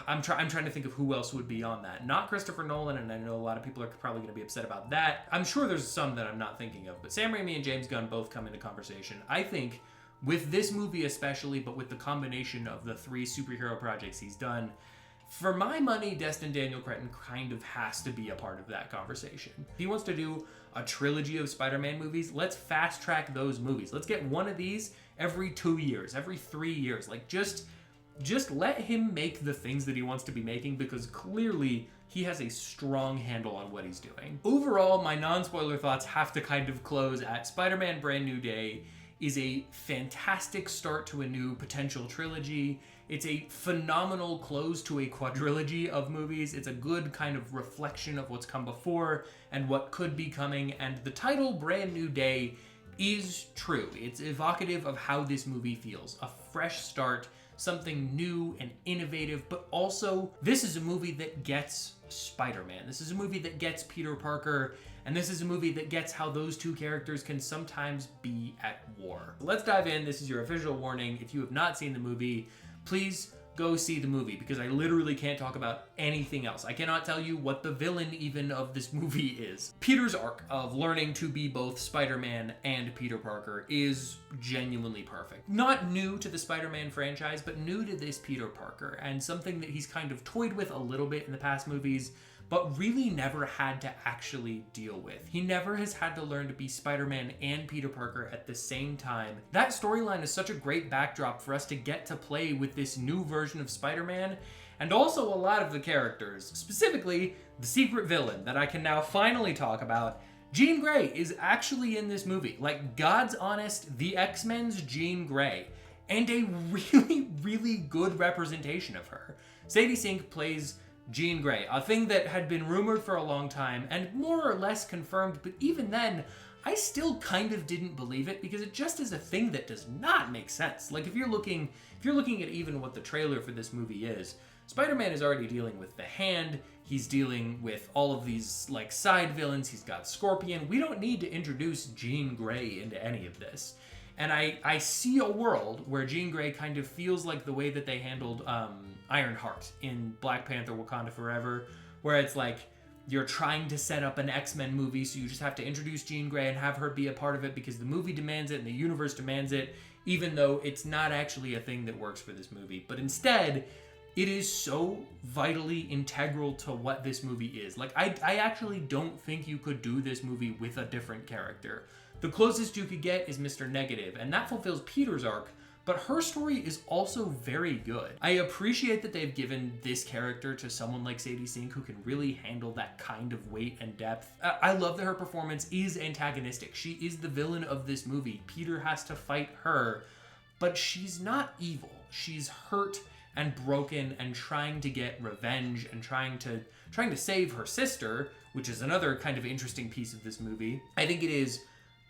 I'm trying to think of who else would be on that. Not Christopher Nolan, and I know a lot of people are probably going to be upset about that. I'm sure there's some that I'm not thinking of, but Sam Raimi and James Gunn both come into conversation. I think with this movie especially, but with the combination of the three superhero projects he's done, for my money, Destin Daniel Cretton kind of has to be a part of that conversation. If he wants to do a trilogy of Spider-Man movies, let's fast track those movies. Let's get one of these every 2 years, every 3 years. Like, just let him make the things that he wants to be making, because clearly he has a strong handle on what he's doing. Overall, my non-spoiler thoughts have to kind of close at Spider-Man Brand New Day is a fantastic start to a new potential trilogy. It's a phenomenal close to a quadrilogy of movies. It's a good kind of reflection of what's come before and what could be coming, and the title Brand New Day is true. It's evocative of how this movie feels. A fresh start, something new and innovative, but also this is a movie that gets Spider-Man. This is a movie that gets Peter Parker, and this is a movie that gets how those two characters can sometimes be at war. Let's dive in. This is your official warning. If you have not seen the movie, please go see the movie, because I literally can't talk about anything else. I cannot tell you what the villain even of this movie is. Peter's arc of learning to be both Spider-Man and Peter Parker is genuinely perfect. Not new to the Spider-Man franchise, but new to this Peter Parker, and something that he's kind of toyed with a little bit in the past movies, but really never had to actually deal with. He never has had to learn to be Spider-Man and Peter Parker at the same time. That storyline is such a great backdrop for us to get to play with this new version of Spider-Man, and also a lot of the characters, specifically the secret villain that I can now finally talk about. Jean Grey is actually in this movie. Like, God's honest, the X-Men's Jean Grey, and a really, really good representation of her. Sadie Sink plays Jean Grey, a thing that had been rumored for a long time and more or less confirmed, but even then, I still kind of didn't believe it, because it just is a thing that does not make sense. Like, if you're looking at even what the trailer for this movie is, Spider-Man is already dealing with the Hand, he's dealing with all of these, like, side villains, he's got Scorpion. We don't need to introduce Jean Grey into any of this. And I see a world where Jean Grey kind of feels like the way that they handled Ironheart in Black Panther Wakanda Forever, where it's like, you're trying to set up an X-Men movie, so you just have to introduce Jean Grey and have her be a part of it because the movie demands it and the universe demands it, even though it's not actually a thing that works for this movie. But instead, it is so vitally integral to what this movie is. Like, I actually don't think you could do this movie with a different character. The closest you could get is Mr. Negative, and that fulfills Peter's arc, but her story is also very good. I appreciate that they've given this character to someone like Sadie Sink who can really handle that kind of weight and depth. I love that her performance is antagonistic. She is the villain of this movie. Peter has to fight her, but she's not evil. She's hurt and broken and trying to get revenge and trying to save her sister, which is another kind of interesting piece of this movie. I think it is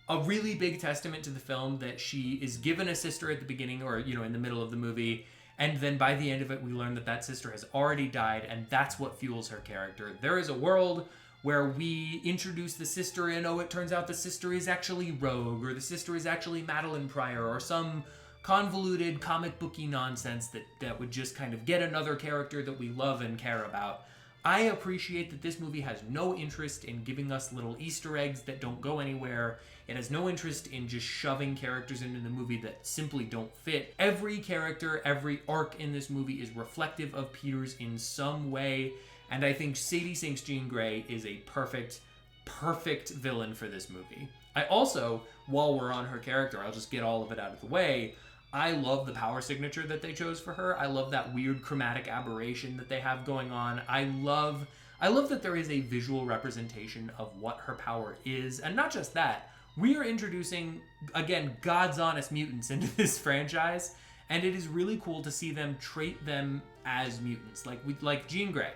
a really big testament to the film that she is given a sister at the beginning, or, you know, in the middle of the movie, And then by the end of it, we learn that that sister has already died, and that's what fuels her character. There is a world where we introduce the sister and, oh, it turns out the sister is actually Rogue, or the sister is actually Madeline Pryor, or some convoluted comic booky nonsense that would just kind of get another character that we love and care about. I appreciate that this movie has no interest in giving us little Easter eggs that don't go anywhere. It has no interest in just shoving characters into the movie that simply don't fit. Every character, every arc in this movie is reflective of Peter's in some way, and I think Sadie Sink's Jean Grey is a perfect villain for this movie. I also, while we're on her character, I'll just get all of it out of the way, I love the power signature that they chose for her. I love that weird chromatic aberration that they have going on. I love that there is a visual representation of what her power is. And not just that, we are introducing, again, God's honest mutants into this franchise. And it is really cool to see them trait them as mutants. Like Jean Grey.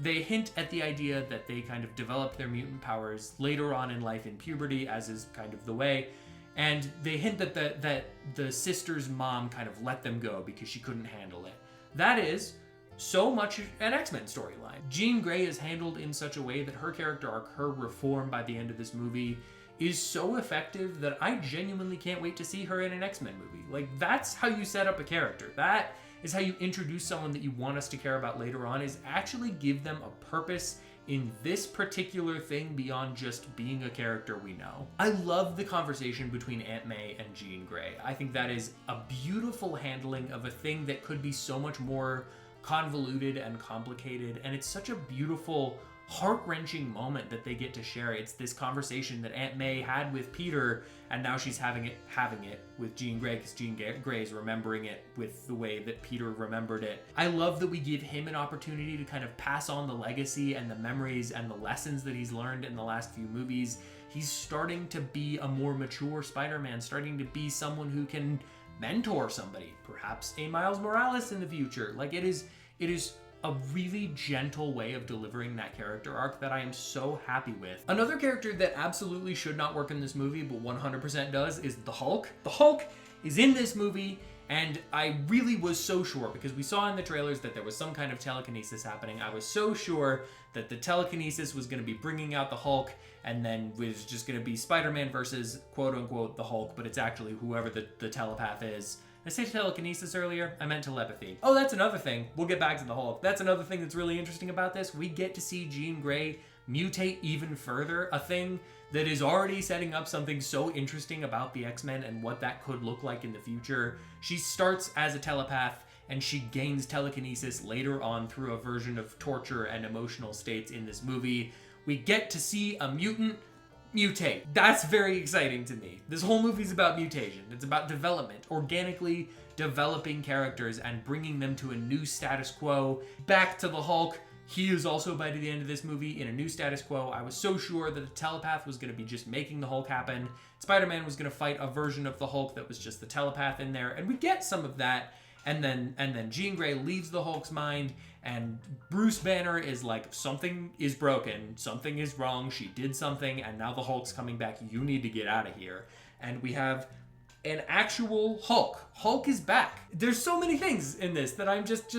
They hint at the idea that they kind of develop their mutant powers later on in life in puberty, as is kind of the way. And they hint that the sister's mom kind of let them go because she couldn't handle it. That is so much an X-Men storyline. Jean Grey is handled in such a way that her character arc, her reform by the end of this movie, is so effective that I genuinely can't wait to see her in an X-Men movie. Like, that's how you set up a character. That is how you introduce someone that you want us to care about later on, is actually give them a purpose in this particular thing beyond just being a character we know. I love the conversation between Aunt May and Jean Grey. I think that is a beautiful handling of a thing that could be so much more convoluted and complicated, and it's such a beautiful, heart-wrenching moment that they get to share. It's this conversation that Aunt May had with Peter, and now she's having it with Jean Grey, because Jean Grey is remembering it with the way that Peter remembered it. I love that we give him an opportunity to kind of pass on the legacy and the memories and the lessons that he's learned in the last few movies. He's starting to be a more mature Spider-Man, starting to be someone who can mentor somebody, perhaps a Miles Morales in the future. Like, it is a really gentle way of delivering that character arc that I am so happy with. Another character that absolutely should not work in this movie, but 100% does, is the Hulk. The Hulk is in this movie, and I really was so sure, because we saw in the trailers that there was some kind of telekinesis happening. I was so sure that the telekinesis was going to be bringing out the Hulk, and then was just going to be Spider-Man versus quote-unquote the Hulk, but it's actually whoever the telepath is. Did I say telekinesis earlier? I meant telepathy. Oh, that's another thing. We'll get back to the Hulk. That's another thing that's really interesting about this. We get to see Jean Grey mutate even further, a thing that is already setting up something so interesting about the X-Men and what that could look like in the future. She starts as a telepath, and she gains telekinesis later on through a version of torture and emotional states in this movie. We get to see a mutant mutate. That's very exciting to me. This whole movie's about mutation. It's about development, organically developing characters and bringing them to a new status quo. Back to the Hulk. He is also, by the end of this movie, in a new status quo. I was so sure that the telepath was going to be just making the Hulk happen. Spider-Man was going to fight a version of the Hulk that was just the telepath in there, and we get some of that. And then Jean Grey leaves the Hulk's mind, and Bruce Banner is like, something is broken, something is wrong, she did something, and now the Hulk's coming back, you need to get out of here. And we have an actual Hulk. Hulk is back. There's so many things in this that I'm just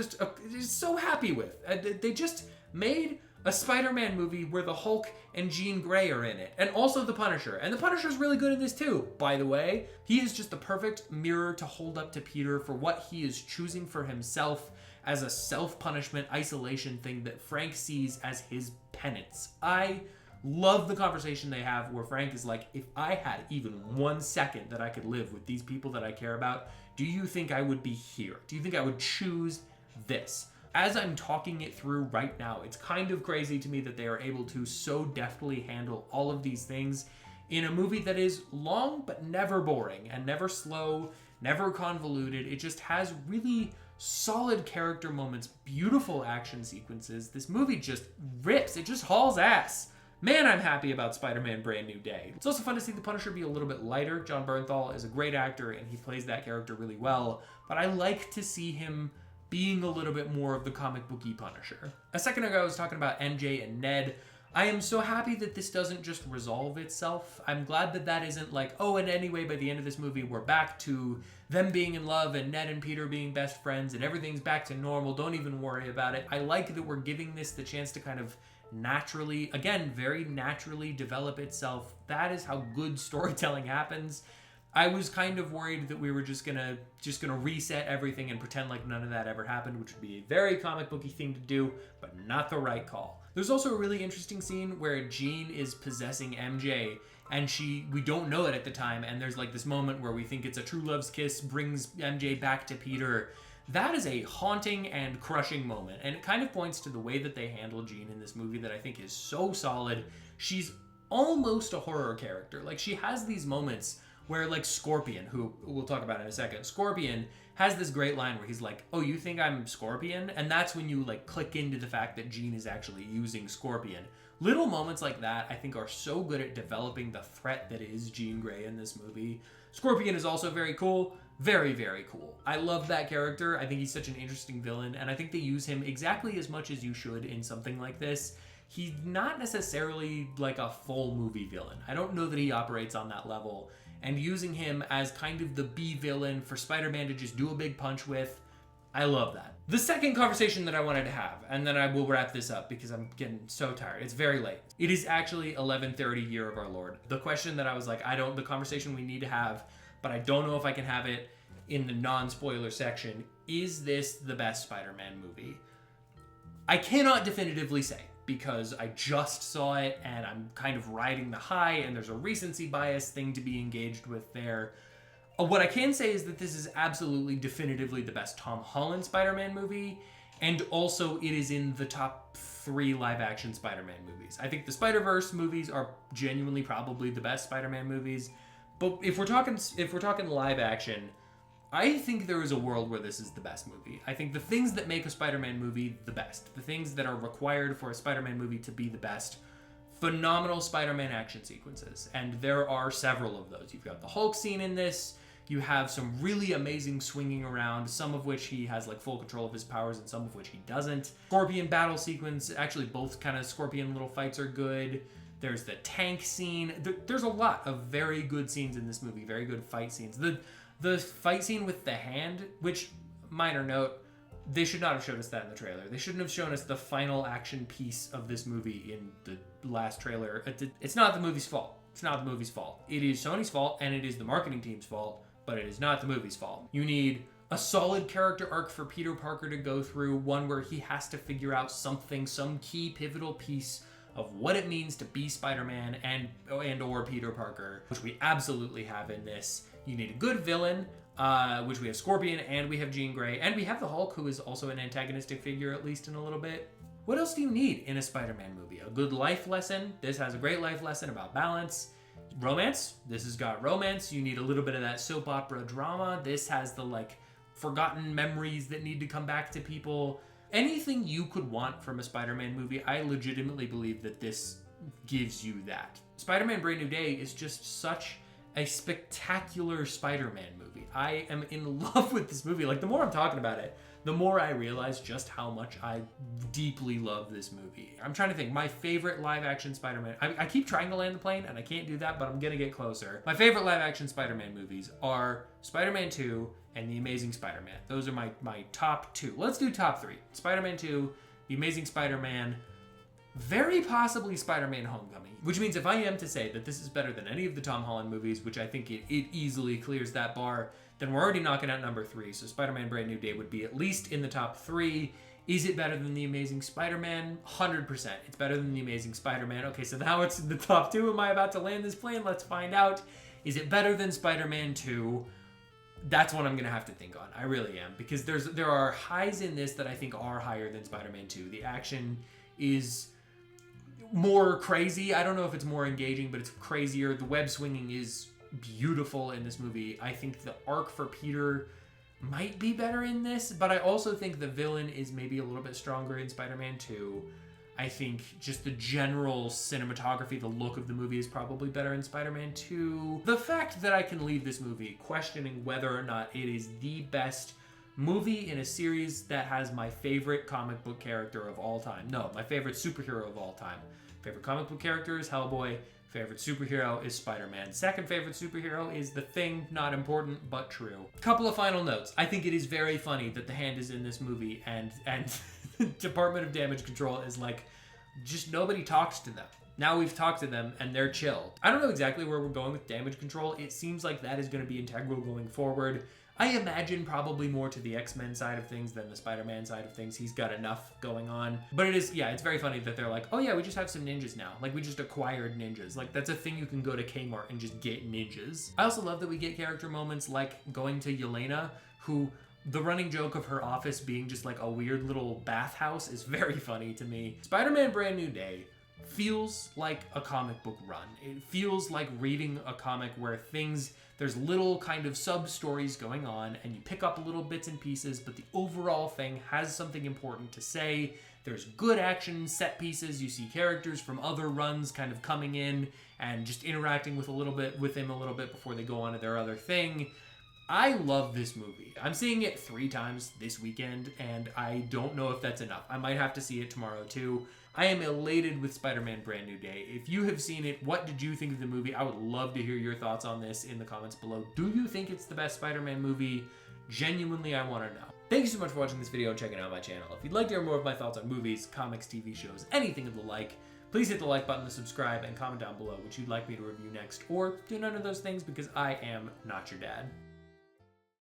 so happy with. They just made a Spider-Man movie where the Hulk and Jean Grey are in it. And also the Punisher. And the Punisher's really good in this too, by the way. He is just the perfect mirror to hold up to Peter for what he is choosing for himself as a self-punishment, isolation thing that Frank sees as his penance. I love the conversation they have where Frank is like, if I had even 1 second that I could live with these people that I care about, do you think I would be here? Do you think I would choose this? As I'm talking it through right now, it's kind of crazy to me that they are able to so deftly handle all of these things in a movie that is long but never boring and never slow, never convoluted. It just has really solid character moments, beautiful action sequences. This movie just rips. It just hauls ass. Man, I'm happy about Spider-Man Brand New Day. It's also fun to see the Punisher be a little bit lighter. Jon Bernthal is a great actor and he plays that character really well, but I like to see him being a little bit more of the comic booky Punisher. A second ago, I was talking about MJ and Ned. I am so happy that this doesn't just resolve itself. I'm glad that that isn't like, oh, and anyway, by the end of this movie, we're back to them being in love and Ned and Peter being best friends and everything's back to normal. Don't even worry about it. I like that we're giving this the chance to kind of naturally, again, very naturally develop itself. That is how good storytelling happens. I was kind of worried that we were just gonna reset everything and pretend like none of that ever happened, which would be a very comic booky thing to do, but not the right call. There's also a really interesting scene where Jean is possessing MJ, and we don't know it at the time, and there's like this moment where we think it's a true love's kiss, brings MJ back to Peter. That is a haunting and crushing moment, and it kind of points to the way that they handle Jean in this movie that I think is so solid. She's almost a horror character. Like, she has these moments where, like, Scorpion, who we'll talk about in a second, Scorpion has this great line where he's like, oh, you think I'm Scorpion? And that's when you, like, click into the fact that Jean is actually using Scorpion. Little moments like that, I think, are so good at developing the threat that is Jean Grey in this movie. Scorpion is also very cool. Very, very cool. I love that character. I think he's such an interesting villain, and I think they use him exactly as much as you should in something like this. He's not necessarily like a full movie villain. I don't know that he operates on that level. And using him as kind of the B villain for Spider-Man to just do a big punch with, I love that. The second conversation that I wanted to have, and then I will wrap this up because I'm getting so tired. It's very late. It is actually 11:30 Year of Our Lord. The question that I was like, the conversation we need to have, but I don't know if I can have it in the non-spoiler section. Is this the best Spider-Man movie? I cannot definitively say, because I just saw it and I'm kind of riding the high and there's a recency bias thing to be engaged with there. What I can say is that this is absolutely definitively the best Tom Holland Spider-Man movie, and also it is in the top 3 live-action Spider-Man movies. I think the Spider-Verse movies are genuinely probably the best Spider-Man movies, but if we're talking live action, I think there is a world where this is the best movie. I think the things that make a Spider-Man movie the best, the things that are required for a Spider-Man movie to be the best, phenomenal Spider-Man action sequences. And there are several of those. You've got the Hulk scene in this. You have some really amazing swinging around, some of which he has like full control of his powers and some of which he doesn't. Scorpion battle sequence, actually both kind of Scorpion little fights are good. There's the tank scene. There's a lot of very good scenes in this movie, very good fight scenes. The fight scene with the hand, which, minor note, they should not have showed us that in the trailer. They shouldn't have shown us the final action piece of this movie in the last trailer. It's not the movie's fault. It's not the movie's fault. It is Sony's fault, and it is the marketing team's fault, but it is not the movie's fault. You need a solid character arc for Peter Parker to go through, one where he has to figure out something, some key pivotal piece of what it means to be Spider-Man and or Peter Parker, which we absolutely have in this. You need a good villain, which we have Scorpion, and we have Jean Grey, and we have the Hulk, who is also an antagonistic figure, at least in a little bit. What else do you need in a Spider-Man movie? A good life lesson. This has a great life lesson about balance. Romance. This has got romance. You need a little bit of that soap opera drama. This has the, like, forgotten memories that need to come back to people. Anything you could want from a Spider-Man movie, I legitimately believe that this gives you that. Spider-Man Brand New Day is just such a spectacular Spider-Man movie. I am in love with this movie. Like, the more I'm talking about it, the more I realize just how much I deeply love this movie. I'm trying to think. My favorite live-action Spider-Man... I keep trying to land the plane, and I can't do that, but I'm gonna get closer. My favorite live-action Spider-Man movies are Spider-Man 2 and The Amazing Spider-Man. Those are my top 2. Let's do top 3. Spider-Man 2, The Amazing Spider-Man, very possibly Spider-Man Homecoming. Which means if I am to say that this is better than any of the Tom Holland movies, which I think it easily clears that bar, then we're already knocking out number 3. So Spider-Man Brand New Day would be at least in the top 3. Is it better than The Amazing Spider-Man? 100%. It's better than The Amazing Spider-Man. Okay, so now it's in the top 2. Am I about to land this plane? Let's find out. Is it better than Spider-Man 2? That's what I'm going to have to think on. I really am. Because there are highs in this that I think are higher than Spider-Man 2. The action is more crazy. I don't know if it's more engaging, but it's crazier. The web swinging is beautiful in this movie. I think the arc for Peter might be better in this, but I also think the villain is maybe a little bit stronger in Spider-Man 2. I think just the general cinematography, the look of the movie is probably better in Spider-Man 2. The fact that I can leave this movie questioning whether or not it is the best movie in a series that has my favorite comic book character of all time. No, my favorite superhero of all time. Favorite comic book character is Hellboy. Favorite superhero is Spider-Man. Second favorite superhero is The Thing. Not important, but true. Couple of final notes. I think it is very funny that the Hand is in this movie and Department of Damage Control is like, just nobody talks to them. Now we've talked to them and they're chill. I don't know exactly where we're going with Damage Control. It seems like that is going to be integral going forward. I imagine probably more to the X-Men side of things than the Spider-Man side of things. He's got enough going on. But it is, yeah, it's very funny that they're like, oh yeah, we just have some ninjas now. Like, we just acquired ninjas. Like, that's a thing you can go to Kmart and just get ninjas. I also love that we get character moments like going to Yelena, who the running joke of her office being just like a weird little bathhouse is very funny to me. Spider-Man Brand New Day feels like a comic book run. It feels like reading a comic where there's little kind of sub-stories going on and you pick up little bits and pieces, but the overall thing has something important to say. There's good action set pieces. You see characters from other runs kind of coming in and just interacting with him a little bit before they go on to their other thing. I love this movie. I'm seeing it 3 times this weekend, and I don't know if that's enough. I might have to see it tomorrow, too. I am elated with Spider-Man Brand New Day. If you have seen it, what did you think of the movie? I would love to hear your thoughts on this in the comments below. Do you think it's the best Spider-Man movie? Genuinely, I want to know. Thank you so much for watching this video and checking out my channel. If you'd like to hear more of my thoughts on movies, comics, TV shows, anything of the like, please hit the like button to subscribe and comment down below which you'd like me to review next, or do none of those things because I am not your dad.